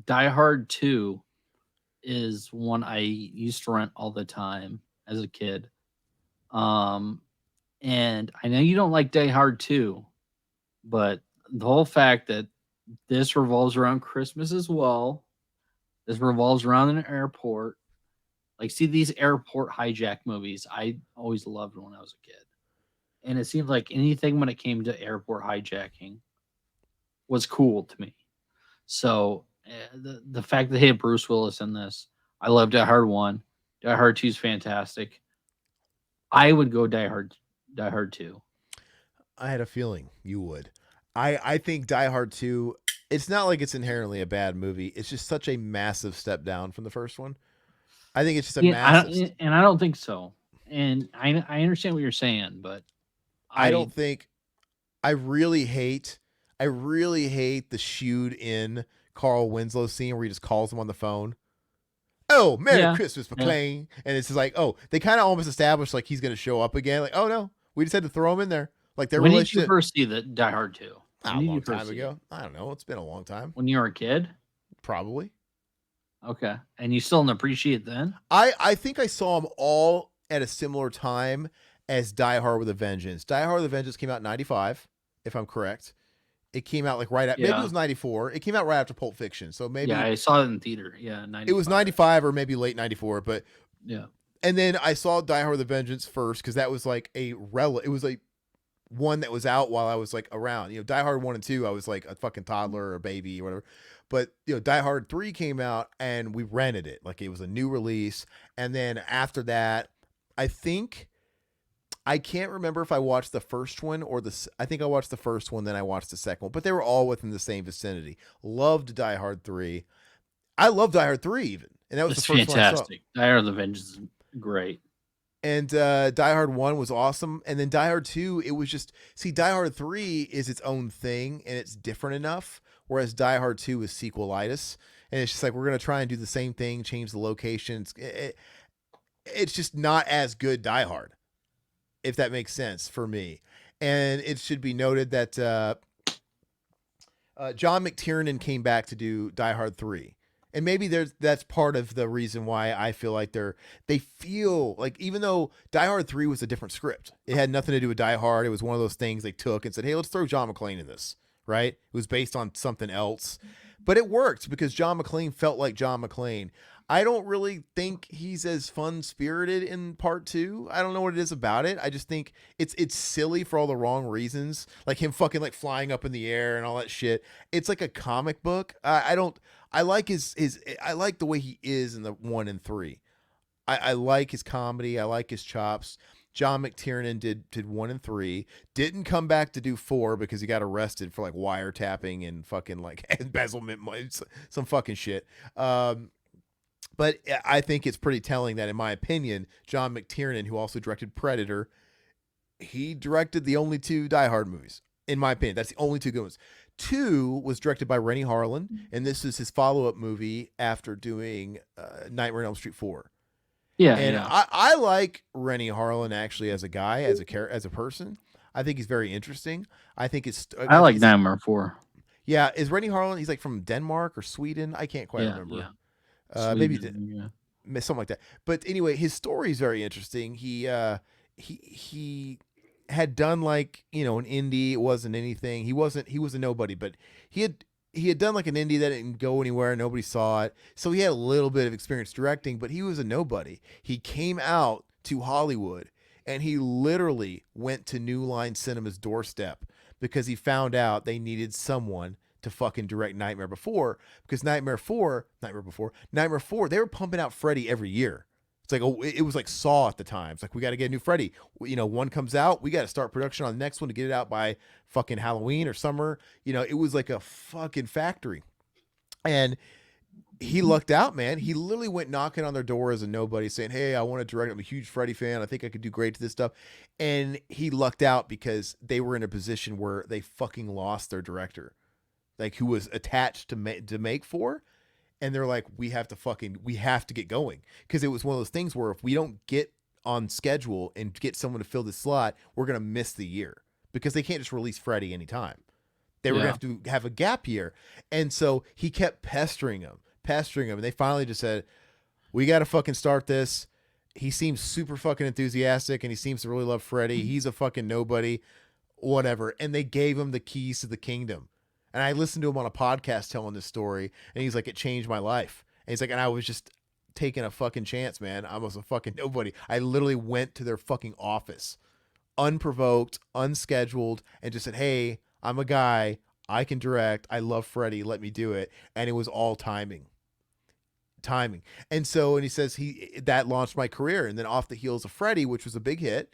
Die Hard 2 is one I used to rent all the time as a kid. Um, and I know you don't like Die Hard 2, but the whole fact that this revolves around Christmas as well, this revolves around an airport. Like, see these airport hijack movies. I always loved when I was a kid. And it seemed like anything when it came to airport hijacking was cool to me. So the fact that they had Bruce Willis in this, I love Die Hard 1. Die Hard 2 is fantastic. I would go Die Hard 2. I had a feeling you would. I think Die Hard 2, it's not like it's inherently a bad movie. It's just such a massive step down from the first one. I think it's just a Yeah, massive. and I don't think so. And I understand what you're saying, but I don't I think. I really hate. I really hate the shooed in Carl Winslow scene where he just calls him on the phone. Oh, Merry yeah Christmas, yeah. McLean. And it's just like, oh, they kind of almost established like he's going to show up again. Like, oh no, we just had to throw him in there. Like their When did you relationship, first see the Die Hard 2? When a did you long first time see it? ago. I don't know. It's been a long time. When you were a kid? Probably. Okay, and you still didn't appreciate it then? I think I saw them all at a similar time as Die Hard with a Vengeance. Die Hard with a Vengeance came out in 95, if I'm correct. It came out like right at, maybe it Yeah, was 94. It came out right after Pulp Fiction. So yeah. maybe I saw it in theater. Yeah, it was 95. 95 or maybe late 94. But, Yeah, and then I saw Die Hard with a Vengeance first because that was like it was like one that was out while I was like around. Die Hard 1 and 2, I was like a fucking toddler or a baby or whatever. But Die Hard 3 came out and we rented it. Like it was a new release. And then after that, I think I can't remember if I watched the first one or I think I watched the first one, then I watched the second one, but they were all within the same vicinity. Loved Die Hard 3. I loved Die Hard 3 even. And that was the it's first one I saw. fantastic. Die Hard: The Vengeance is great. And Die Hard 1 was awesome. And then Die Hard 2, it was just, see, Die Hard 3 is its own thing and it's different enough. Whereas Die Hard 2 is sequelitis. And it's just like, we're going to try and do the same thing, change the locations. It's just not as good Die Hard, if that makes sense for me. And it should be noted that John McTiernan came back to do Die Hard 3. And maybe that's part of the reason why I feel like they feel like, even though Die Hard 3 was a different script, it had nothing to do with Die Hard. It was one of those things they took and said, hey, let's throw John McClane in this, right? It was based on something else. But it worked because John McClane felt like John McClane. I don't really think he's as fun spirited in part 2. I don't know what it is about it. I just think it's silly for all the wrong reasons, like him fucking like flying up in the air and all that shit. It's like a comic book. I don't. I like his. I like the way he is in the 1 and 3. I like his comedy. I like his chops. John McTiernan did 1 and 3. Didn't come back to do 4 because he got arrested for like wiretapping and fucking like embezzlement, some fucking shit. But I think it's pretty telling that, in my opinion, John McTiernan, who also directed Predator, he directed the only 2 Die Hard movies. In my opinion, that's the only 2 good ones. 2 was directed by Rennie Harlan, and this is his follow-up movie after doing Nightmare on Elm Street 4. Yeah, And yeah. I like Rennie Harlan actually as a guy, as a person. I think he's very interesting. I think I like Nightmare 4. yeah. Is Rennie Harlan? He's like from Denmark or Sweden. I can't quite Yeah, remember. yeah. Maybe Sweden. Yeah. something like that. But anyway, his story is very interesting. He had done like an indie. It wasn't anything. He was a nobody, but he had done like an indie that didn't go anywhere. Nobody saw it, so he had a little bit of experience directing. But he was a nobody. He came out to Hollywood and he literally went to New Line Cinema's doorstep because he found out they needed someone to fucking direct Nightmare Before, because Nightmare 4, they were pumping out Freddy every year. It's like, oh, it was like Saw at the time. It's like, we got to get a new Freddy. One comes out, we got to start production on the next one to get it out by fucking Halloween or summer. It was like a fucking factory. And he lucked out, man. He literally went knocking on their door as a nobody saying, hey, I want to direct. I'm a huge Freddy fan. I think I could do great to this stuff. And he lucked out because they were in a position where they fucking lost their director, like who was attached to make 4. And they're like, we have to get going, because it was one of those things where if we don't get on schedule and get someone to fill this slot, we're gonna miss the year, because they can't just release Freddy anytime. They were Yeah. gonna have to have a gap year. And so he kept pestering him, and they finally just said, we got to fucking start this. He seems super fucking enthusiastic and he seems to really love Freddy. He's a fucking nobody, whatever. And they gave him the keys to the kingdom. And I listened to him on a podcast telling this story, and he's like, it changed my life. And he's like, and I was just taking a fucking chance, man. I was a fucking nobody. I literally went to their fucking office, unprovoked, unscheduled, and just said, hey, I'm a guy. I can direct. I love Freddy. Let me do it. And it was all timing. And he says that launched my career. And then off the heels of Freddy, which was a big hit,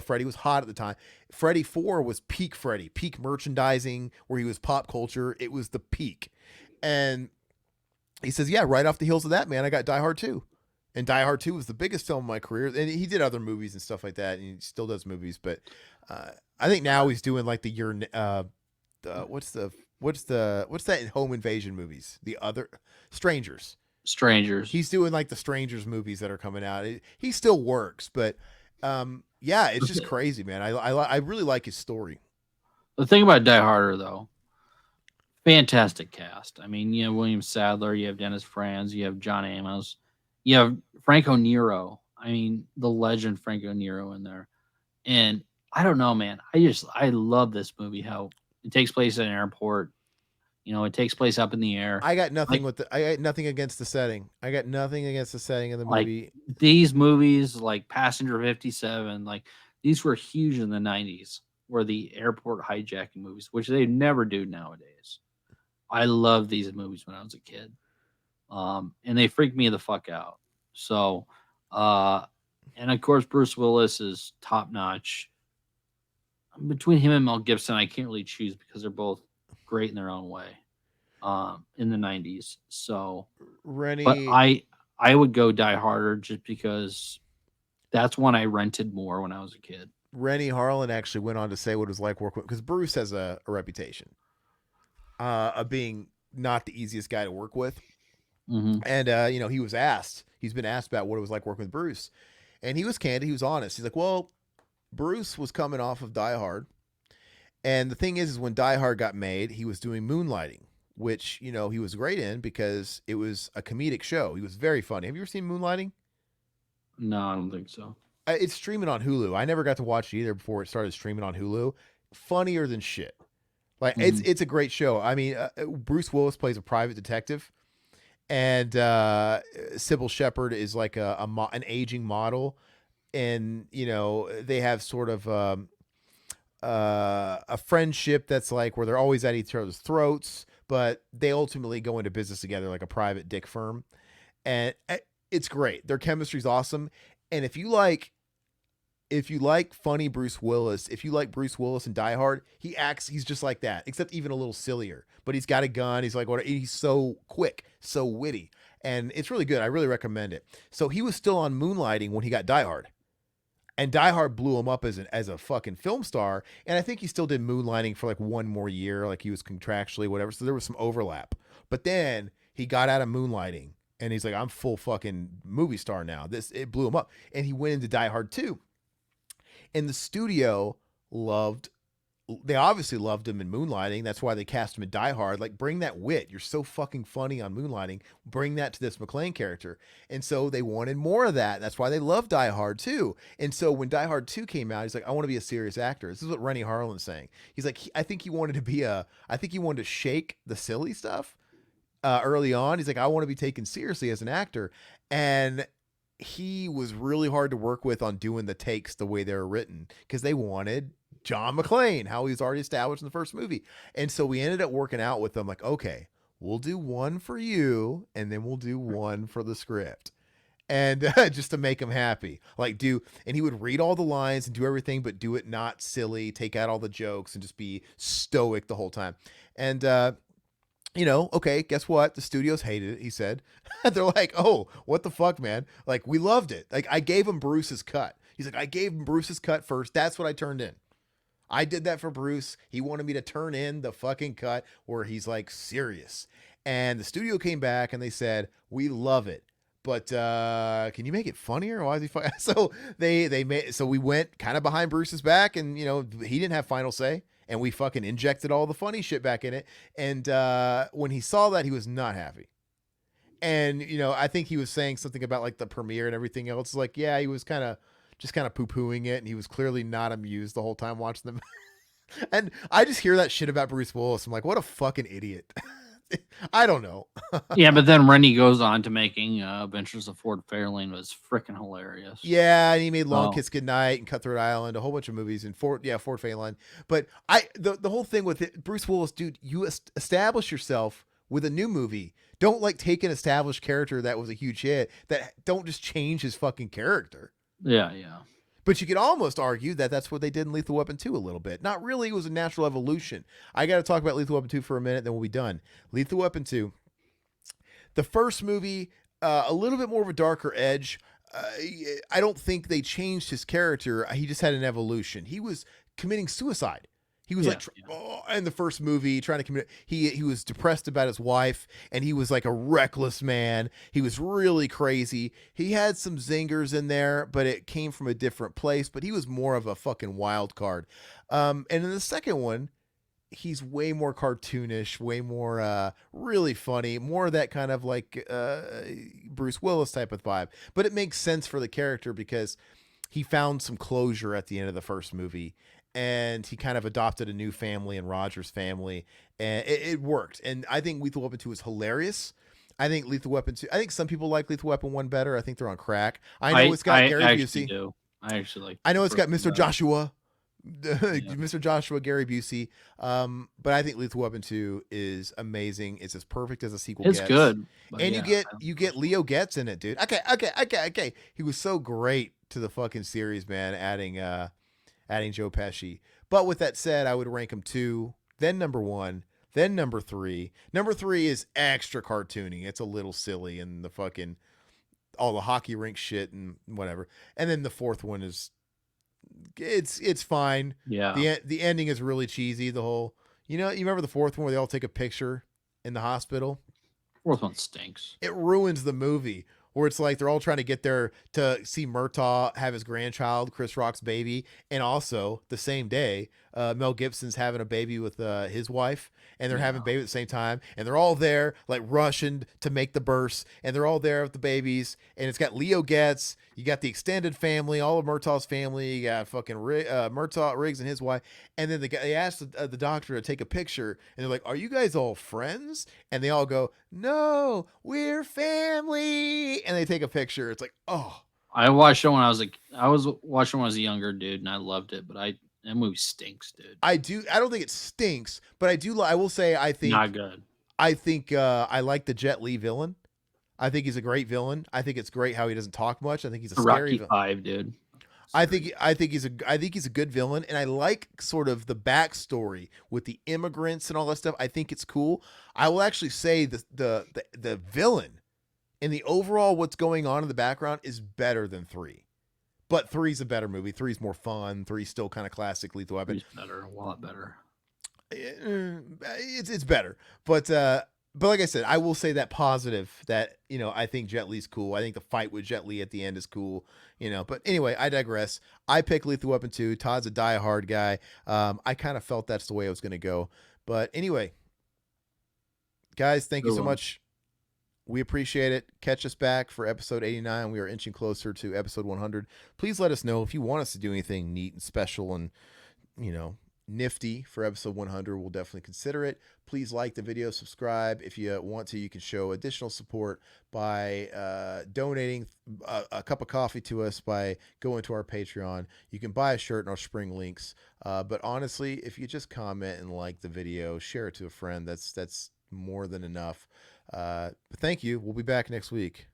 Freddy was hot at the time. Freddy 4 was peak Freddy, peak merchandising, where he was pop culture. It was the peak. And he says, yeah, right off the heels of that, man, I got Die Hard 2. And Die Hard 2 was the biggest film of my career. And he did other movies and stuff like that. And he still does movies. But I think now he's doing like the year, what's that home invasion movies? The other Strangers. Strangers. He's doing like the Strangers movies that are coming out. He still works, but yeah, it's The, just th- crazy, man. I really like his story. the thing about Die Harder though, fantastic cast. I mean, you have William Sadler, you have Dennis Franz, you have John Amos, you have Franco Nero. I mean, the legend Franco Nero in there. And I don't know, man. I love this movie. How it takes place at an airport. It takes place up in the air. Like I got nothing against the setting. I got nothing against the setting of the like movie. these movies, like Passenger 57, like these were huge in the 90s. Were the airport hijacking movies, which they never do nowadays. I loved these movies when I was a kid, and they freaked me the fuck out. So, uh, and of course, Bruce Willis is top notch. Between him and Mel Gibson, I can't really choose because they're both great in their own way. In the 90s. So, but Rennie I would go Die Harder just because that's one I rented more when I was a kid. Rennie Harlan actually went on to say what it was like working because Bruce has a reputation of being not the easiest guy to work with. Mm-hmm. And he's been asked about what it was like working with Bruce, and he was candid, he was honest. He's like, well, Bruce was coming off of Die Hard, and the thing is when Die Hard got made, he was doing Moonlighting, which he was great in because it was a comedic show. He was very funny. Have you ever seen Moonlighting? No, I don't think so. It's streaming on Hulu. I never got to watch it either before it started streaming on Hulu. Funnier than shit. Like Mm-hmm. it's a great show. I mean, Bruce Willis plays a private detective, and Sybil Shepherd is like an aging model, and they have sort of a friendship that's like where they're always at each other's throats, but they ultimately go into business together like a private dick firm, and it's great. Their chemistry's awesome, and if you like funny Bruce Willis, if you like Bruce Willis and Die Hard, he's just like that, except even a little sillier. But he's got a gun. He's like, what? He's so quick, so witty, and it's really good. I really recommend it. So he was still on Moonlighting when he got Die Hard, and Die Hard blew him up as a fucking film star. And I think he still did Moonlighting for like one more year, like he was contractually whatever. So there was some overlap. But then he got out of Moonlighting, and he's like, I'm full fucking movie star now. It blew him up, and he went into Die Hard 2. And the studio they obviously loved him in Moonlighting. That's why they cast him in Die Hard. Like, bring that wit. You're so fucking funny on Moonlighting. Bring that to this McClane character. And so they wanted more of that. That's why they love Die Hard too. And so when Die Hard 2 came out, he's like, I want to be a serious actor. This is what Rennie Harlan's saying. He's like, I think he wanted to shake the silly stuff early on. He's like, I want to be taken seriously as an actor. And he was really hard to work with on doing the takes the way they were written because they wanted John McClane, how he was already established in the first movie. And so we ended up working out with them like, okay, we'll do one for you and then we'll do one for the script. And just to make him happy, and he would read all the lines and do everything, but do it not silly, take out all the jokes and just be stoic the whole time. And, okay, guess what? The studios hated it, he said. They're like, oh, what the fuck, man? Like, we loved it. Like, I gave him Bruce's cut. He's like, I gave him Bruce's cut first. That's what I turned in. I did that for Bruce. He wanted me to turn in the fucking cut where he's like serious. And the studio came back and they said, we love it. But can you make it funnier? Why is he funny? So we went kind of behind Bruce's back, and he didn't have final say, and we fucking injected all the funny shit back in it. And when he saw that, he was not happy. And I think he was saying something about like the premiere and everything else. Like, yeah, he was kind of poo-pooing it, and he was clearly not amused the whole time watching them. And I just hear that shit about Bruce Willis. I'm like, what a fucking idiot. I don't know. Yeah, but then Rennie goes on to making Adventures of Ford Fairlane was freaking hilarious. Yeah, and he made Long Oh, Kiss Goodnight and Cutthroat Island, a whole bunch of movies, and Fort Fairlane. But the whole thing with it, Bruce Willis, dude, you establish yourself with a new movie. Don't like take an established character that was a huge hit. Don't just change his fucking character. yeah, yeah. But you could almost argue that that's what they did in Lethal Weapon 2 a little bit. Not really. It was a natural evolution. I got to talk about Lethal Weapon 2 for a minute, then we'll be done. Lethal Weapon 2. The first movie, A little bit more of a darker edge. I don't think they changed his character. He just had an evolution. He was committing suicide. He was like Yeah, yeah. in the first movie trying to commit. He was depressed about his wife, and he was like a reckless man. He was really crazy. He had some zingers in there, but it came from a different place. But he was more of a fucking wild card. And in the second one, he's way more cartoonish, way more really funny, more of that kind of like Bruce Willis type of vibe. But it makes sense for the character because he found some closure at the end of the first movie, and he kind of adopted a new family in Roger's family, and it worked. And I think Lethal Weapon 2 is hilarious. I think Lethal Weapon 2, I think some people like Lethal Weapon 1 better. I think they're on crack. I know it's got I Gary actually Busey. do. I actually like I know the it's first got one Mr. better. Joshua, Yeah. Mr. Joshua Gary Busey. But I think Lethal Weapon 2 is amazing. It's as perfect as a sequel It's gets. good, but And yeah, I like you the get first one. Leo Getz in it, dude. Okay. He was so great to the fucking series, man, adding Joe Pesci. But with that said, I would rank him 2, then number 1, then number 3. Number 3 is extra cartoony. It's a little silly and the fucking all the hockey rink shit and whatever. And then the fourth one is it's fine. Yeah, The ending is really cheesy. The whole you remember the fourth one where they all take a picture in the hospital? fourth one stinks. It ruins the movie. Where it's like they're all trying to get there to see Murtaugh have his grandchild, Chris Rock's baby, and also the same day, Mel Gibson's having a baby with his wife, and they're having a Yeah, baby at the same time, and they're all there like rushing to make the burst, and they're all there with the babies, and it's got Leo Getz, you got the extended family, all of Murtaugh's family, you got fucking Murtaugh, Riggs, and his wife, and then they asked the doctor to take a picture, and they're like, "Are you guys all friends?" And they all go, "No, we're family." And they take a picture. It's like, oh, I watched it when I was like, I was watching when I was a younger dude, and I loved it. But that movie stinks, dude. I do. I don't think it stinks, but I do. I will say, Not good. I like the Jet Li villain. I think he's a great villain. I think it's great how he doesn't talk much. I think he's a The scary Rocky villain. Five, dude. Sorry. I think he's a good villain, and I like sort of the backstory with the immigrants and all that stuff. I think it's cool. I will actually say the villain and the overall what's going on in the background is better than 3. But three's a better movie. Three's more fun. Three's still kind of classic Lethal Weapon. Three's better, a lot better. It's better, but like I said, I will say that positive that I think Jet Li's cool. I think the fight with Jet Li at the end is cool. But anyway, I digress. I pick Lethal Weapon 2. Todd's a diehard guy. I kind of felt that's the way it was going to go. But anyway, guys, thank you Good so one. much. We appreciate it. Catch us back for episode 89. We are inching closer to episode 100. Please let us know if you want us to do anything neat and special and, nifty for episode 100. We'll definitely consider it. Please like the video, subscribe. If you want to, you can show additional support by donating a cup of coffee to us by going to our Patreon. You can buy a shirt in our spring links. But honestly, if you just comment and like the video, share it to a friend, that's more than enough. But thank you. We'll be back next week.